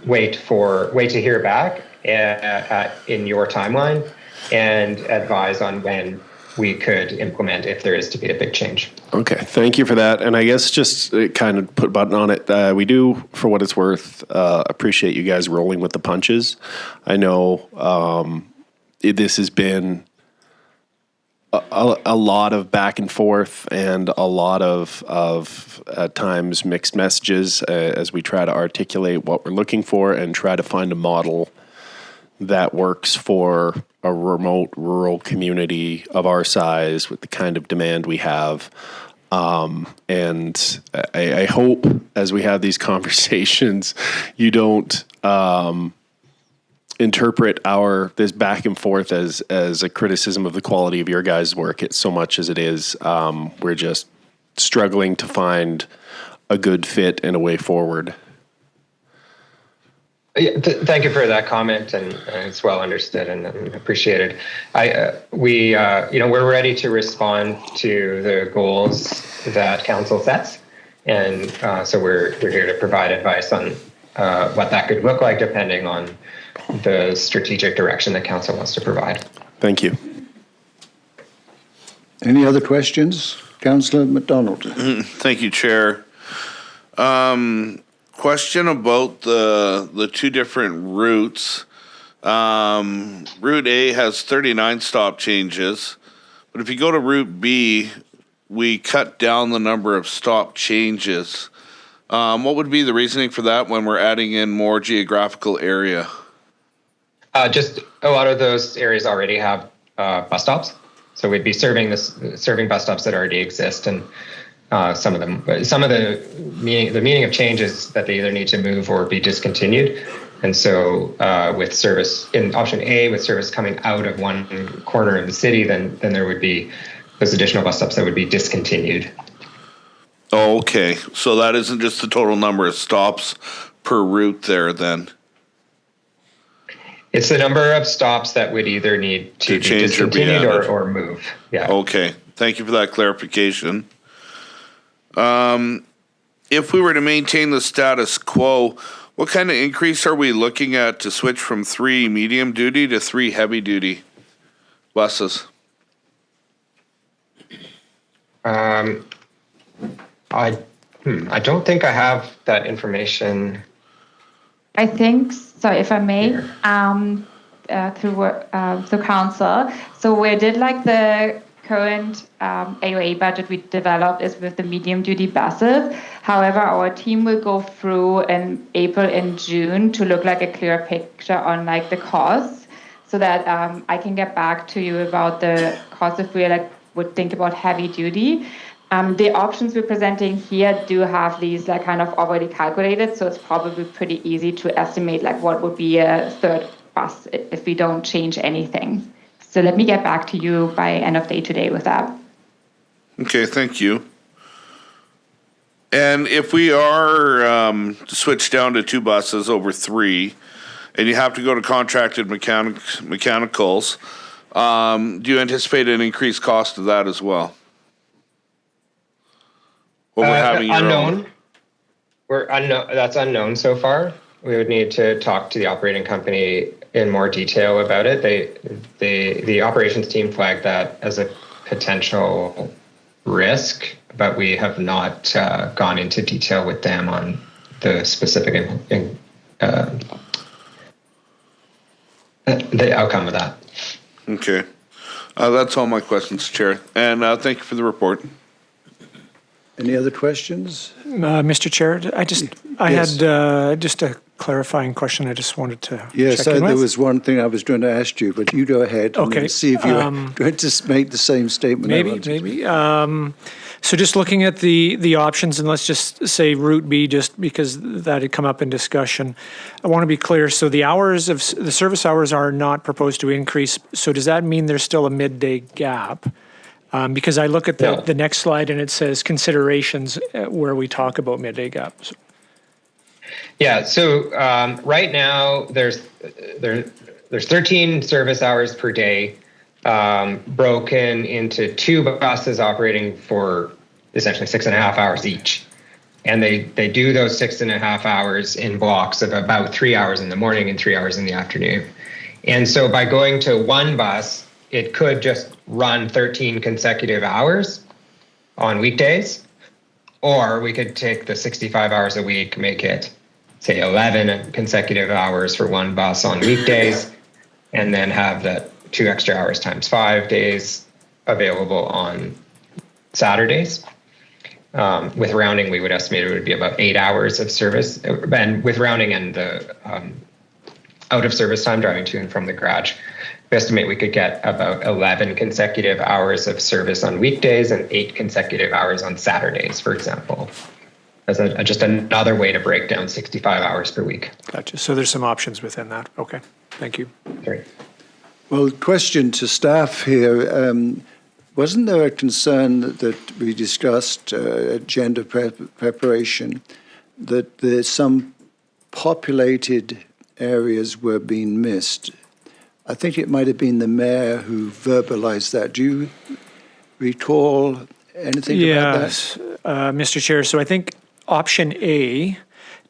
Speaker 10: wait to hear back in your timeline and advise on when we could implement if there is to be a big change. Okay, thank you for that. And I guess just kind of put a button on it. We do, for what it's worth, appreciate you guys rolling with the punches. I know this has been a lot of back and forth and a lot of at times mixed messages as we try to articulate what we're looking for and try to find a model that works for a remote rural community of our size with the kind of demand we have. And I hope as we have these conversations, you don't interpret this back and forth as a criticism of the quality of your guys' work. It's so much as it is. We're just struggling to find a good fit and a way forward. Yeah, thank you for that comment, and it's well understood and appreciated. We're ready to respond to the goals that council sets, and so we're here to provide advice on what that could look like, depending on the strategic direction that council wants to provide. Thank you.
Speaker 1: Any other questions? Councillor MacDonald.
Speaker 3: Thank you, Chair. Question about the two different routes. Route A has 39 stop changes, but if you go to Route B, we cut down the number of stop changes. What would be the reasoning for that when we're adding in more geographical area?
Speaker 14: Just a lot of those areas already have bus stops. So we'd be serving bus stops that already exist, and some of the meaning of change is that they either need to move or be discontinued. And so with service in option A, with service coming out of one corner of the city, then there would be those additional bus stops that would be discontinued.
Speaker 3: Oh, okay. So that isn't just the total number of stops per route there then?
Speaker 14: It's the number of stops that would either need to be
Speaker 3: change or be
Speaker 14: discontinued
Speaker 3: added.
Speaker 14: or move. Yeah.
Speaker 3: Okay. Thank you for that clarification. If we were to maintain the status quo, what kind of increase are we looking at to switch from 3 medium duty to 3 heavy duty buses?
Speaker 14: I don't think I have that information.
Speaker 13: I think so. If I may, through council. So we did like the current AOA budget we developed is with the medium duty buses. However, our team will go through in April and June to look like a clear picture on like the costs, so that I can get back to you about the cost if we would think about heavy duty. The options we're presenting here do have these like kind of already calculated, so it's probably pretty easy to estimate like what would be a third bus if we don't change anything. So let me get back to you by end of day today with that.
Speaker 3: Okay, thank you. And if we are to switch down to 2 buses over 3, and you have to go to contracted mechanicals, do you anticipate an increased cost of that as well? Or we're having your
Speaker 14: unknown.
Speaker 3: own?
Speaker 14: That's unknown so far. We would need to talk to the operating company in more detail about it. The operations team flagged that as a potential risk, but we have not gone into detail with them on the specific the outcome of that.
Speaker 3: Okay. That's all my questions, Chair. And thank you for the report.
Speaker 1: Any other questions?
Speaker 4: Mr. Chair, I
Speaker 1: Yes.
Speaker 4: had just a clarifying question. I just wanted to
Speaker 1: Yes,
Speaker 4: check in
Speaker 1: there
Speaker 4: with.
Speaker 1: was one thing I was going to ask you, but you go ahead
Speaker 4: Okay,
Speaker 1: and see if you're going to make the same statement. I wanted to.
Speaker 4: Maybe. So just looking at the options, and let's just say Route B, just because that had come up in discussion. I want to be clear. So the service hours are not proposed to increase. So does that mean there's still a midday gap? Because I look at the next slide and it says considerations where we talk about midday gaps.
Speaker 14: Yeah. So right now there's 13 service hours per day, broken into 2 buses operating for essentially 6.5 hours each, and they do those 6.5 hours in blocks of about 3 hours in the morning and 3 hours in the afternoon. And so by going to 1 bus, it could just run 13 consecutive hours on weekdays, or we could take the 65 hours a week, make it, say, 11 consecutive hours for 1 bus on weekdays, and then have that 2 extra hours times 5 days available on Saturdays. With rounding, we would estimate it would be about 8 hours of service, and with rounding and the out of service time driving to and from the garage, we estimate we could get about 11 consecutive hours of service on weekdays and 8 consecutive hours on Saturdays, for example, as just another way to break down 65 hours per week.
Speaker 4: Gotcha. So there's some options within that. Okay. Thank you.
Speaker 14: Great.
Speaker 1: Well, question to staff here. Wasn't there a concern that we discussed agenda preparation that there's some populated areas were being missed? I think it might have been the mayor who verbalized that. Do you recall anything about that?
Speaker 4: Yes, Mr. Chair. So I think option A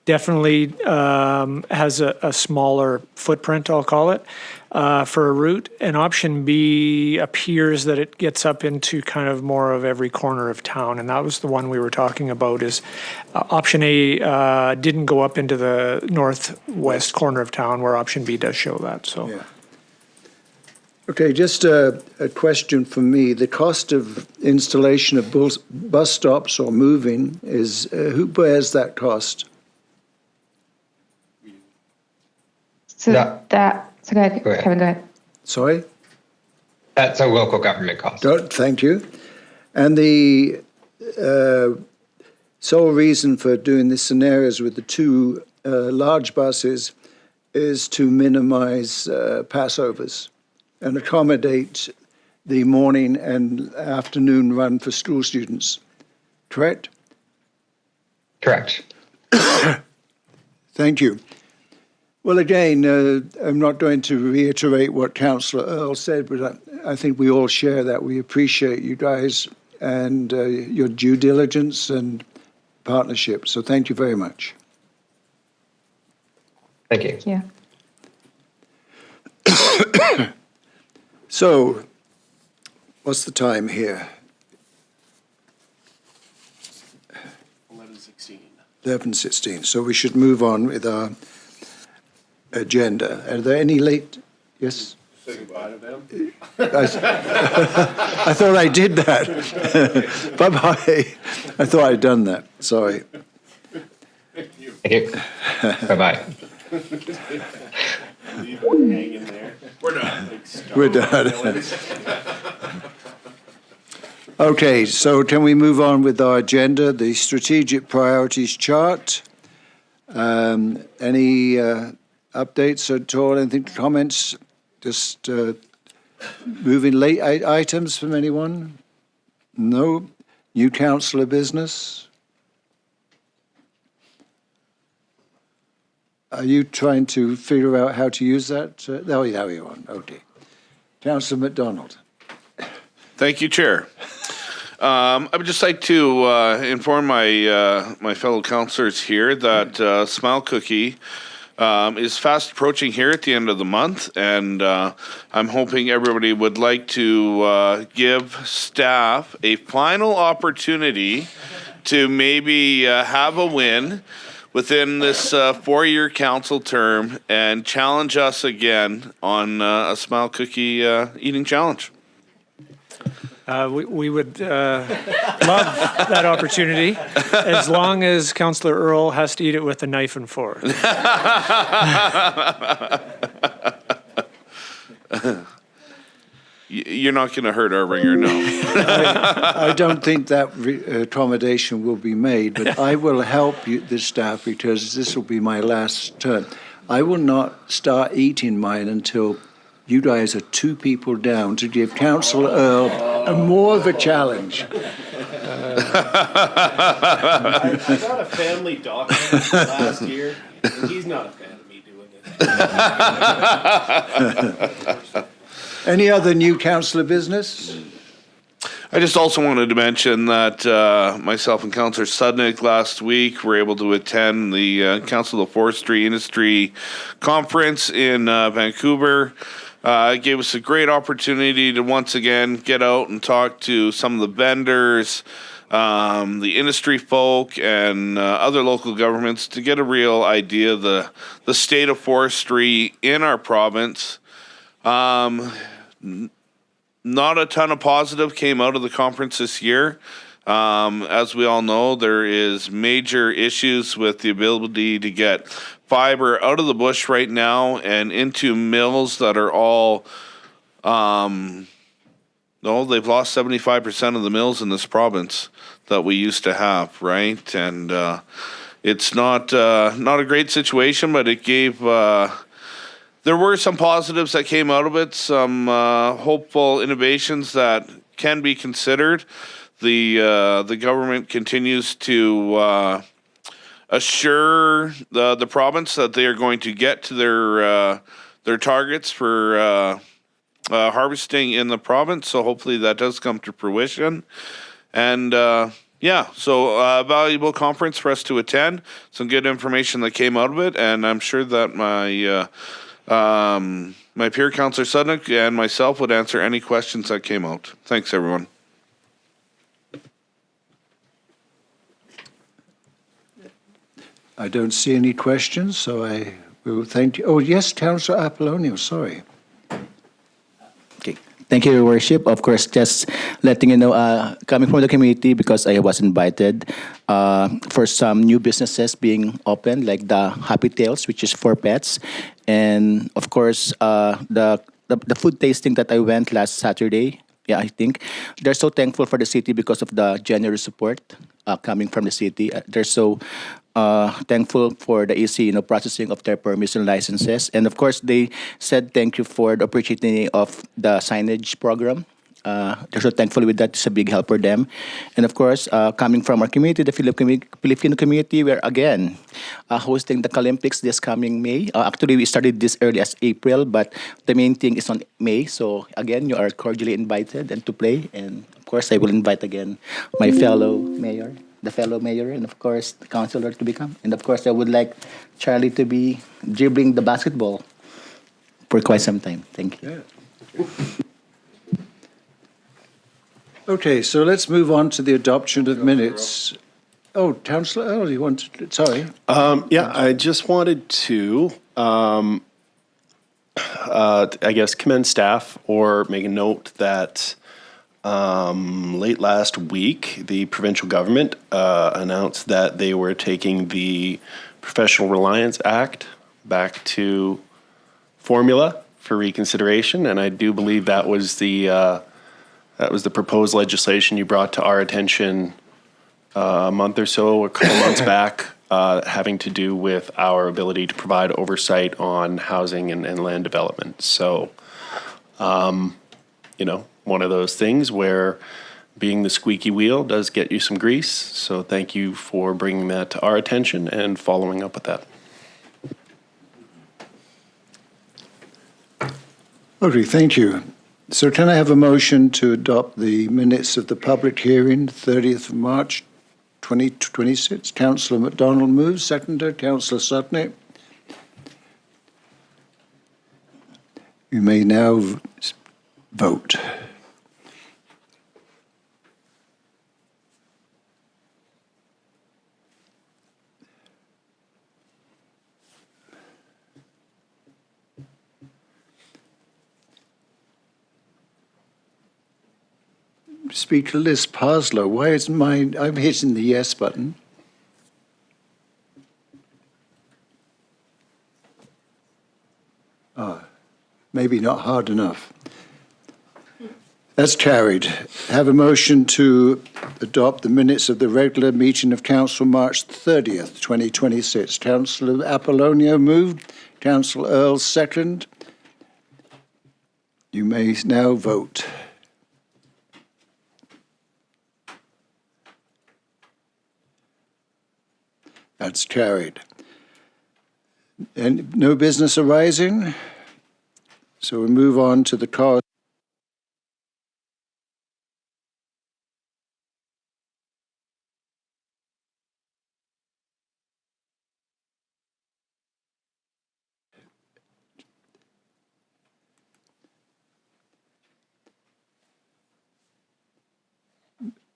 Speaker 4: definitely has a smaller footprint, I'll call it, for a route. And option B appears that it gets up into kind of more of every corner of town. And that was the one we were talking about is option A didn't go up into the northwest corner of town where option B does show that. So.
Speaker 1: Yeah. Okay, just a question from me. The cost of installation of bus stops or moving is, who bears that cost?
Speaker 13: So
Speaker 14: Go ahead.
Speaker 13: Kevin, go ahead.
Speaker 1: Sorry?
Speaker 14: That's a local government cost.
Speaker 1: Thank you. And the sole reason for doing this scenarios with the two large buses is to minimize passovers and accommodate the morning and afternoon run for school students. Correct?
Speaker 14: Correct.
Speaker 1: Thank you. Well, again, I'm not going to reiterate what Councillor Earl said, but I think we all share that. We appreciate you guys and your due diligence and partnership. So thank you very much.
Speaker 14: Thank you.
Speaker 13: Yeah.
Speaker 1: So, what's the time here?
Speaker 2: 11:16.
Speaker 1: 11:16. So we should move on with our agenda. Are there any late? Yes?
Speaker 2: Say goodbye to them.
Speaker 1: I thought I did that. Bye-bye. I thought I'd done that. Sorry.
Speaker 14: Thank you. Bye-bye.
Speaker 2: Leave them hanging there. We're done.
Speaker 1: We're done. Okay, so can we move on with our agenda, the strategic priorities chart? Any updates at all? Anything, comments? Just moving late items from anyone? No? New councillor business? Are you trying to figure out how to use that? Oh, yeah, we are. Okay. Councillor MacDonald.
Speaker 3: Thank you, Chair. I would just like to inform my fellow councillors here that Smile Cookie is fast approaching here at the end of the month, and I'm hoping everybody would like to give staff a final opportunity to maybe have a win within this 4-year council term and challenge us again on a Smile Cookie eating challenge.
Speaker 4: We would love that opportunity, as long as Councillor Earl has to eat it with a knife and fork.
Speaker 3: You're not going to hurt our ringer, no.
Speaker 1: I don't think that accommodation will be made, but I will help you, the staff, because this will be my last term. I will not start eating mine until you guys are 2 people down to give Councillor Earl more of a challenge.
Speaker 2: I got a family doctor last year, and he's not a fan of me doing this.
Speaker 1: Any other new councillor business?
Speaker 3: I just also wanted to mention that myself and Councillor Sudnick last week were able to attend the Council of Forestry Industry Conference in Vancouver. It gave us a great opportunity to once again get out and talk to some of the vendors, the industry folk, and other local governments to get a real idea of the state of forestry in our province. Not a ton of positive came out of the conference this year. As we all know, there is major issues with the ability to get fiber out of the bush right now and into mills that are all, they've lost 75% of the mills in this province that we used to have, right? And it's not a great situation, but it gave, there were some positives that came out of it, some hopeful innovations that can be considered. The government continues to assure the province that they are going to get to their targets for harvesting in the province. So hopefully that does come to fruition. And so a valuable conference for us to attend. Some good information that came out of it, and I'm sure that my peer Councillor Sudnick and myself would answer any questions that came out. Thanks, everyone.
Speaker 1: I don't see any questions, so I will thank you. Oh, yes, Councillor Apollonio, sorry.
Speaker 5: Okay. Thank you, Your Worship. Of course, just letting you know, coming from the community, because I was invited for some new businesses being opened, like the Happy Tales, which is for pets. And of course, the the food tasting that I went last Saturday. Yeah, I think they're so thankful for the city because of the generous support coming from the city. They're so thankful for the easy, processing of their permits and licenses. And of course, they said thank you for the opportunity of the signage program. They're so thankful with that. It's a big help for them. And of course, coming from our community, the Filipino community, we're again hosting the Olympics this coming May. Actually, we started this early as April, but the main thing is on May. So again, you are cordially invited and to play. And of course, I will invite again my fellow mayor, and of course, the councillor to become. And of course, I would like Charlie to be dribbling the basketball for quite some time. Thank you.
Speaker 1: Yeah. Okay, so let's move on to the adoption of minutes. Oh, Councillor Earl, you want to, sorry.
Speaker 10: Yeah, I just wanted to, I guess, commend staff or make a note that late last week, the provincial government announced that they were taking the Professional Reliance Act back to formula for reconsideration, and I do believe that was the proposed legislation you brought to our attention a month or so, a couple months back, having to do with our ability to provide oversight on housing and land development. So, one of those things where being the squeaky wheel does get you some grease. So thank you for bringing that to our attention and following up with that.
Speaker 1: Okay, thank you. So can I have a motion to adopt the minutes of the public hearing, 30th of March 2026? Councillor MacDonald moves, seconded. Councillor Sutton. You may now vote. Speaker Liz Parslow, why isn't mine? I'm hitting the yes button. Maybe not hard enough. That's carried. Have a motion to adopt the minutes of the regular meeting of Council March 30th, 2026. Councillor Apollonio moved. Councillor Earl second. You may now vote. That's carried. And no business arising? So we move on to the card.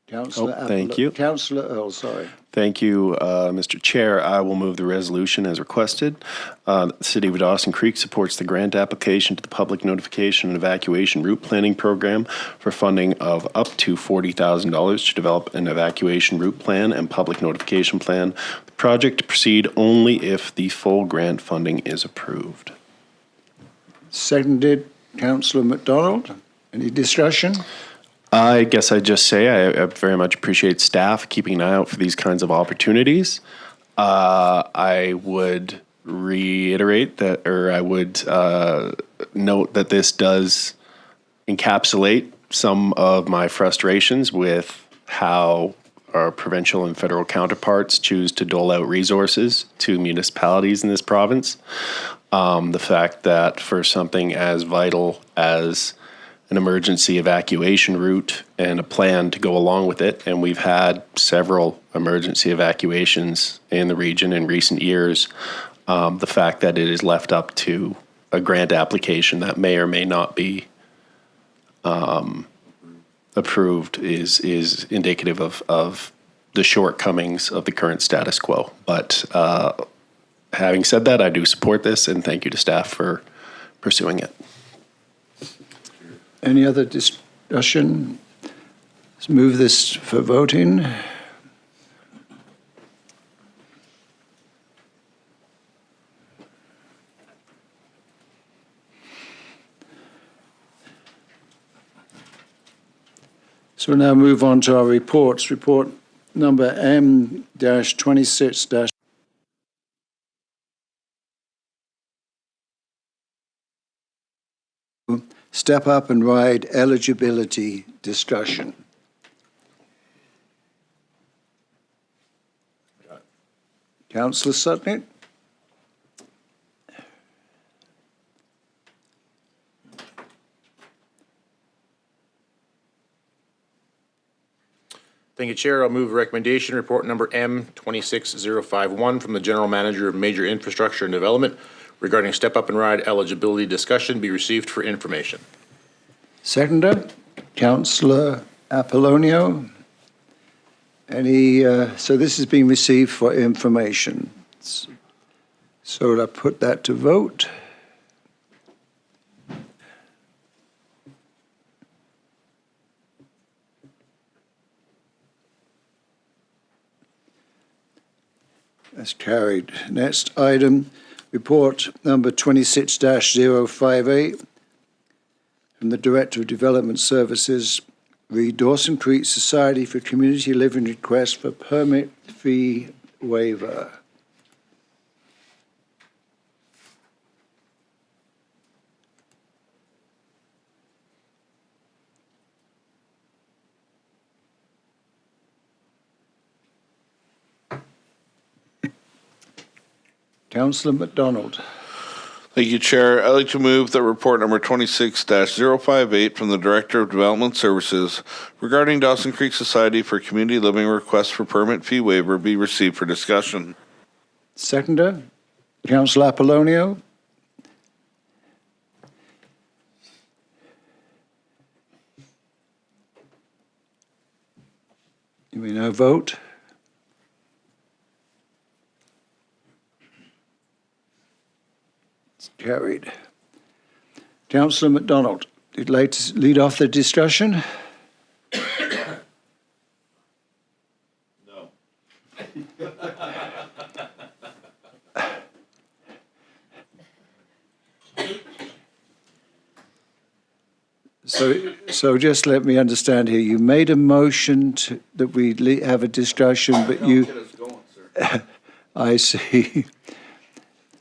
Speaker 10: Thank you.
Speaker 1: Councillor Earl, sorry.
Speaker 10: Thank you, Mr. Chair. I will move the resolution as requested. The City of Dawson Creek supports the grant application to the Public Notification and Evacuation Route Planning Program for funding of up to $40,000 to develop an evacuation route plan and public notification plan. The project to proceed only if the full grant funding is approved.
Speaker 1: Seconded, Councillor MacDonald. Any discussion?
Speaker 10: I guess I'd just say I very much appreciate staff keeping an eye out for these kinds of opportunities. I would reiterate that, or I would note that this does encapsulate some of my frustrations with how our provincial and federal counterparts choose to dole out resources to municipalities in this province. The fact that for something as vital as an emergency evacuation route and a plan to go along with it. And we've had several emergency evacuations in the region in recent years. The fact that it is left up to a grant application that may or may not be approved is indicative of the shortcomings of the current status quo. But having said that, I do support this, and thank you to staff for pursuing it.
Speaker 1: Any other discussion? Let's move this for voting. So we'll now move on to our reports. Report number M-26- Step Up and Ride Eligibility discussion. Councillor Sutnick?
Speaker 15: Thank you, Chair. I'll move recommendation report number M26051 from the General Manager of Major Infrastructure and Development regarding Step Up and Ride eligibility discussion be received for information.
Speaker 1: Seconder, Councillor Apollonio. So this has been received for information. So I'll put that to vote. That's carried. Next item, report number 26-058 from the Director of Development Services, read Dawson Creek Society for Community Living request for permit fee waiver. Councillor MacDonald.
Speaker 3: Thank you, Chair. I'd like to move that report number 26-058 from the Director of Development Services regarding Dawson Creek Society for Community Living request for permit fee waiver be received for discussion.
Speaker 1: Seconder, Councillor Apollonio. You may now vote. Carried. Councillor MacDonald, you'd like to lead off the discussion?
Speaker 3: No.
Speaker 1: So just let me understand here. You made a motion that we have a discussion, but you... I see.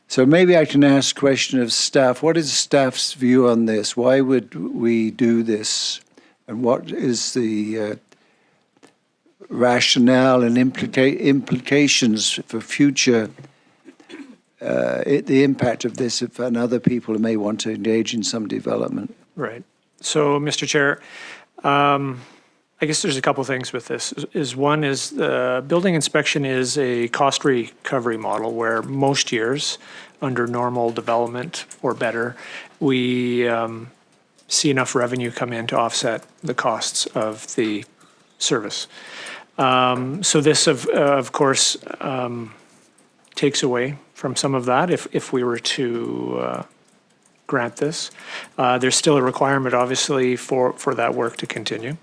Speaker 1: So maybe I can ask a question of staff. What is staff's view on this? Why would we do this? And what is the rationale and implications for future, the impact of this if other people may want to engage in some development?
Speaker 4: Right. So, Mr. Chair, I guess there's a couple things with this. One is the building inspection is a cost recovery model where most years under normal development or better, we see enough revenue come in to offset the costs of the service. So this, of course, takes away from some of that if we were to grant this. There's still a requirement, obviously, for that work to continue.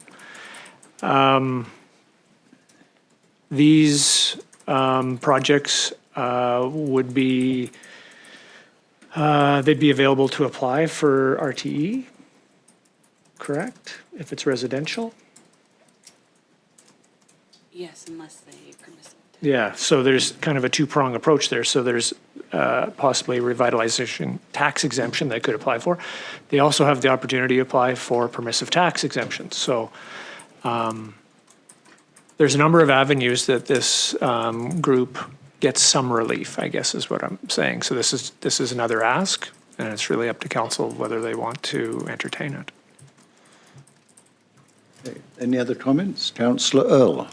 Speaker 4: These projects would be, they'd be available to apply for RTE, correct? If it's residential?
Speaker 9: Yes, unless they permissive.
Speaker 4: Yeah, so there's kind of a two-prong approach there. So there's possibly a revitalization tax exemption they could apply for. They also have the opportunity to apply for permissive tax exemptions. So there's a number of avenues that this group gets some relief, I guess is what I'm saying. So this is another ask, and it's really up to council whether they want to entertain it.
Speaker 1: Okay. Any other comments? Councillor Earl.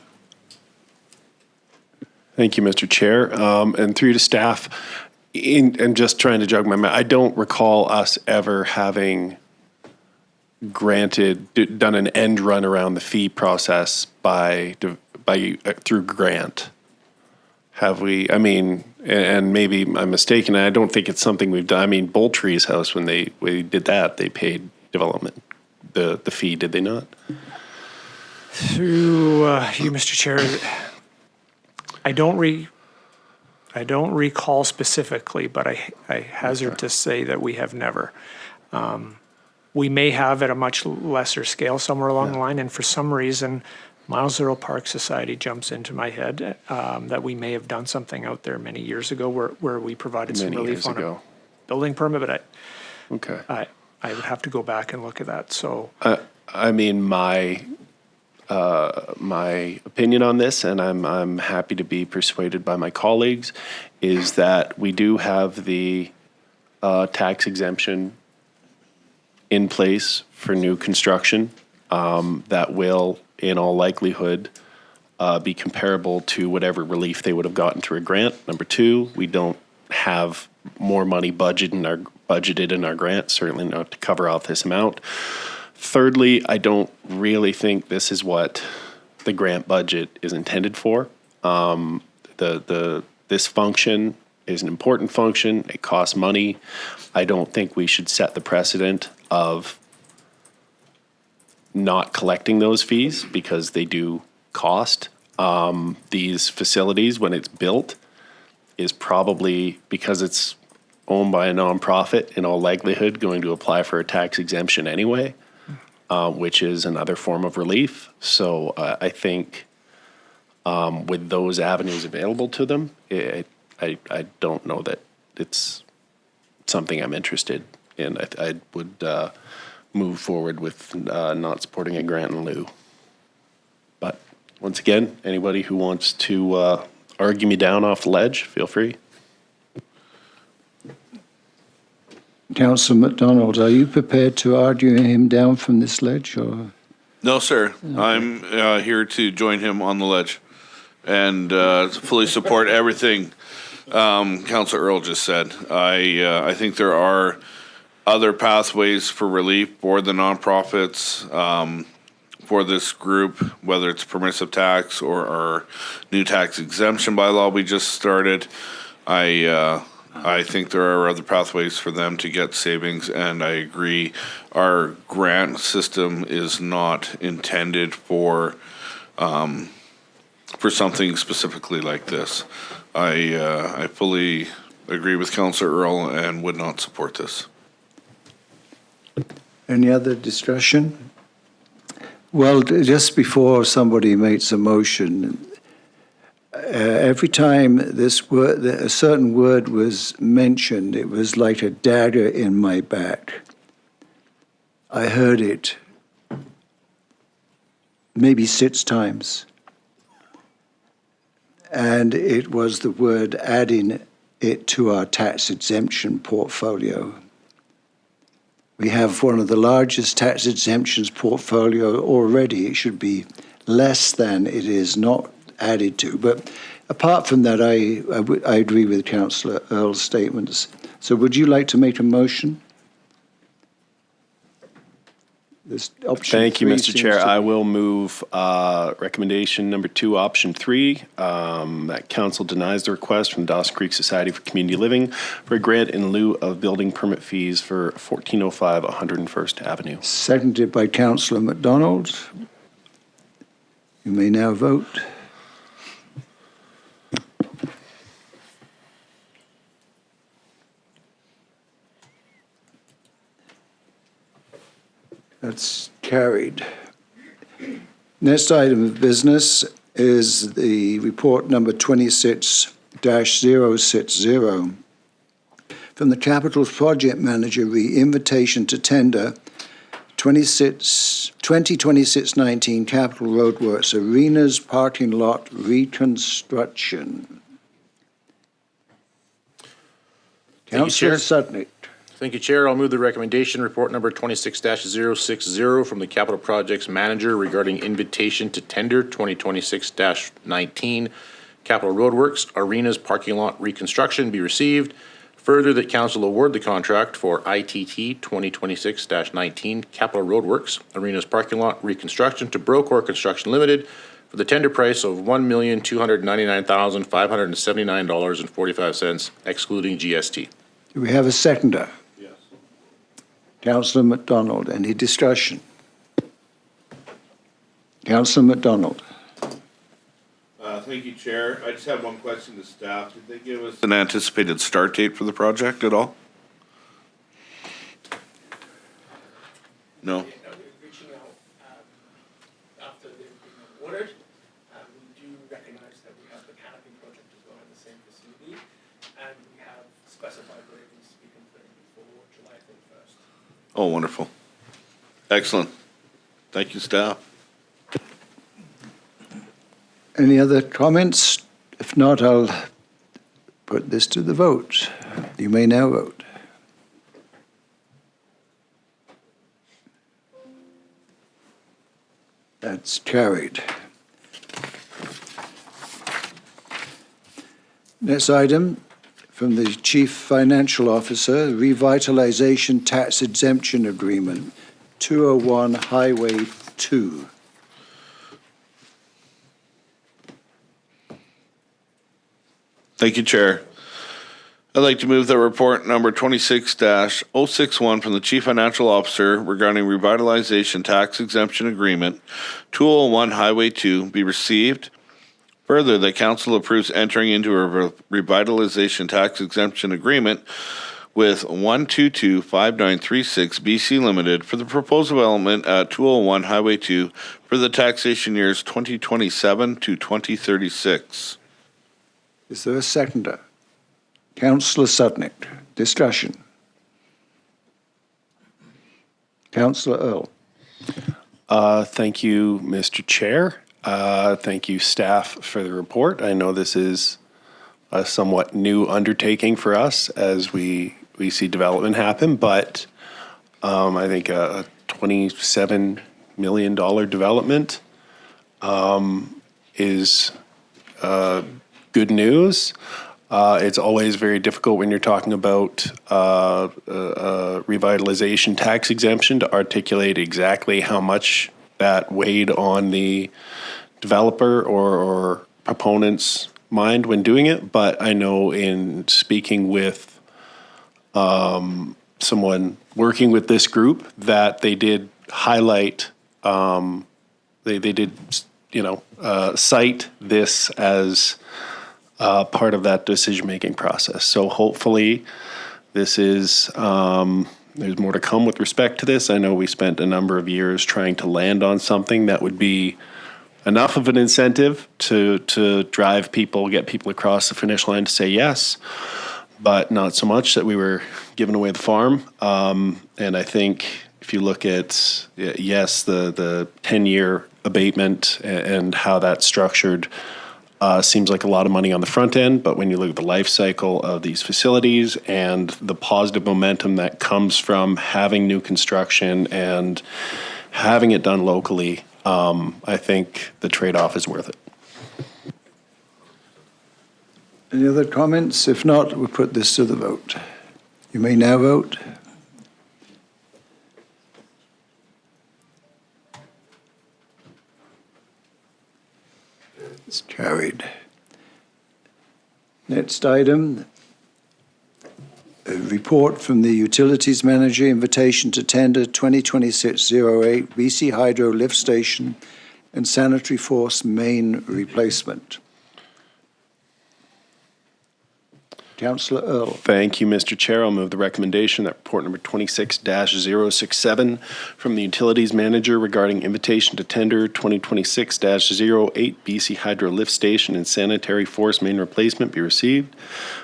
Speaker 10: Thank you, Mr. Chair. And through to staff, and just trying to jog my mind, I don't recall us ever having done an end run around the fee process through grant. Have we? I mean, and maybe I'm mistaken. I don't think it's something we've done. I mean, Boltree's house, when they did that, they paid development the fee, did they not?
Speaker 4: Through you, Mr. Chair, I don't recall specifically, but I hazard to say that we have never. we may have at a much lesser scale somewhere along the line. And for some reason, Miles Earl Park Society jumps into my head, that we may have done something out there many years ago where we provided some relief on a building permit, but I would have to go back and look at that. So
Speaker 10: I mean, my opinion on this, and I'm happy to be persuaded by my colleagues, is that we do have the tax exemption in place for new construction that will, in all likelihood, be comparable to whatever relief they would have gotten through a grant. Number two, we don't have more money budgeted in our grant, certainly not to cover off this amount. Thirdly, I don't really think this is what the grant budget is intended for. This function is an important function. It costs money. I don't think we should set the precedent of not collecting those fees because they do cost. These facilities, when it's built, is probably, because it's owned by a nonprofit, in all likelihood going to apply for a tax exemption anyway. Which is another form of relief. So I think with those avenues available to them, I don't know that it's something I'm interested in. I would move forward with not supporting a grant in lieu. But once again, anybody who wants to argue me down off the ledge, feel free.
Speaker 1: Councillor MacDonald, are you prepared to argue him down from this ledge, or?
Speaker 3: No, sir. I'm here to join him on the ledge and fully support everything Councillor Earl just said. I think there are other pathways for relief for the nonprofits, for this group, whether it's permissive tax or our new tax exemption bylaw we just started. I think there are other pathways for them to get savings, and I agree our grant system is not intended for something specifically like this. I fully agree with Councillor Earl and would not support this.
Speaker 1: Any other discussion? Well, just before somebody makes a motion, every time this word, a certain word was mentioned, it was like a dagger in my back. I heard it maybe 6 times. And it was the word adding it to our tax exemption portfolio. We have one of the largest tax exemptions portfolio already. It should be less than it is not added to. But apart from that, I agree with Councillor Earl's statements. So would you like to make a motion?
Speaker 10: Thank you, Mr. Chair. I will move recommendation number 2, option 3, that council denies the request from the Dawson Creek Society for Community Living for a grant in lieu of building permit fees for 1405 101st Avenue.
Speaker 1: Seconded by Councillor MacDonald. You may now vote. That's carried. Next item of business is the report number 26-060 from the Capitals Project Manager re-invitation to tender 2026-19 Capital Roadworks Arenas Parking Lot Reconstruction. Councillor Sutnick.
Speaker 15: Thank you, Chair. I'll move the recommendation, report number 26-060 from the Capital Projects Manager regarding invitation to tender 2026-19 Capital Roadworks Arenas Parking Lot Reconstruction be received. Further, that Council award the contract for ITT 2026-19 Capital Roadworks Arenas Parking Lot Reconstruction to Brocore Construction Limited for the tender price of $1,299,579.45, excluding GST.
Speaker 1: Do we have a seconder? Councillor MacDonald, any discussion? Councillor MacDonald.
Speaker 3: Thank you, Chair. I just have one question to staff. Did they give us an anticipated start date for the project at all? No.
Speaker 16: Reaching out after they've been awarded. We do recognize that we have the canopy project as well in the same facility, and we have specified where it needs to be completed before July 31st.
Speaker 3: Oh, wonderful. Excellent. Thank you, staff.
Speaker 1: Any other comments? If not, I'll put this to the vote. You may now vote. That's carried. Next item from the Chief Financial Officer, Revitalization Tax Exemption Agreement, 201 Highway 2.
Speaker 3: Thank you, Chair. I'd like to move that report number 26-061 from the Chief Financial Officer regarding Revitalization Tax Exemption Agreement 201 Highway 2 be received. Further, that Council approves entering into a Revitalization Tax Exemption Agreement with 1225936 BC Limited for the proposed development at 201 Highway 2 for the taxation years 2027 to 2036.
Speaker 1: Is there a seconder? Councillor Sutnick. Discussion. Councillor Earl.
Speaker 10: Thank you, Mr. Chair. Thank you, staff, for the report. I know this is a somewhat new undertaking for us as we see development happen, but I think a $27 million development is good news. It's always very difficult when you're talking about revitalization tax exemption to articulate exactly how much that weighed on the developer or proponent's mind when doing it. But I know in speaking with someone working with this group that they did highlight, they did, cite this as part of that decision-making process. So hopefully this is, there's more to come with respect to this. I know we spent a number of years trying to land on something that would be enough of an incentive to drive people, get people across the finish line to say yes, but not so much that we were giving away the farm. And I think if you look at, yes, the 10-year abatement and how that's structured, seems like a lot of money on the front end, but when you look at the life cycle of these facilities and the positive momentum that comes from having new construction and having it done locally, I think the trade-off is worth it.
Speaker 1: Any other comments? If not, we'll put this to the vote. You may now vote. It's carried. Next item, a report from the Utilities Manager, invitation to tender 2026-08 BC Hydro Lift Station and Sanitary Force Main Replacement. Councillor Earl.
Speaker 10: Thank you, Mr. Chair. I'll move the recommendation that report number 26-067 from the Utilities Manager regarding invitation to tender 2026-08 BC Hydro Lift Station and Sanitary Force Main Replacement be received.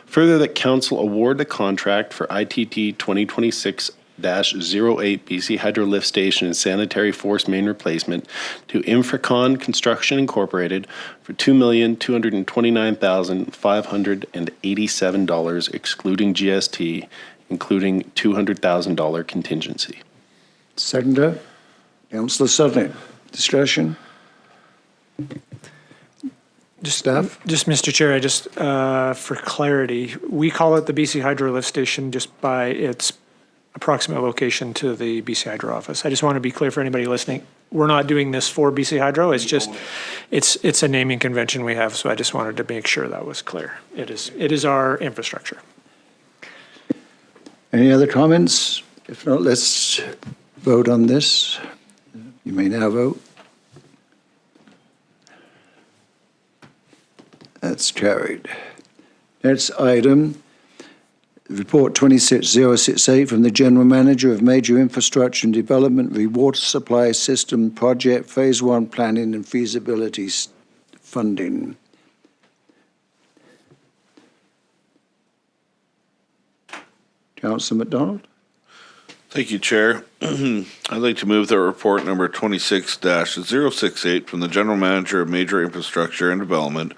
Speaker 10: Further, that Council award the contract for ITT 2026-08 BC Hydro Lift Station and Sanitary Force Main Replacement to Infracon Construction Incorporated for $2,229,587, excluding GST, including $200,000 contingency.
Speaker 1: Seconder, Councillor Sutton. Discussion? Staff?
Speaker 4: Just, Mr. Chair, for clarity, we call it the BC Hydro Lift Station just by its approximate location to the BC Hydro office. I just want to be clear for anybody listening. We're not doing this for BC Hydro. It's just, it's a naming convention we have, so I just wanted to make sure that was clear. It is our infrastructure.
Speaker 1: Any other comments? If not, let's vote on this. You may now vote. That's carried. Next item, Report 26068 from the General Manager of Major Infrastructure and Development, Water Supply System Project, Phase 1 Planning and Feasibility Funding. Councillor MacDonald?
Speaker 3: Thank you, Chair. I'd like to move that report number 26-068 from the General Manager of Major Infrastructure and Development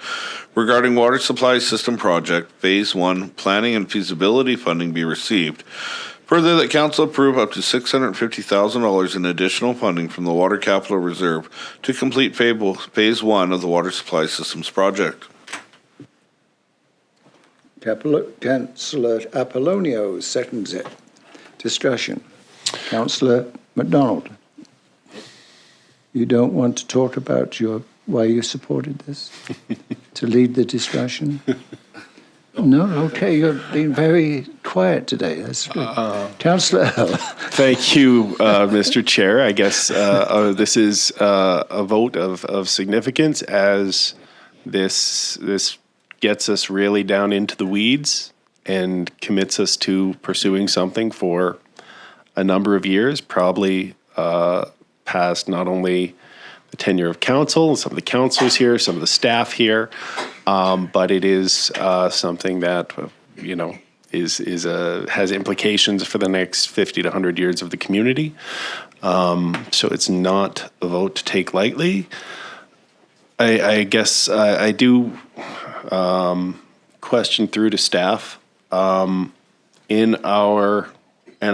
Speaker 3: regarding Water Supply System Project, Phase 1, Planning and Feasibility Funding be received. Further, that Council approve up to $650,000 in additional funding from the Water Capital Reserve to complete Phase 1 of the Water Supply Systems Project.
Speaker 1: Councillor Apollonio seconds it. Discussion. Councillor MacDonald, you don't want to talk about why you supported this? To lead the discussion? No? Okay, you've been very quiet today. That's good. Councillor Earl.
Speaker 10: Thank you, Mr. Chair. I guess this is a vote of significance as this gets us really down into the weeds and commits us to pursuing something for a number of years, probably past not only the tenure of council, some of the councillors here, some of the staff here, but it is something that has implications for the next 50 to 100 years of the community. So it's not a vote to take lightly. I guess I do question through to staff. And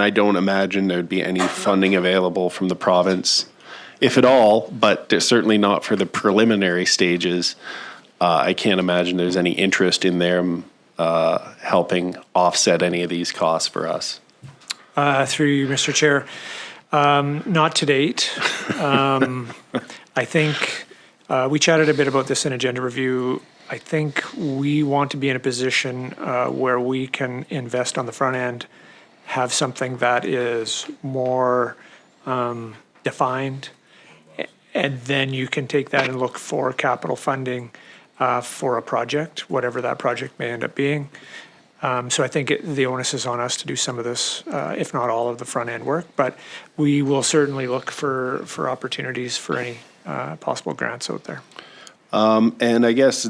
Speaker 10: I don't imagine there'd be any funding available from the province, if at all, but certainly not for the preliminary stages. I can't imagine there's any interest in them helping offset any of these costs for us.
Speaker 4: Through you, Mr. Chair, not to date. I think we chatted a bit about this in agenda review. I think we want to be in a position where we can invest on the front end, have something that is more defined, and then you can take that and look for capital funding for a project, whatever that project may end up being. So I think the onus is on us to do some of this, if not all of the front end work, but we will certainly look for opportunities for any possible grants out there.
Speaker 10: And I guess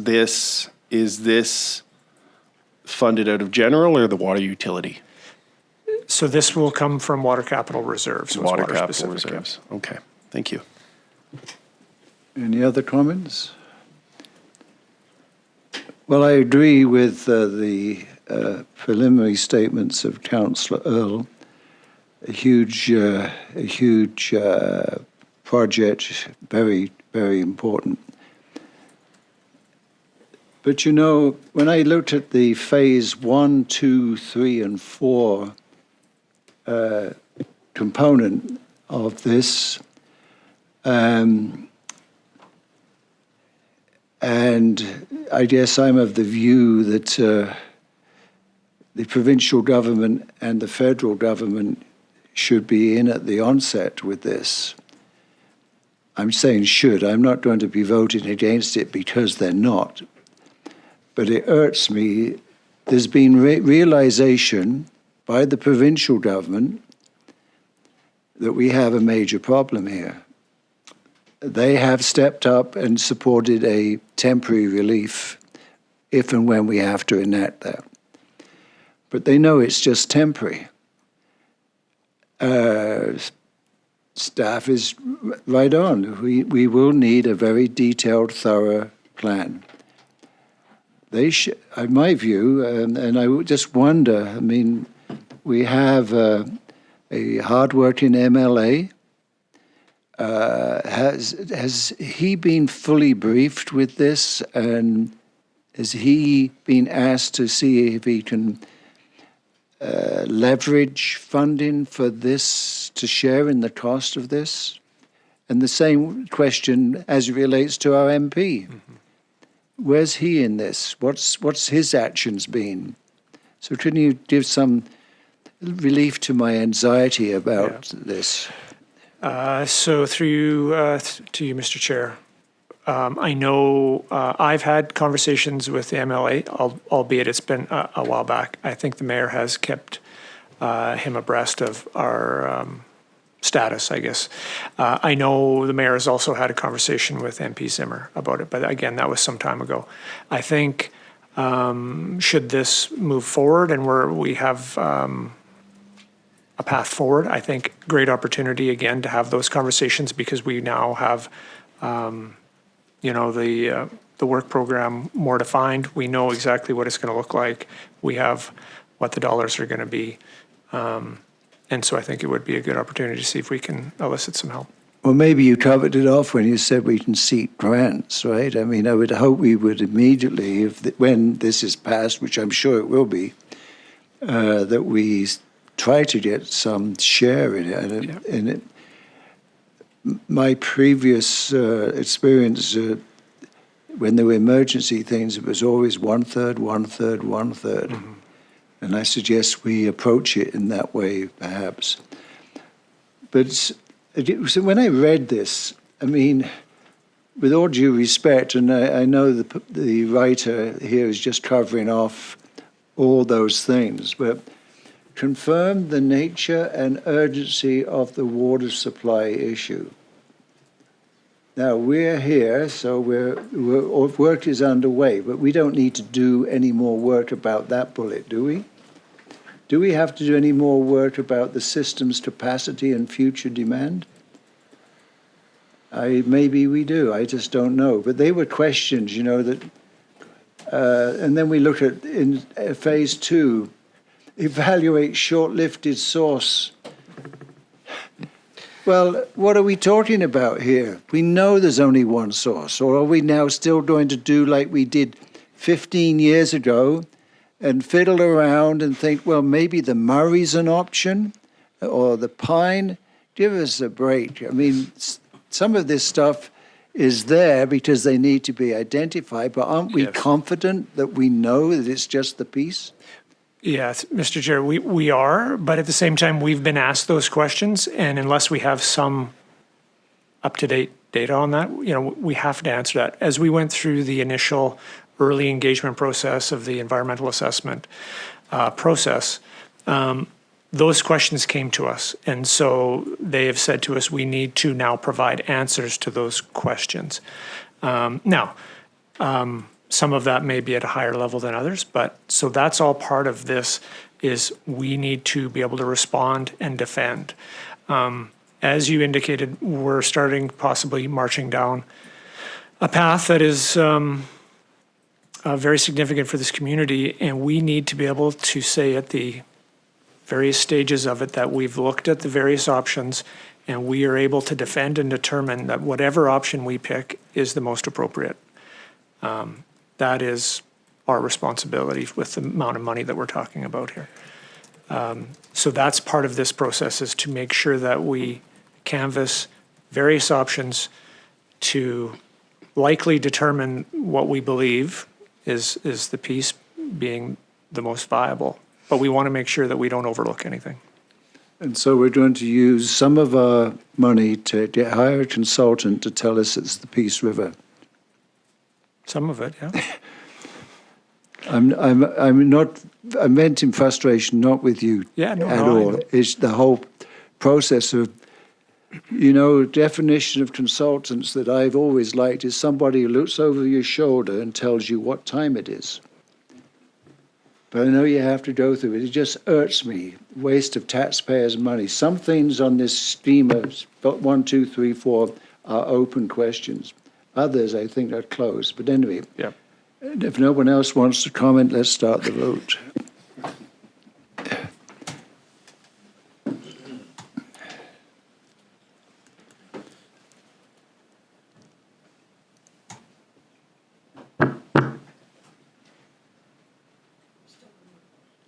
Speaker 10: is this funded out of general or the water utility?
Speaker 4: So this will come from water capital reserves. So
Speaker 10: water capital reserves. Okay, thank you.
Speaker 1: Any other comments? Well, I agree with the preliminary statements of Councillor Earl. A huge project, very, very important. But you know, when I looked at the phase 1, 2, 3, and 4 component of this, and I guess I'm of the view that the provincial government and the federal government should be in at the onset with this. I'm saying should. I'm not going to be voting against it because they're not. But it irks me. There's been realization by the provincial government that we have a major problem here. They have stepped up and supported a temporary relief if and when we have to enact that. But they know it's just temporary. Staff is right on. We will need a very detailed, thorough plan. They should, in my view, and I would just wonder, I mean, we have a hard-working MLA. Has he been fully briefed with this, and has he been asked to see if he can leverage funding for this to share in the cost of this? And the same question as it relates to our MP. Mm-hmm. Where's he in this? What's his actions been? So can you give some relief to my anxiety about this?
Speaker 4: So through you, to you, Mr. Chair, I know I've had conversations with the MLA, albeit it's been a while back. I think the mayor has kept him abreast of our status, I guess. I know the mayor has also had a conversation with MP Zimmer about it, but again, that was some time ago. I think should this move forward and we have a path forward, I think great opportunity again to have those conversations because we now have the work program more defined. We know exactly what it's going to look like. We have what the dollars are going to be. And so I think it would be a good opportunity to see if we can elicit some help.
Speaker 1: Well, maybe you covered it off when you said we can seek grants, right? I mean, I would hope we would immediately, when this is passed, which I'm sure it will be, that we try to get some share in it. In it. My previous experience, when there were emergency things, it was always 1/3, 1/3, 1/3. Mm-hmm. And I suggest we approach it in that way, perhaps. But so when I read this, I mean, with all due respect, and I know the writer here is just covering off all those things, but confirm the nature and urgency of the water supply issue. Now, we're here, so work is underway, but we don't need to do any more work about that bullet, do we? Do we have to do any more work about the system's capacity and future demand? Maybe we do, I just don't know. But they were questions, that, and then we look at in phase 2, evaluate short-lived source. Well, what are we talking about here? We know there's only one source, or are we now still going to do like we did 15 years ago and fiddle around and think, well, maybe the Murray's an option or the Pine? Give us a break. I mean, some of this stuff is there because they need to be identified, but aren't we confident that we know that it's just the piece?
Speaker 4: Yes, Mr. Chair, we are, but at the same time, we've been asked those questions, and unless we have some up-to-date data on that, we have to answer that. As we went through the initial early engagement process of the environmental assessment process, those questions came to us, and so they have said to us, we need to now provide answers to those questions. Some of that may be at a higher level than others, but so that's all part of this is we need to be able to respond and defend. As you indicated, we're starting possibly marching down a path that is very significant for this community, and we need to be able to say at the various stages of it that we've looked at the various options and we are able to defend and determine that whatever option we pick is the most appropriate. That is our responsibility with the amount of money that we're talking about here. So that's part of this process, is to make sure that we canvass various options to likely determine what we believe is the piece being the most viable. But we want to make sure that we don't overlook anything.
Speaker 1: And so we're going to use some of our money to hire a consultant to tell us it's the Peace River.
Speaker 4: Some of it, yeah.
Speaker 1: I'm venting frustration, not with you at all. It's the whole process of, definition of consultants that I've always liked is somebody who looks over your shoulder and tells you what time it is. But I know you have to go through it. It just irks me. Waste of taxpayers' money. Some things on this scheme of 1, 2, 3, 4 are open questions. Others, I think, are closed. But anyway, if no one else wants to comment, let's start the vote.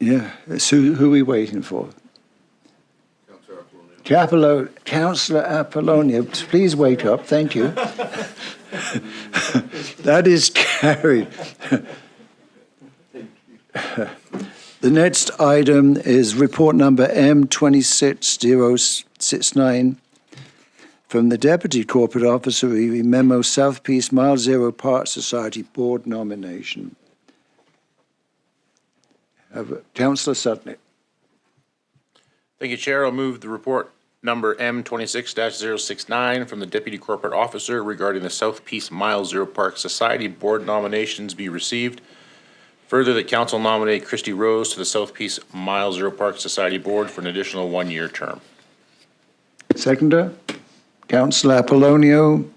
Speaker 1: Yeah, so who are we waiting for? Councillor Apollonia, please wake up. Thank you. That is carried. The next item is report number M26069, From the Deputy Corporate Officer, Memo South Peace Mile Zero Park Society Board nomination. Councillor Sutnick.
Speaker 15: Thank you, Chair. I'll move the report number M26-069 from the Deputy Corporate Officer regarding the South Peace Mile Zero Park Society Board nominations be received. Further, that Council nominate Christy Rose to the South Peace Mile Zero Park Society Board for an additional one-year term.
Speaker 1: Seconder, Councillor Apollonio.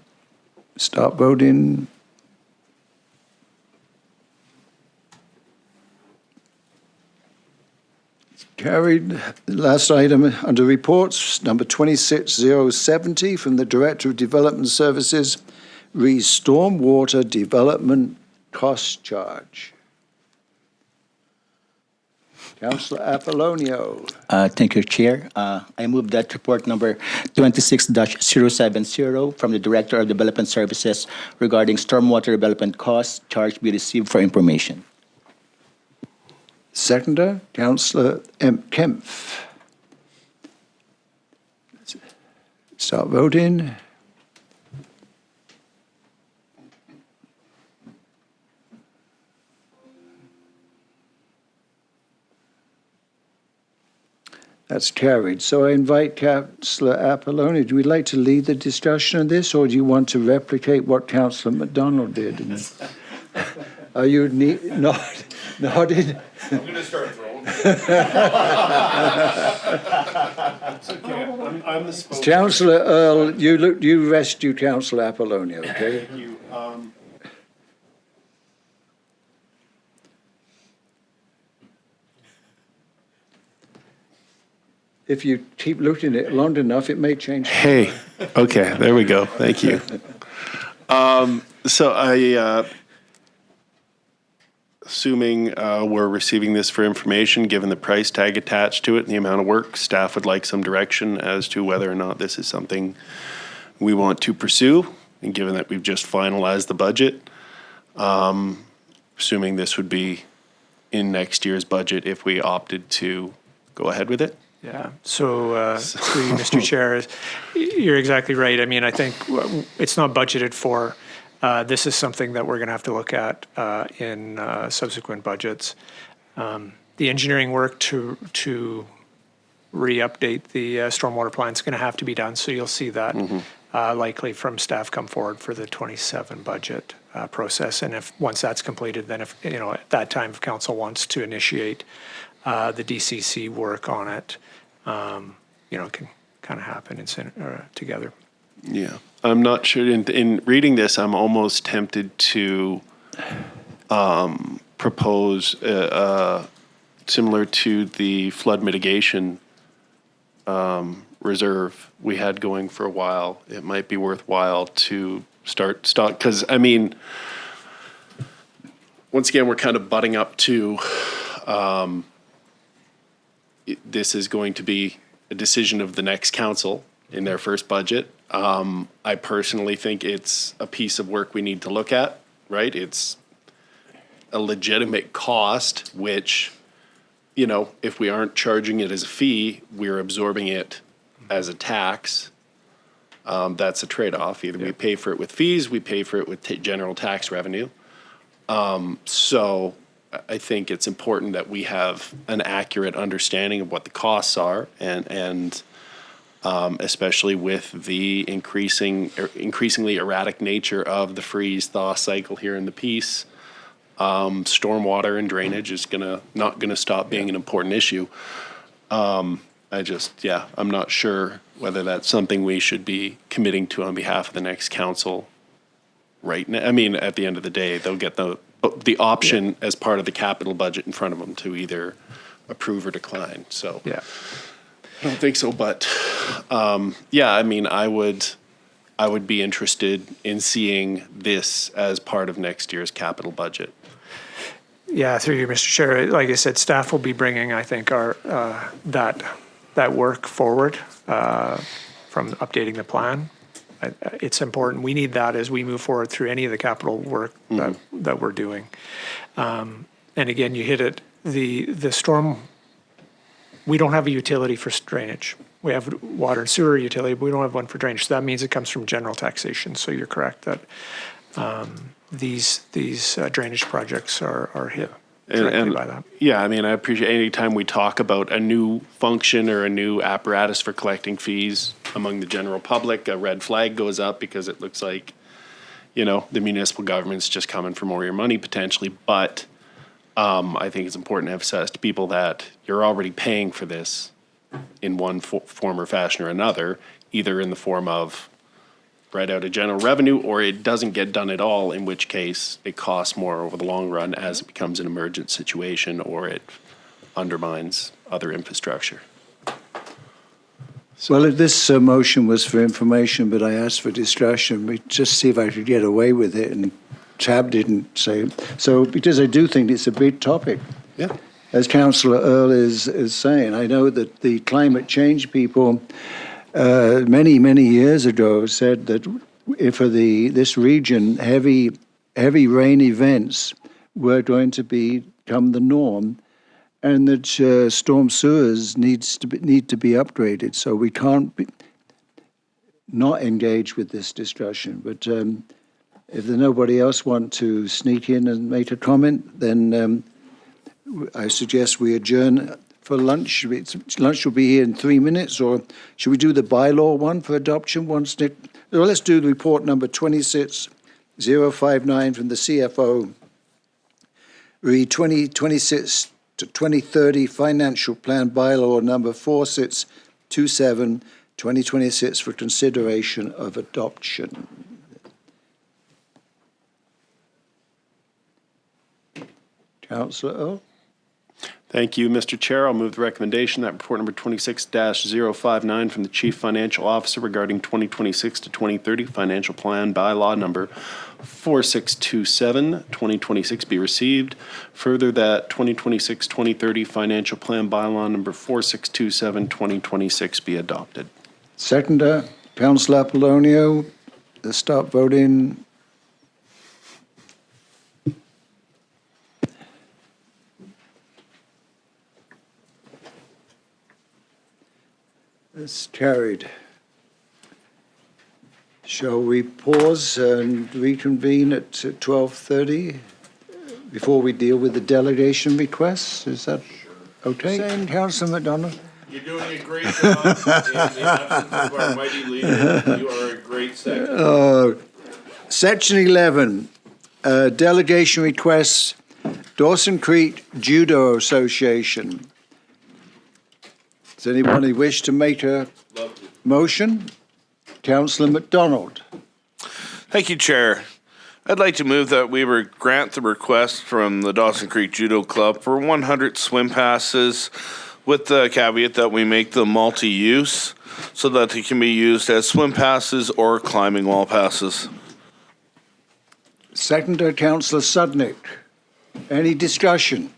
Speaker 1: Start voting. Carried. Last item under reports, number 26070 from the Director of Development Services, Stormwater Development Cost Charge. Councillor Apollonio.
Speaker 5: Thank you, Chair. I move that report number 26-070 from the Director of Development Services regarding stormwater development costs charge be received for information.
Speaker 1: Seconder, Councillor Kaempf. Start voting. That's carried. So I invite Councillor Apollonio. Do we like to lead the discussion on this, or do you want to replicate what Councillor McDonald did? Are you nodding?
Speaker 15: I'm going to start throwing.
Speaker 10: It's okay. I'm the spokesman.
Speaker 1: Councillor Earl, you rescue Councillor Apollonio, okay?
Speaker 10: Thank you.
Speaker 1: If you keep looking at it long enough, it may change.
Speaker 10: Hey, okay, there we go. Thank you. So assuming we're receiving this for information, given the price tag attached to it and the amount of work, staff would like some direction as to whether or not this is something we want to pursue. And given that we've just finalized the budget, assuming this would be in next year's budget if we opted to go ahead with it.
Speaker 4: Yeah, so through you, Mr. Chair, you're exactly right. I mean, I think it's not budgeted for. This is something that we're going to have to look at in subsequent budgets. The engineering work to re-update the stormwater plan is going to have to be done, so you'll see that likely from staff come forward for the 27 budget process. And if once that's completed, then if at that time if council wants to initiate the DCC work on it, it can kind of happen together.
Speaker 10: Yeah, I'm not sure. In reading this, I'm almost tempted to propose similar to the flood mitigation reserve we had going for a while. It might be worthwhile to start stock because once again we're kind of butting up to. This is going to be a decision of the next council in their first budget. I personally think it's a piece of work we need to look at, right? It's a legitimate cost, which, if we aren't charging it as a fee, we're absorbing it as a tax. That's a trade-off. Either we pay for it with fees, we pay for it with general tax revenue. So I think it's important that we have an accurate understanding of what the costs are, and especially with the increasingly erratic nature of the freeze-thaw cycle here in the piece. Stormwater and drainage is not gonna stop being an important issue. I'm not sure whether that's something we should be committing to on behalf of the next council right now. I mean, at the end of the day, they'll get the option as part of the capital budget in front of them to either approve or decline. So
Speaker 4: yeah,
Speaker 10: I don't think so, but I mean, I would be interested in seeing this as part of next year's capital budget.
Speaker 4: Yeah, through you, Mr. Chair. Like I said, staff will be bringing, I think, our that work forward from updating the plan. It's important. We need that as we move forward through any of the capital work that we're doing. And again, you hit it. The storm we don't have a utility for drainage. We have water and sewer utility, but we don't have one for drainage. So that means it comes from general taxation. So you're correct that these drainage projects are hit directly by that.
Speaker 17: Yeah, I mean, I appreciate any time we talk about a new function or a new apparatus for collecting fees among the general public, a red flag goes up because it looks like, you know, the municipal government's just coming for more of your money potentially. But I think it's important to emphasize to people that you're already paying for this in one form or fashion or another, either in the form of right out of general revenue, or it doesn't get done at all, in which case it costs more over the long run as it becomes an emergent situation or it undermines other infrastructure.
Speaker 1: Well, this motion was for information, but I asked for discussion. We just see if I could get away with it, and Tab didn't say so, because I do think it's a big topic.
Speaker 17: Yeah.
Speaker 1: As Councillor Earl is saying, I know that the climate change people many years ago said that for this region, heavy rain events were going to become the norm, and that storm sewers need to be upgraded. So we can't not engage with this discussion. But if there's nobody else want to sneak in and make a comment, then I suggest we adjourn for lunch. Lunch will be here in 3 minutes, or should we do the bylaw one for adoption? Well, let's do the report number 26059 from the CFO. Read 2026 to 2030 financial plan bylaw number 4627 2026 for consideration of adoption. Councillor Earl.
Speaker 17: Thank you, Mr. Chair. I'll move the recommendation that report number 26-059 from the Chief Financial Officer regarding 2026 to 2030 financial plan bylaw number 4627 2026 be received. Further, that 2026-2030 financial plan bylaw number 4627 2026 be adopted.
Speaker 1: Seconder, Councillor Apollonio. Let's start voting. It's carried. Shall we pause and reconvene at 12:30 before we deal with the delegation requests? Is that okay? Saying, Councillor MacDonald?
Speaker 3: You're doing a great job. In the absence of our mighty leader, you are a great secretary.
Speaker 1: Section 11, delegation requests, Dawson Creek Judo Association. Does anybody wish to make a motion? Councillor MacDonald.
Speaker 3: Thank you, Chair. I'd like to move that we grant the request from the Dawson Creek Judo Club for 100 swim passes, with the caveat that we make them multi-use so that they can be used as swim passes or climbing wall passes.
Speaker 1: Seconder, Councillor Sudnick. Any discussion?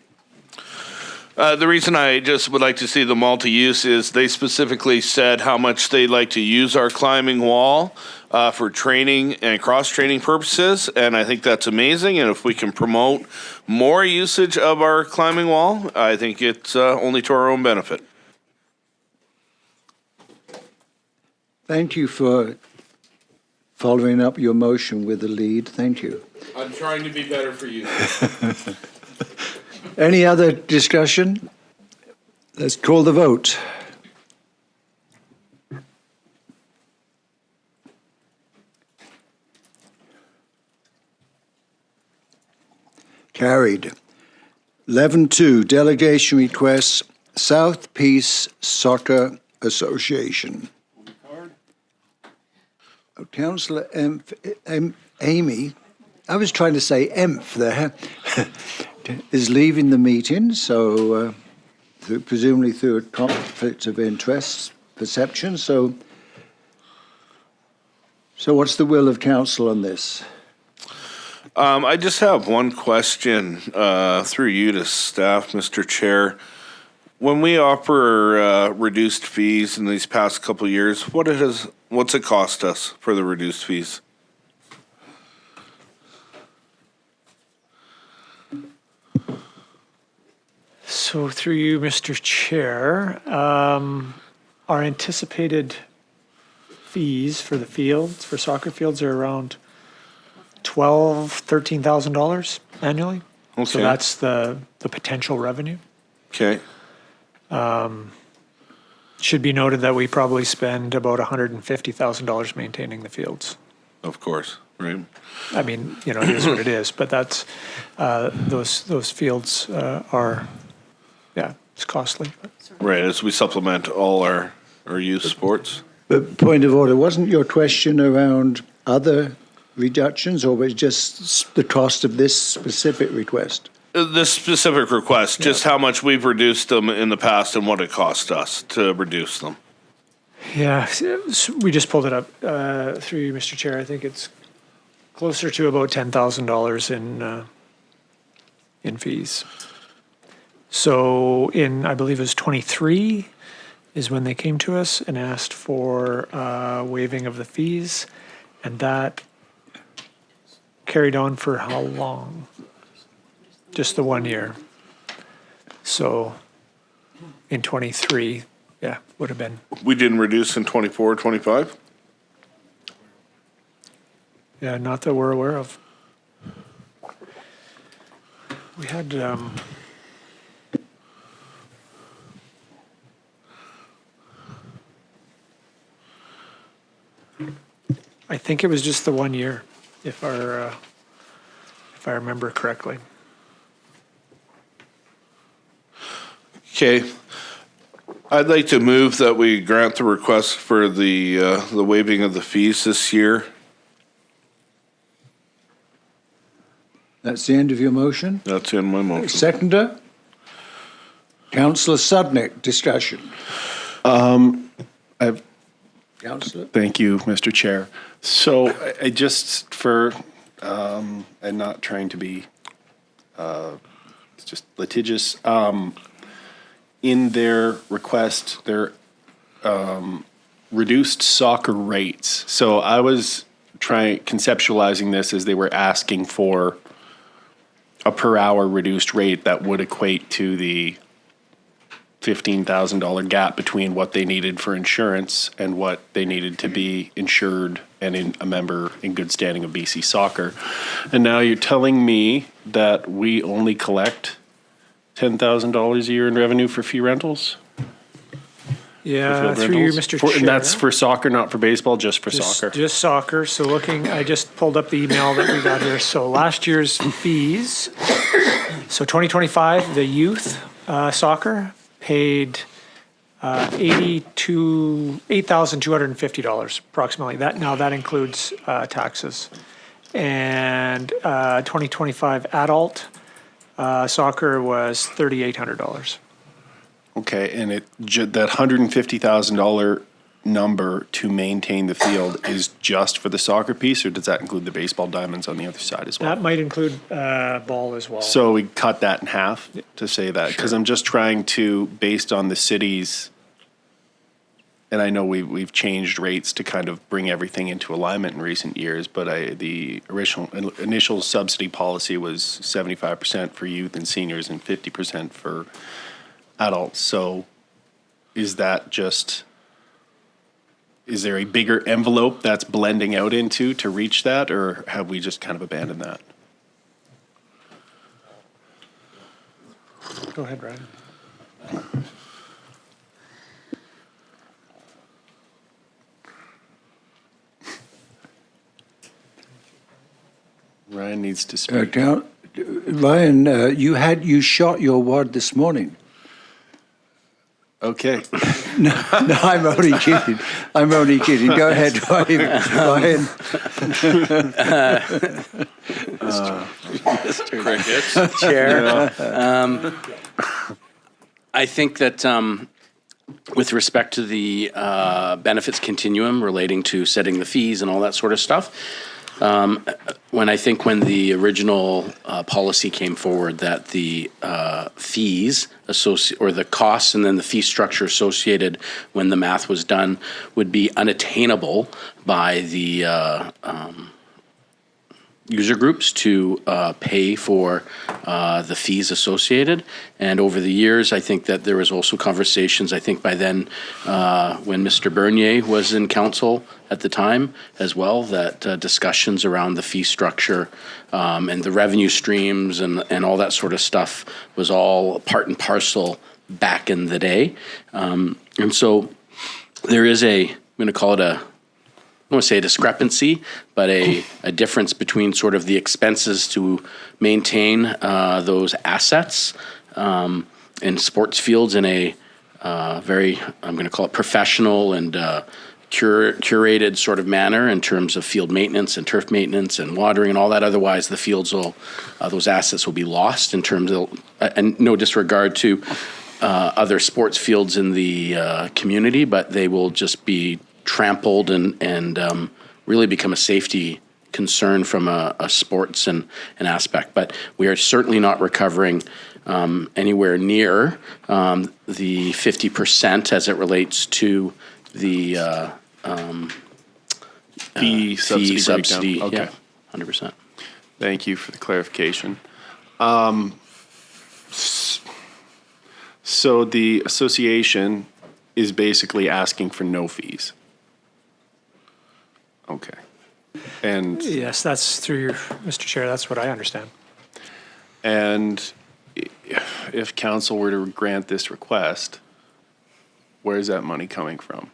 Speaker 3: The reason I just would like to see the multi-use is they specifically said how much they like to use our climbing wall for training and cross-training purposes, and I think that's amazing. And if we can promote more usage of our climbing wall, I think it's only to our own benefit.
Speaker 1: Thank you for following up your motion with a lead. Thank you.
Speaker 3: I'm trying to be better for you.
Speaker 1: Any other discussion? Let's call the vote. Carried. 11-2, delegation requests, South Peace Soccer Association. Councillor Amy, I was trying to say Emph there, is leaving the meeting, so presumably through a conflict of interest perception. So what's the will of council on this?
Speaker 3: I just have one question through you to staff, Mr. Chair. When we offer reduced fees in these past couple of years, what's it cost us for the reduced fees?
Speaker 4: So through you, Mr. Chair, our anticipated fees for the fields, for soccer fields, are around $13,000 annually. So
Speaker 3: Okay.
Speaker 4: that's the potential revenue.
Speaker 3: Okay.
Speaker 4: Should be noted that we probably spend about $150,000 maintaining the fields.
Speaker 3: Of course, right.
Speaker 4: I mean, it is what it is, but that's, those fields are, it's costly.
Speaker 3: Right, as we supplement all our youth sports.
Speaker 1: But point of order, wasn't your question around other reductions, or was it just the cost of this specific request?
Speaker 3: This specific request, just how much we've reduced them in the past and what it cost us to reduce them.
Speaker 4: Yeah, we just pulled it up through you, Mr. Chair. I think it's closer to about $10,000 in fees. So I believe it was 23 is when they came to us and asked for waiving of the fees, and that carried on for how long? Just the 1 year. So in 23, would have been.
Speaker 3: We didn't reduce in 24, 25?
Speaker 4: Yeah, not that we're aware of. We had, I think it was just the 1 year, if I remember correctly.
Speaker 3: Okay. I'd like to move that we grant the request for the waiving of the fees this year.
Speaker 1: That's the end of your motion?
Speaker 3: That's in my motion.
Speaker 1: Seconder? Councillor Sudnick, discussion. Councillor?
Speaker 17: Thank you, Mr. Chair. So I just and not trying to be just litigious, in their request, their reduced soccer rates. So I was conceptualizing this as they were asking for a per hour reduced rate that would equate to the $15,000 gap between what they needed for insurance and what they needed to be insured and a member in good standing of BC Soccer. And now you're telling me that we only collect $10,000 a year in revenue for fee rentals?
Speaker 4: Yeah, through you, Mr. Chair.
Speaker 17: And that's for soccer, not for baseball, just for soccer?
Speaker 4: Just soccer. So I just pulled up the email that we got here. So last year's fees, so 2025, the youth soccer paid $8,250 approximately. That includes taxes. And 2025 adult soccer was $3,800.
Speaker 17: Okay, and that $150,000 number to maintain the field is just for the soccer piece, or does that include the baseball diamonds on the other side as well?
Speaker 4: That might include ball as well.
Speaker 17: So we cut that in half to say that, because I'm just trying to, based on the cities, and I know we've changed rates to kind of bring everything into alignment in recent years, but the initial subsidy policy was 75% for youth and seniors and 50% for adults. So is there a bigger envelope that's blending out into to reach that, or have we just kind of abandoned that?
Speaker 4: Go ahead, Ryan.
Speaker 17: Ryan needs to speak.
Speaker 1: Ryan, you shot your wad this morning.
Speaker 17: Okay.
Speaker 1: No, I'm only kidding. Go ahead, Ryan.
Speaker 7: Mr. Chair, I think that with respect to the benefits continuum relating to setting the fees and all that sort of stuff, when the original policy came forward that the fees or the costs and then the fee structure associated when the math was done would be unattainable by the user groups to pay for the fees associated. And over the years, I think that there was also conversations, I think by then, when Mr. Bernier was in council at the time as well, that discussions around the fee structure and the revenue streams and all that sort of stuff was all part and parcel back in the day. And so there is I'm going to call it I don't want to say a discrepancy, but a difference between sort of the expenses to maintain those assets in sports fields in a very, I'm going to call it professional and curated sort of manner in terms of field maintenance and turf maintenance and watering and all that. Otherwise, the fields those assets will be lost in terms of, and no disregard to other sports fields in the community, but they will just be trampled and really become a safety concern from a sports and an aspect. But we are certainly not recovering anywhere near the 50% as it relates to the
Speaker 17: Fee subsidy breakdown. Okay.
Speaker 7: Yeah, 100%.
Speaker 17: Thank you for the clarification. So the association is basically asking for no fees. Okay. And
Speaker 4: Yes, that's through your, Mr. Chair, that's what I understand.
Speaker 17: and if council were to grant this request, where is that money coming from?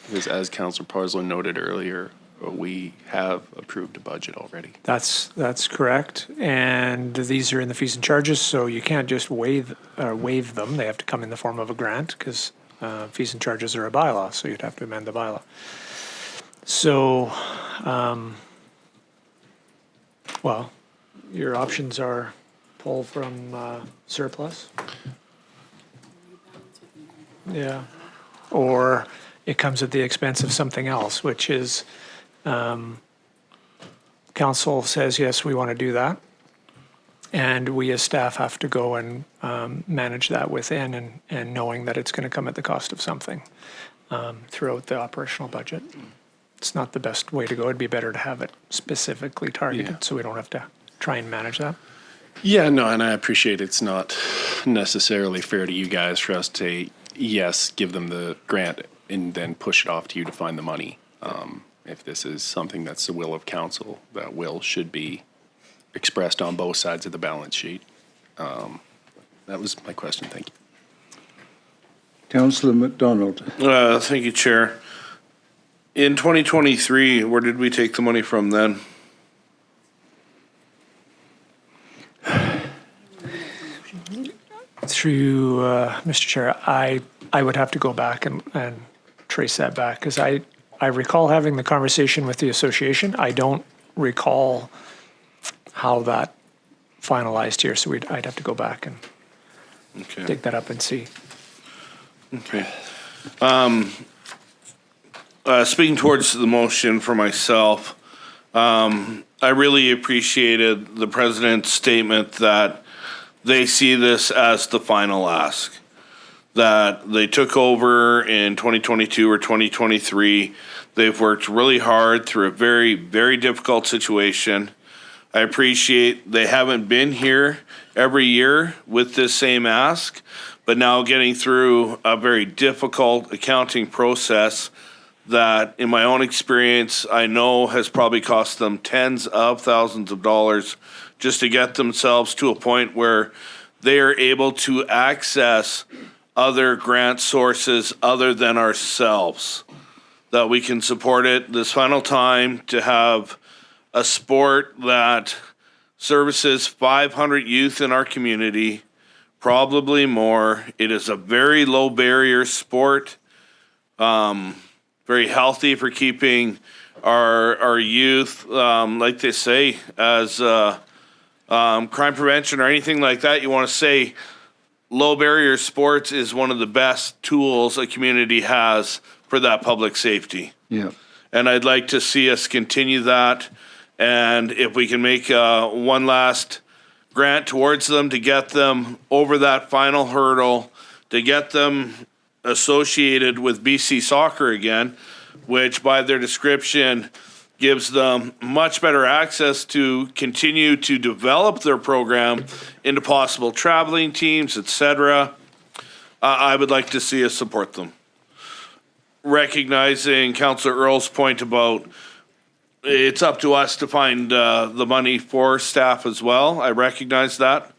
Speaker 17: Because as Councillor Parslow noted earlier, we have approved a budget already.
Speaker 4: That's correct. And these are in the fees and charges, so you can't just waive them. They have to come in the form of a grant because fees and charges are a bylaw, so you'd have to amend the bylaw. So, well, your options are pull from surplus. Yeah. Or it comes at the expense of something else, which is council says, yes, we want to do that. And we as staff have to go and manage that within and knowing that it's going to come at the cost of something throughout the operational budget. It's not the best way to go. It'd be better to have it specifically targeted so we don't have to try and manage that.
Speaker 17: Yeah, no, and I appreciate it's not necessarily fair to you guys for us to say, yes, give them the grant and then push it off to you to find the money. If this is something that's the will of council, that will should be expressed on both sides of the balance sheet. That was my question. Thank you.
Speaker 1: Councillor MacDonald.
Speaker 3: Thank you, Chair. In 2023, where did we take the money from then?
Speaker 4: Through, Mr. Chair, I would have to go back and trace that back because I recall having the conversation with the association. I don't recall how that finalized here, so I'd have to go back and dig that up and see.
Speaker 3: Okay. Speaking towards the motion for myself, I really appreciated the president's statement that they see this as the final ask, that they took over in 2022 or 2023. They've worked really hard through a very, very difficult situation. I appreciate they haven't been here every year with this same ask, but now getting through a very difficult accounting process that, in my own experience, I know has probably cost them tens of thousands of dollars just to get themselves to a point where they are able to access other grant sources other than ourselves, that we can support it this final time to have a sport that services 500 youth in our community, probably more. It is a very low barrier sport. Very healthy for keeping our youth, like they say, as crime prevention or anything like that. You want to say low barrier sports is one of the best tools a community has for that public safety.
Speaker 1: Yeah.
Speaker 3: And I'd like to see us continue that. And if we can make one last grant towards them to get them over that final hurdle, to get them associated with BC Soccer again, which by their description, gives them much better access to continue to develop their program into possible traveling teams, etc. I would like to see us support them. Recognizing Councillor Earl's point about it's up to us to find the money for staff as well. I recognize that.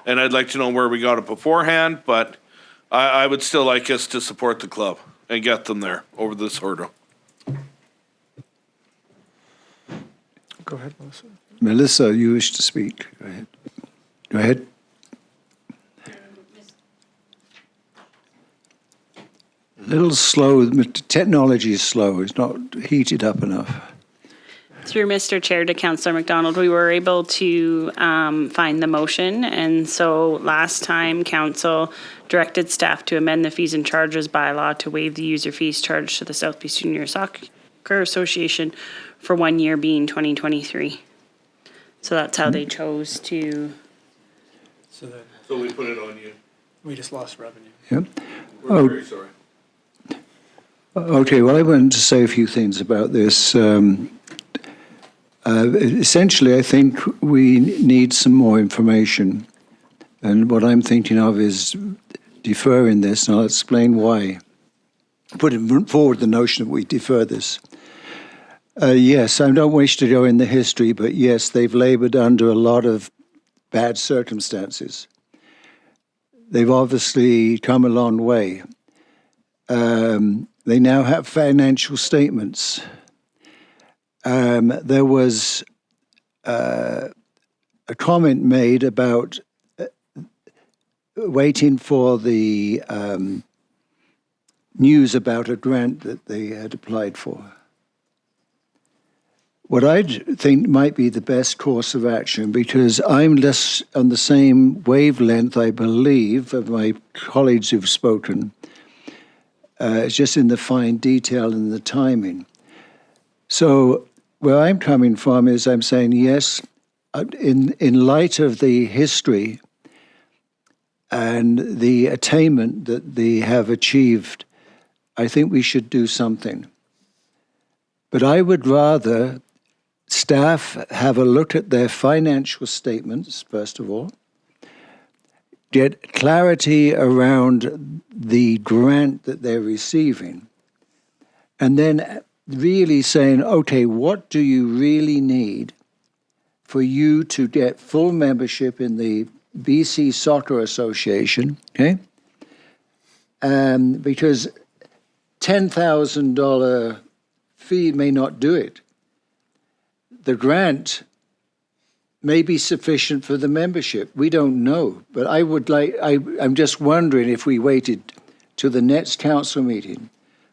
Speaker 3: And I'd like to know where we got it beforehand, but I would still like us to support the club and get them there over this hurdle.
Speaker 4: Go ahead, Melissa.
Speaker 1: Melissa, you wish to speak. Go ahead. Go ahead. A little slow. The technology is slow. It's not heated up enough.
Speaker 18: Through Mr. Chair to Councillor McDonald, we were able to find the motion, and so last time Council directed staff to amend the fees and charges bylaw to waive the user fees charged to the South Beach Junior Soccer Association for 1 year being 2023. So that's how they chose to.
Speaker 4: So then
Speaker 3: So we put it on you.
Speaker 4: we just lost revenue.
Speaker 1: Yep.
Speaker 3: We're very sorry.
Speaker 1: Okay, well, I wanted to say a few things about this. Essentially, I think we need some more information. And what I'm thinking of is deferring this, and I'll explain why. Putting forward the notion that we defer this. Yes, I don't wish to go in the history, but yes, they've laboured under a lot of bad circumstances. They've obviously come a long way. They now have financial statements. There was a comment made about waiting for the news about a grant that they had applied for. What I think might be the best course of action, because I'm less on the same wavelength, I believe, of my colleagues who've spoken, it's just in the fine detail and the timing. So where I'm coming from is I'm saying, yes, in light of the history and the attainment that they have achieved, I think we should do something. But I would rather staff have a look at their financial statements, first of all, get clarity around the grant that they're receiving, and then really saying, okay, what do you really need for you to get full membership in the BC Soccer Association, okay? Because $10,000 fee may not do it. The grant may be sufficient for the membership. We don't know. But I would I'm just wondering if we waited to the next council meeting,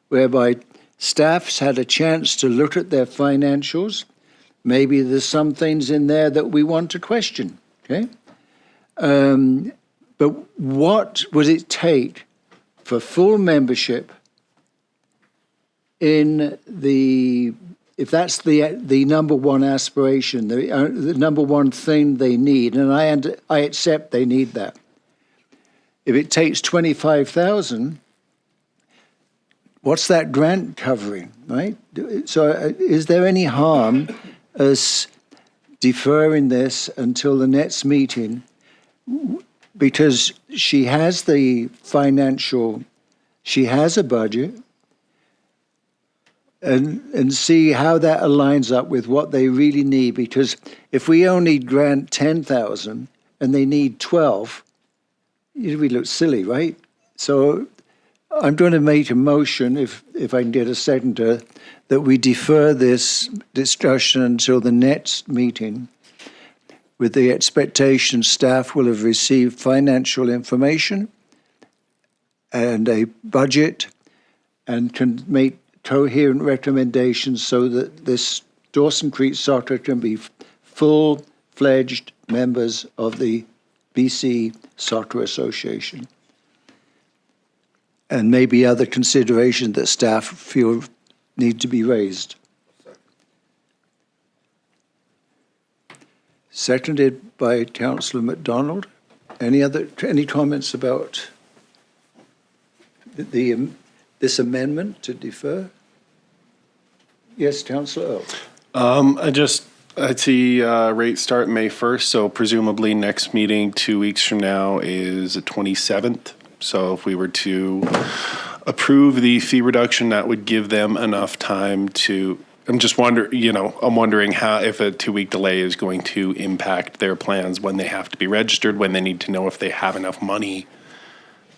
Speaker 1: whereby staff's had a chance to look at their financials. Maybe there's some things in there that we want to question, okay? But what would it take for full membership in the, if that's the number one aspiration, the number one thing they need, and I accept they need that. If it takes 25,000, what's that grant covering, right? So is there any harm us deferring this until the next meeting? Because she has the financial, she has a budget, and see how that aligns up with what they really need. Because if we only grant 10,000 and they need 12, we look silly, right? So I'm going to make a motion, if I can get a seconder, that we defer this discussion until the next meeting, with the expectation staff will have received financial information and a budget and can make coherent recommendations so that this Dawson Creek Soccer can be full-fledged members of the BC Soccer Association. And maybe other considerations that staff feel need to be raised. Seconded by Councillor MacDonald. Any comments about this amendment to defer? Yes, Councillor Earl.
Speaker 17: I'd see rates start May 1st, so presumably next meeting 2 weeks from now is the 27th. So if we were to approve the fee reduction, that would give them enough time to, I'm wondering how, if a 2-week delay is going to impact their plans when they have to be registered, when they need to know if they have enough money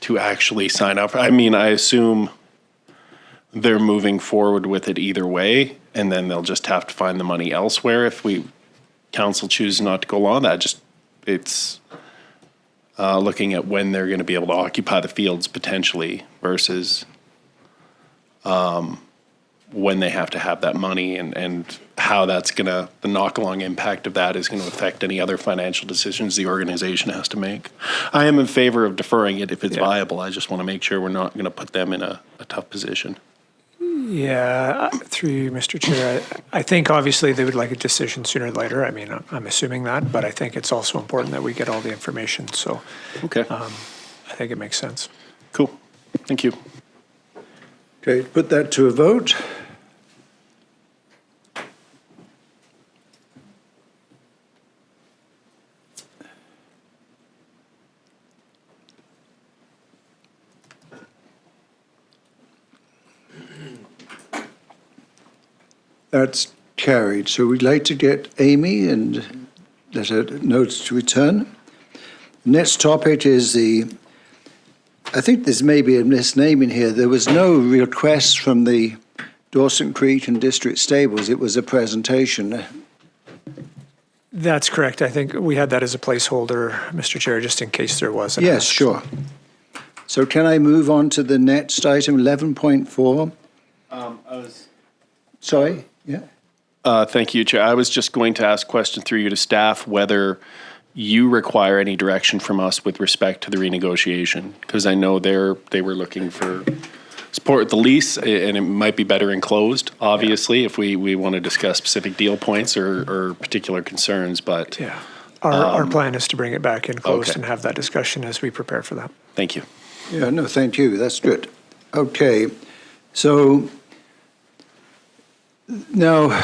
Speaker 17: to actually sign up. I mean, I assume they're moving forward with it either way, and then they'll just have to find the money elsewhere if council chooses not to go along. It's looking at when they're going to be able to occupy the fields potentially versus when they have to have that money, and how that's the knock-along impact of that is going to affect any other financial decisions the organization has to make. I am in favor of deferring it if it's viable. I just want to make sure we're not going to put them in a tough position.
Speaker 4: Yeah, through you, Mr. Chair, I think obviously they would like a decision sooner than later. I mean, I'm assuming that, but I think it's also important that we get all the information. So
Speaker 17: okay,
Speaker 4: I think it makes sense.
Speaker 17: Cool. Thank you.
Speaker 1: Okay, put that to a vote. That's carried. So we'd like to get Amy and let her know to return. Next topic is I think there's maybe a misnaming here. There was no request from the Dawson Creek and District Stables. It was a presentation.
Speaker 4: That's correct. I think we had that as a placeholder, Mr. Chair, just in case there was.
Speaker 1: Yes, sure. So can I move on to the next item, 11.4? Sorry? Yeah.
Speaker 17: Thank you, Chair. I was just going to ask a question through you to staff whether you require any direction from us with respect to the renegotiation, because I know they were looking for support with the lease, and it might be better enclosed, obviously, if we want to discuss specific deal points or particular concerns. But
Speaker 4: yeah, our plan is to bring it back in closed
Speaker 17: okay.
Speaker 4: and have that discussion as we prepare for that.
Speaker 17: Thank you.
Speaker 1: Yeah, no, thank you. That's good. Okay. So now,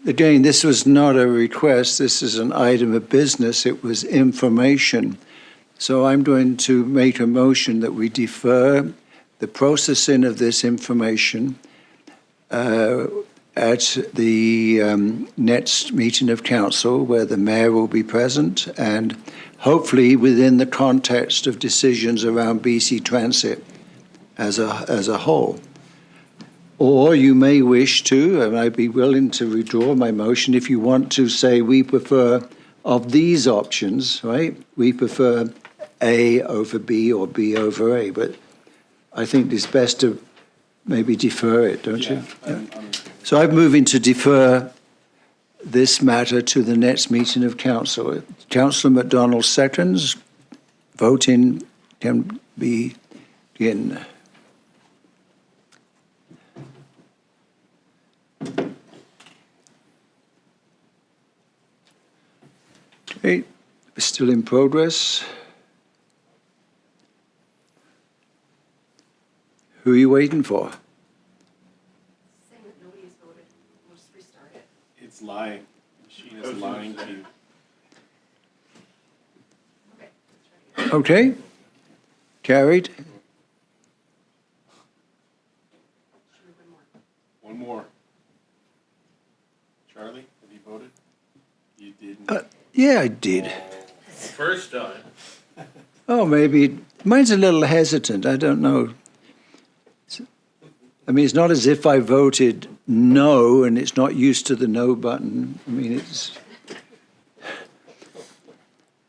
Speaker 1: again, this was not a request. This is an item of business. It was information. So I'm going to make a motion that we defer the processing of this information at the next meeting of council, where the mayor will be present, and hopefully within the context of decisions around BC Transit as a whole. Or you may wish to, and I'd be willing to withdraw my motion if you want to say we prefer of these options, right? We prefer A over B or B over A, but I think it's best to maybe defer it, don't you? Yeah. So I'm moving to defer this matter to the next meeting of council. Councillor MacDonald seconds. Voting can begin. Okay, still in progress. Who are you waiting for?
Speaker 9: Saying that nobody has voted. We'll just restart it.
Speaker 17: It's lying. Machine is lying to you.
Speaker 1: Okay, carried.
Speaker 17: One more. Charlie, have you voted? You didn't.
Speaker 1: Yeah, I did.
Speaker 15: First time.
Speaker 1: Oh, maybe. Mine's a little hesitant. I don't know. I mean, it's not as if I voted no and it's not used to the no button. I mean, it's...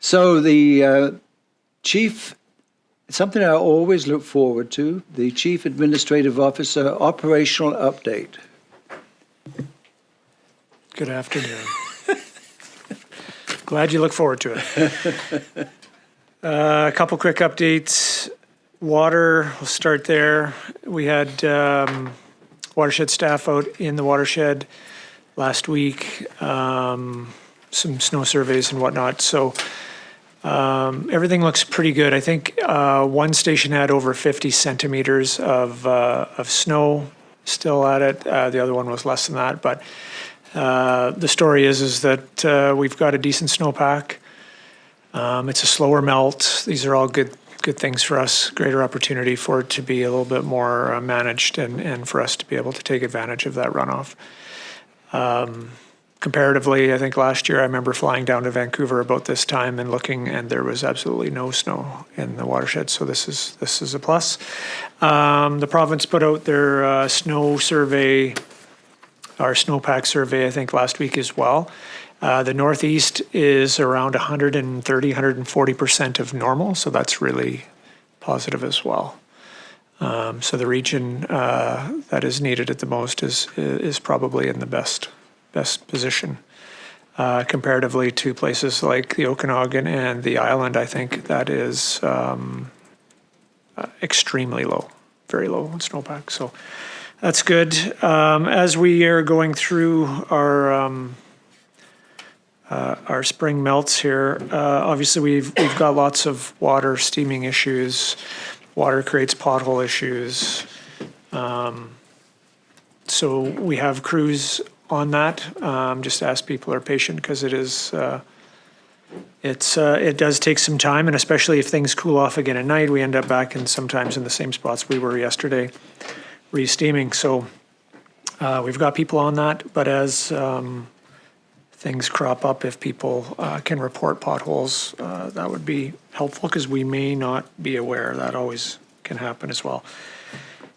Speaker 1: So the chief, something I always look forward to, the Chief Administrative Officer operational update.
Speaker 4: Good afternoon. Glad you look forward to it. A couple quick updates. Water, we'll start there. We had watershed staff out in the watershed last week, some snow surveys and whatnot. So everything looks pretty good. I think one station had over 50 centimeters of snow still at it. The other one was less than that, but The story is that we've got a decent snowpack. It's a slower melt. These are all good things for us. Greater opportunity for it to be a little bit more managed and for us to be able to take advantage of that runoff. Comparatively, I think last year I remember flying down to Vancouver about this time and looking, and there was absolutely no snow in the watershed. So this is a plus. The province put out their snow survey, our snowpack survey, I think last week as well. The Northeast is around 130, 140% of normal, so that's really positive as well. So the region that is needed at the most is probably in the best position. Comparatively to places like the Okanagan and the island, I think that is extremely low, very low in snowpack. So that's good. As we are going through our spring melts here, obviously we've got lots of water steaming issues. Water creates pothole issues. So we have crews on that. Just ask people are patient because it does take some time, and especially if things cool off again at night, we end up back sometimes in the same spots we were yesterday, re-steaming. So we've got people on that, but as things crop up, if people can report potholes, that would be helpful because we may not be aware. That always can happen as well.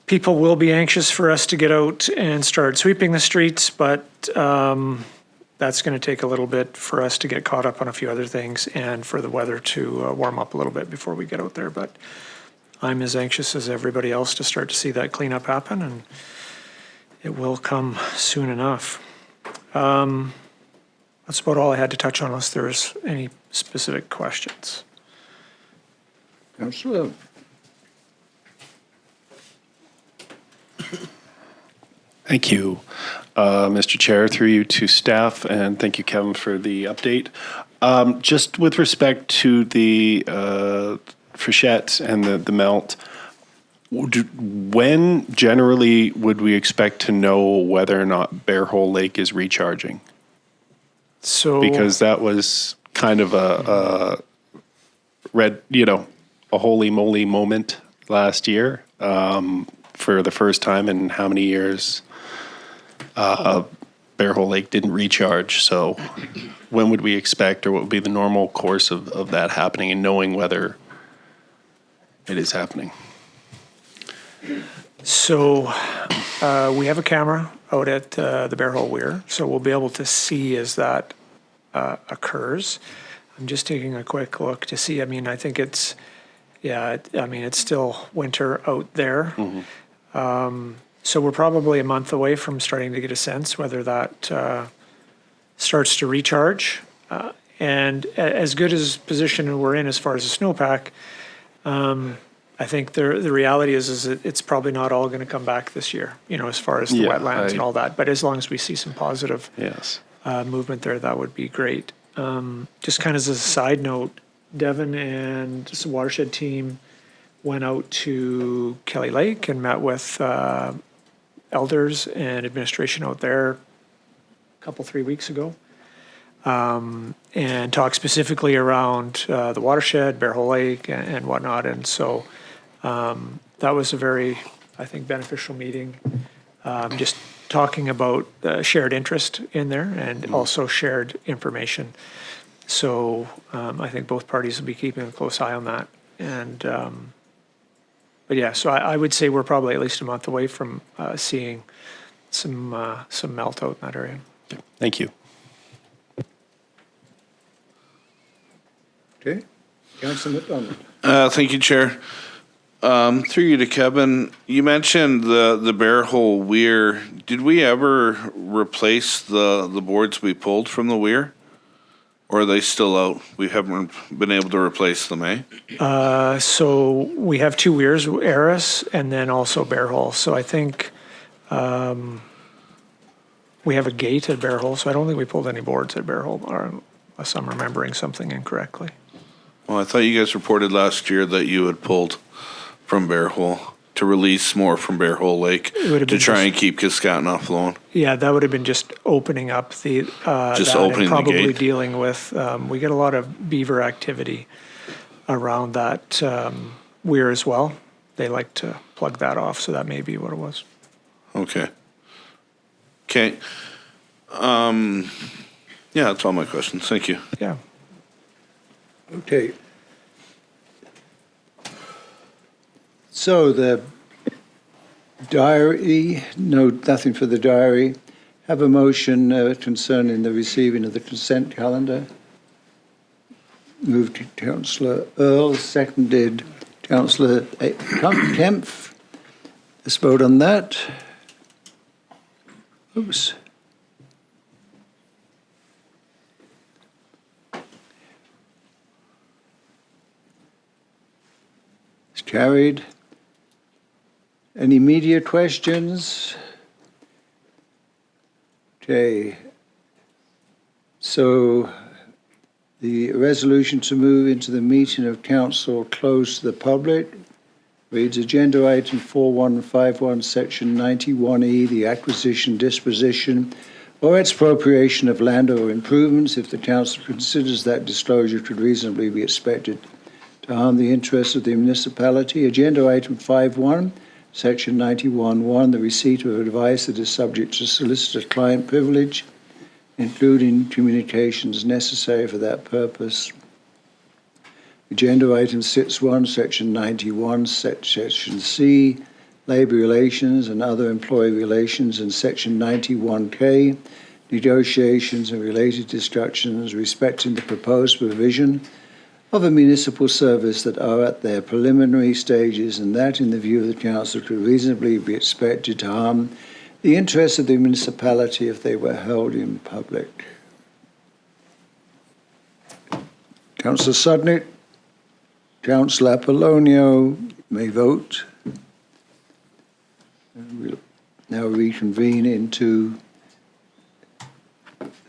Speaker 4: People will be anxious for us to get out and start sweeping the streets, but that's going to take a little bit for us to get caught up on a few other things and for the weather to warm up a little bit before we get out there. But I'm as anxious as everybody else to start to see that cleanup happen, and it will come soon enough. That's about all I had to touch on unless there's any specific questions.
Speaker 1: Councillor.
Speaker 17: Thank you, Mr. Chair, through you to staff, and thank you, Kevin, for the update. Just with respect to the Frechette and the melt, when generally would we expect to know whether or not Bear Hole Lake is recharging?
Speaker 4: So
Speaker 17: because that was kind of a holy moly moment last year for the first time in how many years Bear Hole Lake didn't recharge. So when would we expect, or what would be the normal course of that happening and knowing whether it is happening?
Speaker 4: So we have a camera out at the Bear Hole Weir, so we'll be able to see as that occurs. I'm just taking a quick look to see. I mean, I think it's still winter out there. Mm-hmm. So we're probably a month away from starting to get a sense whether that starts to recharge. And as good as position we're in as far as the snowpack, I think the reality is that it's probably not all going to come back this year, as far as the wetlands and all that. But as long as we see some positive movement there, that would be great. Just kind of as a side note, Devin and the watershed team went out to Kelly Lake and met with elders and administration out there a couple, 3 weeks ago, and talked specifically around the watershed, Bear Hole Lake, and whatnot. And so that was a very, I think, beneficial meeting. Just talking about shared interest in there and also shared information. So I think both parties will be keeping a close eye on that. And but yeah, so I would say we're probably at least a month away from seeing some melt out in that area.
Speaker 17: Okay. Thank you.
Speaker 1: Okay. Councillor McDonald.
Speaker 3: Thank you, Chair. Through you to Kevin, you mentioned the Bear Hole Weir. Did we ever replace the boards we pulled from the weir? Or are they still out? We haven't been able to replace them, eh?
Speaker 4: So we have two weirs, Eris and then also Bear Hole. So I think we have a gate at Bear Hole, so I don't think we pulled any boards at Bear Hole, unless I'm remembering something incorrectly.
Speaker 3: Well, I thought you guys reported last year that you had pulled from Bear Hole to release more from Bear Hole Lake to try and keep Kiskatna flowing.
Speaker 4: Yeah, that would have been just opening up the,
Speaker 3: Just
Speaker 4: that and
Speaker 3: opening the
Speaker 4: probably
Speaker 3: gate.
Speaker 4: dealing with, we get a lot of beaver activity around that weir as well. They like to plug that off, so that may be what it was.
Speaker 3: Okay. Okay. Yeah, that's all my questions. Thank you.
Speaker 4: Yeah.
Speaker 1: Okay. So the diary, no, nothing for the diary. Have a motion concerning the receiving of the consent calendar. Moved to Councillor Earl, seconded Councillor Kaempf. Let's vote on that. Oops. It's carried. Any media questions? Okay. So the resolution to move into the meeting of council closed to the public reads agenda item 4151, section 91E, the acquisition, disposition, or expropriation of land or improvements if the council considers that disclosure could reasonably be expected to harm the interests of the municipality. Agenda item 51, section 91(1), the receipt of advice that is subject to solicitor-client privilege, including communications necessary for that purpose. Agenda item 6.1, section 91, section C, labour relations and other employee relations, and section 91K, negotiations and related discussions respecting the proposed provision of a municipal service that are at their preliminary stages, and that, in the view of the council, could reasonably be expected to harm the interests of the municipality if they were held in public. Councillor Sudnick, Councillor Apollonio may vote. And we'll now reconvene into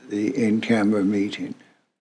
Speaker 1: the in-camera meeting.